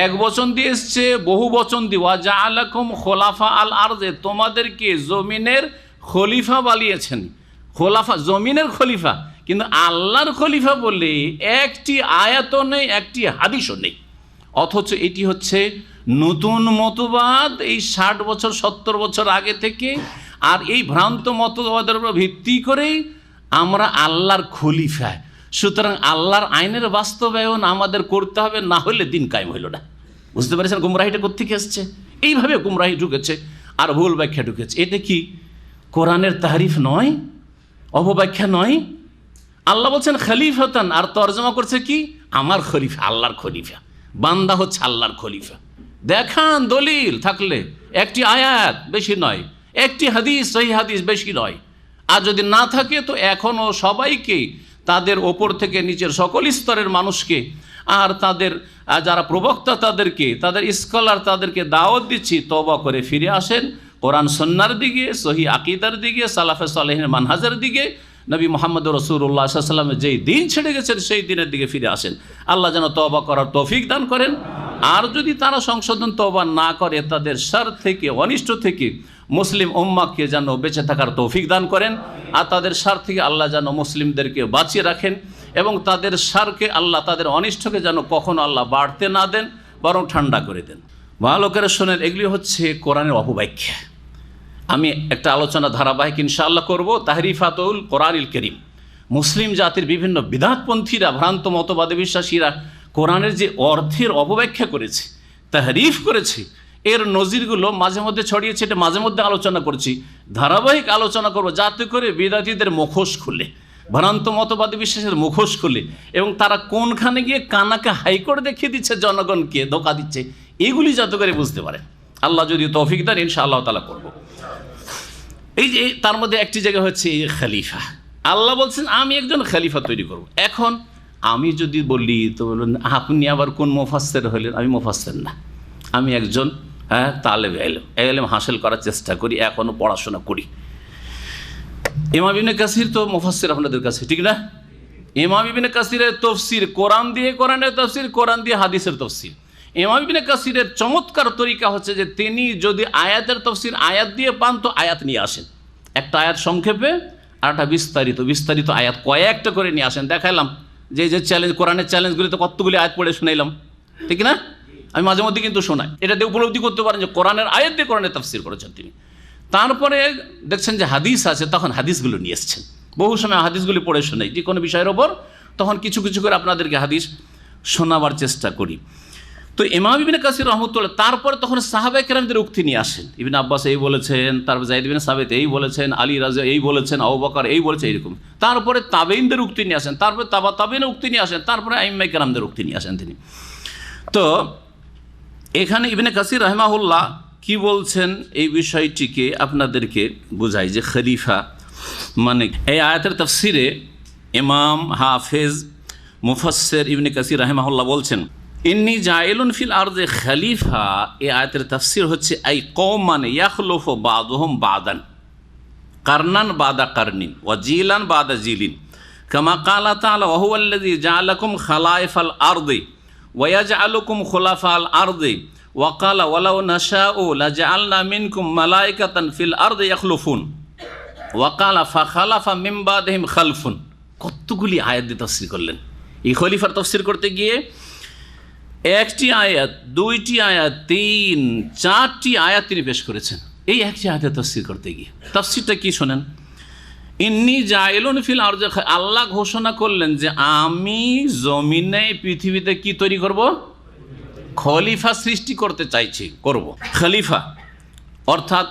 এক বচন দিয়ে এসছে, বহু বচন দিয়ে। ওয়া জাআলাকুম খোলাফা আল আরদে, তোমাদেরকে জমিনের খলিফা বানিয়েছেন। খোলাফা জমিনের খলিফা, কিন্তু আল্লাহর খলিফা বলে একটি আয়াতও নেই, একটি হাদিসও নেই। অথচ এটি হচ্ছে নতুন মতবাদ এই 60 বছর 70 বছর আগে থেকে। আর এই ভ্রান্ত মতবাদের উপর ভিত্তি করেই আমরা আল্লাহর খলিফা। সুতরাং আল্লাহর আইনের বাস্তবায়ন আমাদের করতে হবে, না হলে দিন কায়েম হইল না। বুঝতে পারছেন গুমরাহিটা কোত্থেকে এসছে? এইভাবে গুমরাহি ঢুকেছে আর ভুল ব্যাখ্যা ঢুকেছে। এটা কি কোরআনের তাহরিফ নয়, অপব্যাখ্যা নয়? আল্লাহ বলছেন খলিফাতান, আর তর্জমা করছে কি আমার খলিফা, আল্লাহর খলিফা। বান্দা হচ্ছে আল্লাহর খলিফা। দেখান দলিল থাকলে, একটি আয়াত বেশি নয়, একটি হাদিস সহিহ হাদিস বেশি নয়। আর যদি না থাকে তো এখনও সবাইকে, তাদের ওপর থেকে নিচের সকল স্তরের মানুষকে, আর তাদের যারা প্রবক্তা তাদেরকে, তাদের স্কলার তাদেরকে দাওয়াত দিচ্ছি, তওবা করে ফিরে আসেন কোরআন সুন্নাহর দিকে, সহিহ আকীদার দিকে, সালাফে সালেহিনের মানহাজের দিকে। নবী মুহাম্মদ রাসূলুল্লাহ সাল্লাল্লাহু আলাইহি ওয়াসাল্লাম যেই দিন ছেড়ে গেছেন সেই দিনের দিকে ফিরে আসেন। আল্লাহ যেন তওবা করার তৌফিক দান করেন। আর যদি তারা সংশোধন তওবা না করে, তাদের শার থেকে, অনিষ্ট থেকে মুসলিম উম্মাহকে যেন বেঁচে থাকার তৌফিক দান করেন। আর তাদের শার থেকে আল্লাহ যেন মুসলিমদেরকে বাঁচিয়ে রাখেন, এবং তাদের শারকে আল্লাহ, তাদের অনিষ্টকে যেন কখনো আল্লাহ বাড়তে না দেন, বরং ঠান্ডা করে দেন। ভালো করে শোনেন, এগুলি হচ্ছে কোরআনের অপব্যাখ্যা। আমি একটা আলোচনা ধারাবাহিক ইনশাআল্লাহ করব, তাহরিফাতুল কোরআনিল কারীম। মুসলিম জাতির বিভিন্ন বিদআতপন্থীরা, ভ্রান্ত মতবাদে বিশ্বাসীরা কোরআনের যে অর্থের অপব্যাখ্যা করেছে, তাহরিফ করেছে, এর নজিরগুলো মাঝে মধ্যে ছড়িয়েছে। এটা মাঝে মধ্যে আলোচনা করছি, ধারাবাহিক আলোচনা করব, যাতে করে বিদআতীদের মুখোশ খুলে, ভ্রান্ত মতবাদী বিশ্বাসের মুখোশ খুলে, এবং তারা কোনখানে গিয়ে কানাকে হাইকোর্ট দেখিয়ে দিচ্ছে, জনগণকে ধোঁকা দিচ্ছে, এগুলি যাতে করে বুঝতে পারে। আল্লাহ যদি তৌফিক দেন ইনশাআল্লাহ তাআলা করব। এই যে তার মধ্যে একটি জায়গা হচ্ছে এই খলিফা। আল্লাহ বলছেন আমি একজন খলিফা তৈরি করব। এখন আমি যদি বলি তো বলুন আপনি আবার কোন মুফাসসির হলেন? আমি মুফাসসির না, আমি একজন তালেবে ইলম হাসিল করার চেষ্টা করি, এখনও পড়াশোনা করি। ইমাম ইবনে কাসির তো মুফাসসির আপনাদের কাছে, ঠিক না? ইমাম ইবনে কাসিরের তাফসীর কোরআন দিয়ে, কোরআনের তাফসীর, কোরআন দিয়ে হাদিসের তাফসীর। ইমাম ইবনে কাসিরের চমৎকার তরিকা হচ্ছে যে তিনি যদি আয়াতের তাফসীর আয়াত দিয়ে পান তো আয়াত নিয়ে আসেন, একটা আয়াত সংক্ষেপে আর একটা বিস্তারিত আয়াত কয়েকটা করে নিয়ে আসেন। দেখাইলাম যে চ্যালেঞ্জ, কোরআনের চ্যালেঞ্জগুলিতে কতগুলি আয়াত পড়ে শোনাইলাম, ঠিক না? আমি মাঝে মধ্যে কিন্তু শোনাই, এটা দিয়ে উপলব্ধি করতে পারেন যে কোরআনের আয়াত দিয়ে কোরআনের তাফসীর করেছেন তিনি। তারপরে দেখছেন যে হাদিস আছে, তখন হাদিসগুলো নিয়ে এসছেন। বহু সময় হাদিসগুলি পড়ে শোনাই যে কোনো বিষয়ের ওপর, তখন কিছু কিছু করে আপনাদেরকে হাদিস শোনাবার চেষ্টা করি। তো ইমাম ইবনে কাসির রহমতুল্লাহ তারপরে তখন সাহাবায়ে কেরামদের উক্তি নিয়ে আসেন। ইবনে আব্বাস এই বলেছেন, তারপর যায়েদ বিন সাবিত এই বলেছেন, আলী রাজি এই বলেছেন, আবু বকর এই বলেছে, এরকম। তারপরে তাবেঈনদের উক্তি নিয়ে আসেন, তারপরে তাবেঈনের উক্তি নিয়ে আসেন, তারপরে আইম্মায়ে কেরামদের উক্তি নিয়ে আসেন তিনি। তো এখানে ইবনে কাসির রাহিমাহুল্লাহ কি বলছেন এই বিষয়টিকে আপনাদেরকে বোঝাই যে খলিফা মানে এই আয়াতের তাফসিরে ইমাম হাফেজ মুফাসসির ইবনে কাসির রাহিমাহুল্লাহ বলছেন ইন্নী জাইলুন ফিল আরদে খলিফা। এই আয়াতের তাফসির হচ্ছে আই কওমান ইয়াখলুফু বাদুহুম বাদান, কারনান বাদা কারনিন ওয়া জিলান বাদা জিলিন, কামা ক্বালা তাআলা ওয়া হুয়াল্লাযী জাআলাকুম খালাইফাল আরদি ওয়া ইয়াজআলুকুম খুলাফাল আরদি ওয়া ক্বালা ওয়ালাউ নাশাউ লাজআলনা মিনকুম মালাইকাতান ফিল আরদি ইয়াখলুফুন ওয়া ক্বালা ফাখালাফা মিন বাদিহিম খালফুন। কতগুলি আয়াত দিয়ে তাফসির করলেন। এই খলিফার তাফসির করতে গিয়ে একটি আয়াত, দুইটি আয়াত, 3, 4টি আয়াত তিনি পেশ করেছেন এই একটি আয়াতে তাফসির করতে গিয়ে। তাফসিরটা কি শোনেন, ইন্নী জাইলুন ফিল আরদি, আল্লাহ ঘোষণা করলেন যে আমি জমিনে পৃথিবীতে কি তৈরি করব? খলিফা সৃষ্টি করতে চাইছি, করব। খলিফা অর্থাৎ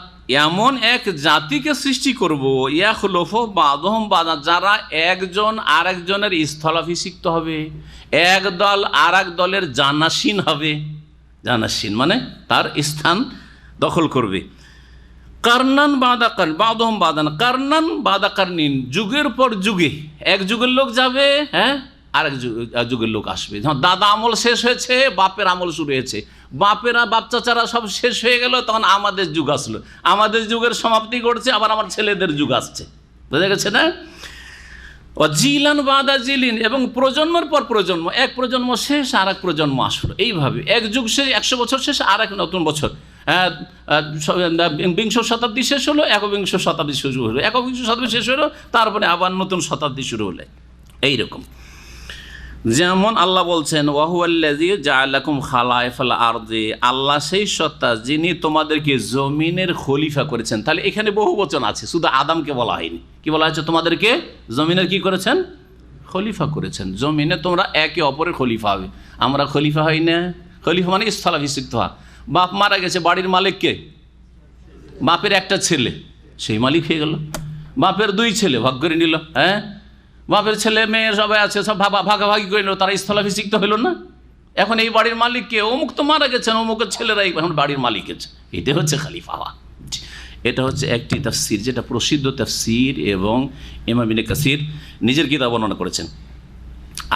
এমন এক জাতিকে সৃষ্টি করব, ইয়াখলুফু বাদুহুম বাদা, যারা একজন আরেকজনের স্থলাভিষিক্ত হবে, এক দল আর এক দলের জানাসীন হবে। জানাসীন মানে তার স্থান দখল করবে। কারনান বাদা কারন বাদহম বাদান, কারনান বাদা কারনিন, যুগের পর যুগে এক যুগের লোক যাবে, হ্যাঁ, আরেক যুগের লোক আসবে। যখন দাদা আমল শেষ হয়েছে, বাপের আমল শুরু হয়েছে, বাপেরা বাপ চাচারা সব শেষ হয়ে গেল, তখন আমাদের যুগ আসলো, আমাদের যুগের সমাপ্তি ঘটছে, আবার আমার ছেলেদের যুগ আসছে। বুঝা গেছে না? জিলান বাদা জিলিন, এবং প্রজন্মের পর প্রজন্ম, এক প্রজন্ম শেষ আর এক প্রজন্ম আসলো, এইভাবে এক যুগ শেষ, 100 বছর শেষ, আর এক নতুন বছর। বিংশ শতাব্দী শেষ হলো, একবিংশ শতাব্দী শুরু হলো, একবিংশ শতাব্দী শেষ হলো, তারপরে আবার নতুন শতাব্দী শুরু হলো। এইরকম যেমন আল্লাহ বলছেন ওয়াহুয়াল্লাযী জাআলাকুম খালাইফাল আরদি, আল্লাহ সেই সত্তা যিনি তোমাদেরকে জমিনের খলিফা করেছেন। তাহলে এখানে বহু বচন আছে, শুধু আদমকে বলা হয়নি। কি বলা হয়েছে? তোমাদেরকে জমিনের কি করেছেন? খলিফা করেছেন। জমিনে তোমরা একে অপরের খলিফা হবে। আমরা খলিফা হই না। খলিফা মানে স্থলাভিষিক্ত হওয়া। বাপ মারা গেছে, বাড়ির মালিক কে? বাপের একটা ছেলে, সেই মালিক হয়ে গেল। বাপের 2 ছেলে ভাগ করে নিল, হ্যাঁ, বাপের ছেলে মেয়ে সবাই আছে, সব ভাগাভাগি করে নিল, তারা স্থলাভিষিক্ত হইল না? এখন এই বাড়ির মালিক কে? অমুক তো মারা গেছেন, অমুকের ছেলেরাই এখন বাড়ির মালিক আছে। এটা হচ্ছে খলিফা হওয়া। এটা হচ্ছে একটি তাফসির, যেটা প্রসিদ্ধ তাফসির, এবং ইমাম ইবনে কাসির নিজের কিতাব বর্ণনা করেছেন।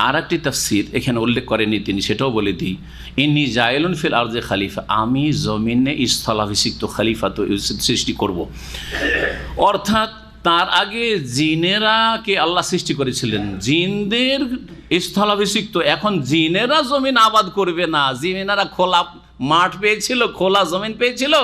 আর একটি তাফসির এখানে উল্লেখ করেনি তিনি, সেটাও বলে দিই, ইন্নী জাইলুন ফিল আরদি খলিফা, আমি জমিনে স্থলাভিষিক্ত খলিফা তো সৃষ্টি করব। অর্থাৎ তার আগে জিনেরাকে আল্লাহ সৃষ্টি করেছিলেন, জিনদের স্থলাভিষিক্ত, এখন জিনেরা জমিন আবাদ করবে না। জিনেরা খোলা মাঠ পেয়েছিল, খোলা জমিন পেয়েছিল,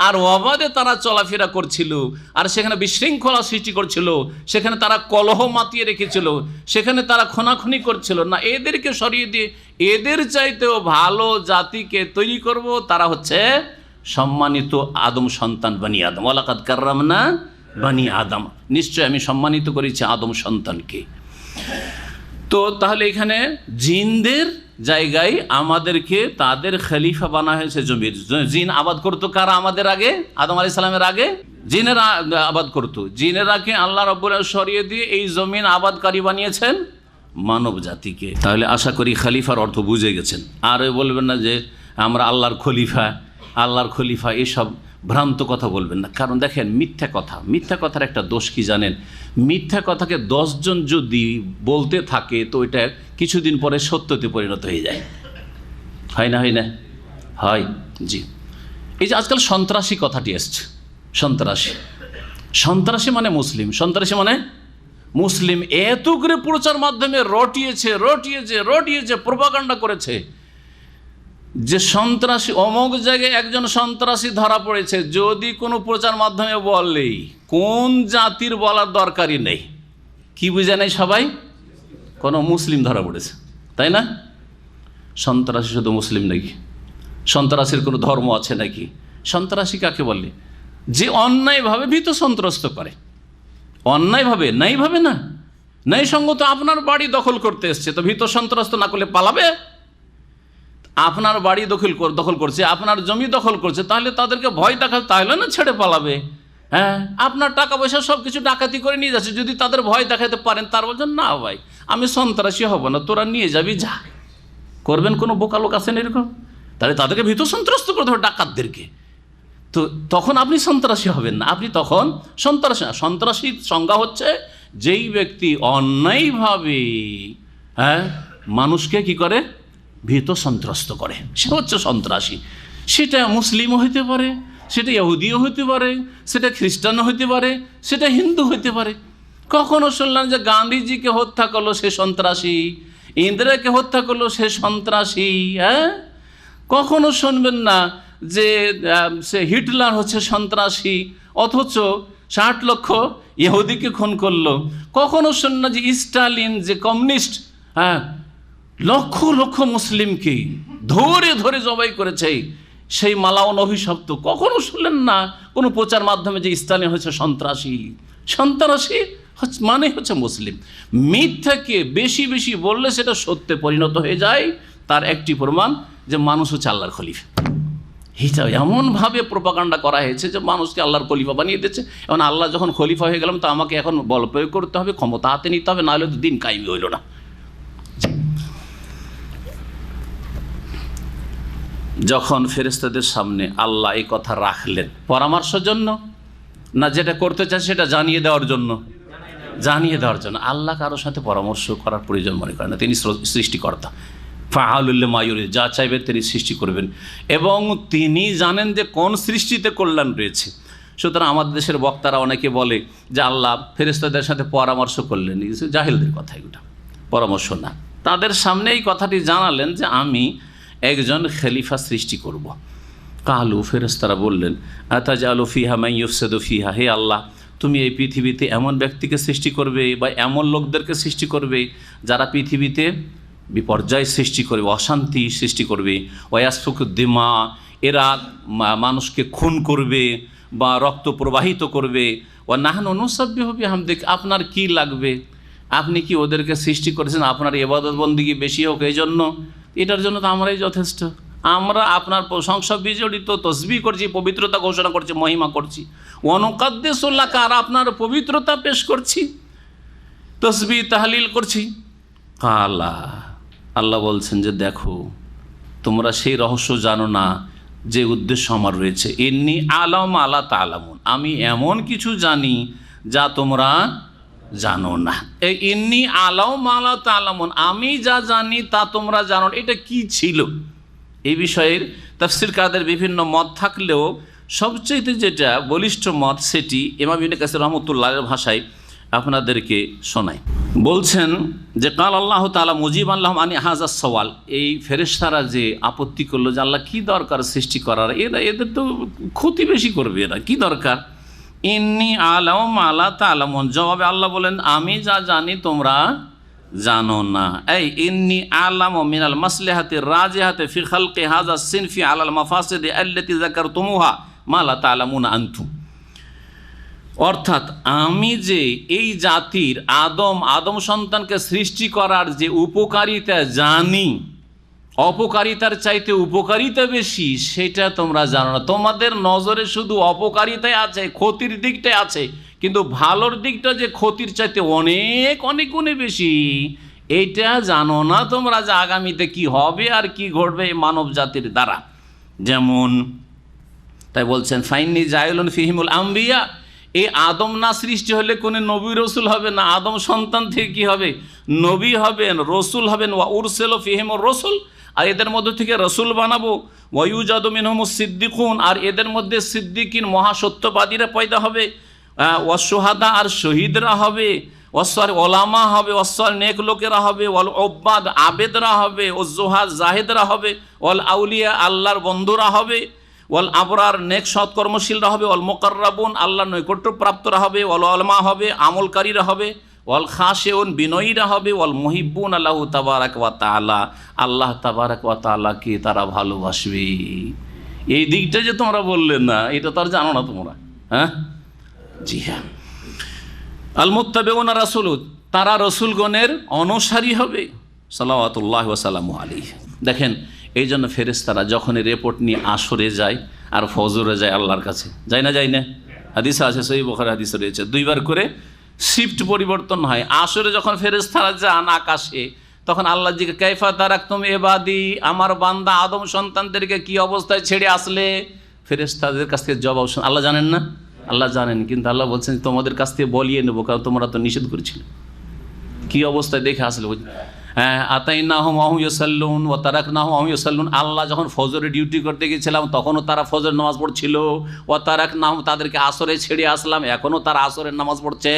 আর অবাধে তারা চলাফেরা করছিল, আর সেখানে বিশৃঙ্খলা সৃষ্টি করছিল, সেখানে তারা কলহ মাতিয়ে রেখেছিল, সেখানে তারা খোনাখুনি করছিল না। এদেরকে সরিয়ে দিয়ে এদের চাইতেও ভালো জাতিকে তৈরি করব, তারা হচ্ছে সম্মানিত আদম সন্তান বনি আদম। ওয়ালাকাদ কাররামনা বনি আদম, নিশ্চয় আমি সম্মানিত করেছি আদম সন্তানকে। তো তাহলে এখানে জিনদের জায়গায় আমাদেরকে তাদের খলিফা বানা হয়েছে জমির। জিন আবাদ করতো কারা আমাদের আগে? আদম আলাইহিস সালামের আগে জিনেরা আবাদ করতো। জিনেরাকে আল্লাহ রাব্বুল আলামিন সরিয়ে দিয়ে এই জমিন আবাদকারী বানিয়েছেন মানব জাতিকে। তাহলে আশা করি খলিফার অর্থ বুঝে গেছেন। আর বলবেন না যে আমরা আল্লাহর খলিফা, আল্লাহর খলিফা, এসব ভ্রান্ত কথা বলবেন না। কারণ দেখেন, মিথ্যা কথার একটা দোষ কি জানেন? মিথ্যা কথাকে 10 জন যদি বলতে থাকে, তো এটা কিছুদিন পরে সত্যতে পরিণত হয়ে যায়। হয় না? হয় না? হয়। জি, এই যে আজকাল সন্ত্রাসী কথাটি এসছে, সন্ত্রাসী মানে মুসলিম, সন্ত্রাসী মানে মুসলিম। এত করে প্রচার মাধ্যমে রটিয়েছে, প্রোপাগান্ডা করেছে যে সন্ত্রাসী, অমুক জায়গায় একজন সন্ত্রাসী ধরা পড়েছে। যদি কোনো প্রচার মাধ্যমে বললেই কোন জাতির বলার দরকারই নেই। কি বুঝে নেই সবাই? কোনো মুসলিম ধরা পড়েছে, তাই না? সন্ত্রাসী শুধু মুসলিম নাকি? সন্ত্রাসীর কোনো ধর্ম আছে নাকি? সন্ত্রাসী কাকে বলে? যে অন্যায়ভাবে ভীত সন্ত্রস্ত করে। অন্যায়ভাবে, ন্যায়ভাবে না, ন্যায়সঙ্গত আপনার বাড়ি দখল করতে এসছে, তো ভীত সন্ত্রস্ত না করলে পালাবে? আপনার বাড়ি দখল করছে, আপনার জমি দখল করছে, তাহলে তাদেরকে ভয় দেখাতে, তাহলে না ছেড়ে পালাবে। হ্যাঁ, আপনার টাকা পয়সা সব কিছু ডাকাতি করে নিয়ে যাচ্ছে, যদি তাদের ভয় দেখাতে পারেন, তার বলছেন না ভাই আমি সন্ত্রাসী হব না, তোরা নিয়ে যাবি যা। করবেন? কোনো বোকা লোক আছেন এরকম? তাহলে তাদেরকে ভীত সন্ত্রস্ত করতে হবে, ডাকাতদেরকে। তো তখন আপনি সন্ত্রাসী হবেন না, আপনি তখন সন্ত্রাসী। সন্ত্রাসীর সংজ্ঞা হচ্ছে যেই ব্যক্তি অন্যায়ভাবে মানুষকে কি করে? ভীত সন্ত্রস্ত করে, সে হচ্ছে সন্ত্রাসী। সেটা মুসলিমও হইতে পারে, সেটা ইহুদিও হইতে পারে, সেটা খ্রিস্টানও হইতে পারে, সেটা হিন্দু হইতে পারে। কখনো শুনলাম যে গান্ধীজিকে হত্যা করলো সে সন্ত্রাসী, ইন্দিরাকে হত্যা করলো সে সন্ত্রাসী। কখনো শুনবেন না যে সে হিটলার হচ্ছে সন্ত্রাসী, অথচ 60 লক্ষ ইহুদিকে খুন করলো। কখনো শুন না যে স্টালিন যে কমিউনিস্ট, লক্ষ লক্ষ মুসলিমকে ধরে ধরে জবাই করেছে, সেই মালাউন অভিশপ্ত। কখনো শুনলেন না কোনো প্রচার মাধ্যমে যে স্টালিন হচ্ছে সন্ত্রাসী। সন্ত্রাসী মানে হচ্ছে মুসলিম। মিথ্যাকে বেশি বেশি বললে সেটা সত্যে পরিণত হয়ে যায়। তার একটি প্রমাণ যে মানুষ হচ্ছে আল্লাহর খলিফা। এটা এমনভাবে প্রোপাগান্ডা করা হয়েছে যে মানুষকে আল্লাহর খলিফা বানিয়ে দিচ্ছে। এখন আল্লাহ যখন খলিফা হয়ে গেলাম, তো আমাকে এখন বল প্রয়োগ করতে হবে, ক্ষমতা হাতে নিতে হবে, নাহলে তো দিন কায়েমি হইল না। যখন ফেরেশতাদের সামনে আল্লাহ এই কথা রাখলেন পরামর্শের জন্য, না যেটা করতে চায় সেটা জানিয়ে দেওয়ার জন্য? জানিয়ে দেওয়ার জন্য। আল্লাহ কারোর সাথে পরামর্শ করার প্রয়োজন মনে করেন না, তিনি সৃষ্টিকর্তা। ফাআলুল লিমা ইউরিদ, যা চাইবেন তিনি সৃষ্টি করবেন, এবং তিনি জানেন যে কোন সৃষ্টিতে কল্যাণ রয়েছে। সুতরাং আমাদের দেশের বক্তারা অনেকে বলে যে আল্লাহ ফেরেশতাদের সাথে পরামর্শ করলেন, জাহিলদের কথা এগুলো, পরামর্শ না। তাদের সামনে এই কথাটি জানালেন যে আমি একজন খলিফা সৃষ্টি করব। কালু, ফেরেশতারা বললেন, আতাজালু ফিহা মান ইউফসিদু ফিহা, হে আল্লাহ তুমি এই পৃথিবীতে এমন ব্যক্তিকে সৃষ্টি করবে বা এমন লোকদেরকে সৃষ্টি করবে যারা পৃথিবীতে বিপর্যয় সৃষ্টি করবে, অশান্তি সৃষ্টি করবে, ওয়াসফুকু দিমা, এরা মানুষকে খুন করবে বা রক্ত প্রবাহিত করবে, ওয়া নাহনু নুসাব্বিহু বিহামদিক, আপনার কি লাগবে? আপনি কি ওদেরকে সৃষ্টি করেছেন আপনার ইবাদত বন্দেগী বেশি হোক এই জন্য? এটার জন্য তো আমরাই যথেষ্ট। আমরা আপনার প্রশংসা বিজড়িত তসবিহ করছি, পবিত্রতা ঘোষণা করছি, মহিমা করছি, ওয়ানুকাদ্দিসুল্লাহ, আর আপনার পবিত্রতা পেশ করছি, তসবিহ তাহলিল করছি। আল্লাহ বলছেন যে দেখো তোমরা সেই রহস্য জানো না যে উদ্দেশ্য আমার রয়েছে। ইন্নী আলাম আলা তালামুন, আমি এমন কিছু জানি যা তোমরা জানো না। এই ইন্নী আলাম আলা তালামুন, আমি যা জানি তা তোমরা জানো না, এটা কি ছিল? এই বিষয়ের তাফসীরকারদের বিভিন্ন মত থাকলেও সবচেয়ে যেটা বলিষ্ঠ মত সেটি ইমাম ইবনে কাসির রাহমাতুল্লাহর ভাষায় আপনাদেরকে শোনাই। বলছেন যে কাল আল্লাহ তাআলা মুজিবান লাহুম আনি হাযা সওয়াল, এই ফেরেশতারা যে আপত্তি করলো যে আল্লাহ কি দরকার সৃষ্টি করার, এদের তো ক্ষতি বেশি করবে, এরা কি দরকার? ইন্নী আলাম আলা তালামুন, জবাবে আল্লাহ বলেন আমি যা জানি তোমরা জানো না। এই ইন্নী আলামু মিনাল মাসলিহাতি রাজিহাতি ফি খালকি হাযা সিনফি আলাল মাফাসিদি আল্লাতী যাকারতুমুহা মা লা তা'লামুনা আনতুম, অর্থাৎ আমি যে এই জাতির আদম সন্তানকে সৃষ্টি করার যে উপকারিতা জানি, অপকারিতার চাইতে উপকারিতা বেশি, সেটা তোমরা জানো না। তোমাদের নজরে শুধু অপকারিতাই আছে, ক্ষতির দিকটাই আছে, কিন্তু ভালোর দিকটা যে ক্ষতির চাইতে অনেক অনেক গুণে বেশি, এইটা জানো না তোমরা যে আগামীতে কি হবে আর কি ঘটবে মানব জাতির দ্বারা। যেমন তাই বলছেন ফাইন্নী জাইলুন ফিহিমুল আম্বিয়া, এই আদম না সৃষ্টি হলে কোনো নবী রসুল হবে না, আদম সন্তান থেকে কি হবে? নবী হবেন, রসুল হবেন। ওয়া উরসিলু ফিহিমুর রসুল, আর এদের মধ্যে থেকে রসুল বানাবো। ওয়া ইউজাদু মিনহুমুস সিদ্দিকুন, আর এদের মধ্যে সিদ্দিকিন মহাসত্যবাদীরা পয়দা হবে। ওয়া শুহাদা, আর শহীদরা হবে। ওয়াসসার ওলামা হবে, ওয়াসসার নেক লোকেরা হবে। ওয়াল উব্বাদ, আবেদরা হবে। ও জুহাদ, জাহেদরা হবে। ওয়াল আউলিয়া, আল্লাহর বন্ধুরা হবে। ওয়াল আবরার, নেক সৎকর্মশীলরা হবে। ওয়াল মুকাররাবুন, আল্লাহর নৈকট্যপ্রাপ্তরা হবে। ওয়াল উলামা হবে, আমলকারীরা হবে। ওয়াল খাশিউন, বিনয়ীরা হবে। ওয়াল মুহিব্বুন আল্লাহু তাবারাক ওয়া তাআলা, আল্লাহ তাবারাক ওয়া তাআলাকে তারা ভালোবাসবে। এই দিকটা যে তোমরা বললে না, এটা তো আর জানো না তোমরা। হ্যাঁ, জি হ্যাঁ। আল মুত্তাবিউনা রাসূল, তারা রসুলগণের অনুসারী হবে। সাল্লাওয়াতুল্লাহি ওয়া সাল্লামু আলাইহি। দেখেন, এই জন্য ফেরেশতারা যখন রিপোর্ট নিয়ে আসরে যায় আর ফজরে যায় আল্লাহর কাছে, যায় না? যায় না? হাদিস আছে, সহিহ বুখারী হাদিস রয়েছে, দুইবার করে শিফট পরিবর্তন হয়। আসরে যখন ফেরেশতারা যান আকাশে, তখন আল্লাহ জিজ্ঞাসা, কাইফা তারাকতুম ইবাদি, আমার বান্দা আদম সন্তানদেরকে কি অবস্থায় ছেড়ে আসলে? ফেরেশতাদের কাছ থেকে জবাব আল্লাহ জানেন না? আল্লাহ জানেন, কিন্তু আল্লাহ বলছেন তোমাদের কাছ থেকে বলিয়ে নেবো, কারণ তোমরা তো নিষেধ করেছিলে। কি অবস্থায় দেখে আসলে? হ্যাঁ, আতাইনাহুম ওয়া হুম ইউসাল্লুন ওয়া তারাকনাহুম ওয়া হুম ইউসাল্লুন, আল্লাহ যখন ফজরে ডিউটি করতে গেছিলাম তখনও তারা ফজর নামাজ পড়ছিল। ওয়া তারাকনাহুম, তাদেরকে আসরে ছেড়ে আসলাম, এখনও তারা আসরের নামাজ পড়ছে।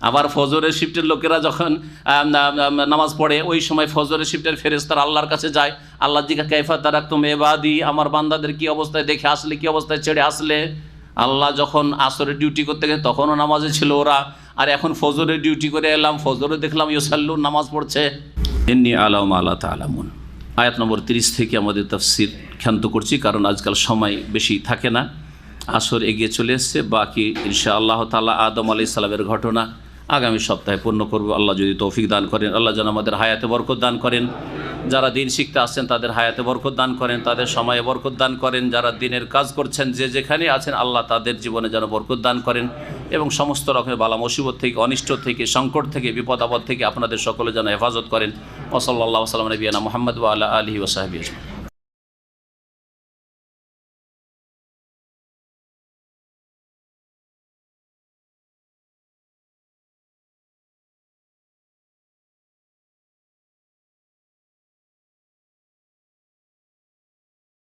আবার ফজরের শিফটের লোকেরা যখন নামাজ পড়ে, ওই সময় ফজরের শিফটের ফেরেশতারা আল্লাহর কাছে যায়। আল্লাহ জিজ্ঞাসা, কাইফা তারাকতুম ইবাদি, আমার বান্দাদের কি অবস্থায় দেখে আসলে, কি অবস্থায় ছেড়ে আসলে? আল্লাহ যখন আসরের ডিউটি করতে গেছে তখনও নামাজে ছিল ওরা, আর এখন ফজরের ডিউটি করে এলাম, ফজরে দেখলাম ইউসাল্লুন, নামাজ পড়ছে। ইন্নী আলাম আলা তা'লামুন, আয়াত নম্বর 30 থেকে আমাদের তাফসীর ক্ষান্ত করছি, কারণ আজকাল সময় বেশি থাকে না, আসর এগিয়ে চলে এসছে। বাকি ইনশাআল্লাহ তাআলা আদম আলাইহিস সালামের ঘটনা আগামী সপ্তাহে পূর্ণ করব, আল্লাহ যদি তৌফিক দান করেন। আল্লাহ যেন আমাদের হায়াতে বরকত দান করেন। যারা দিন শিখতে আসছেন তাদের হায়াতে বরকত দান করেন, তাদের সময়ে বরকত দান করেন। যারা দিনের কাজ করছেন, যে যেখানে আছেন, আল্লাহ তাদের জীবনে যেন বরকত দান করেন, এবং সমস্ত রকমের বালা মুসিবত থেকে, অনিষ্ট থেকে, সংকট থেকে, বিপদ আপদ থেকে আপনাদের সকলে যেন হেফাজত করেন। ওয়া সাল্লাল্লাহু আলা নবিয়িনা মুহাম্মদ ওয়া আলা আলিহি ওয়া সাহবিহি।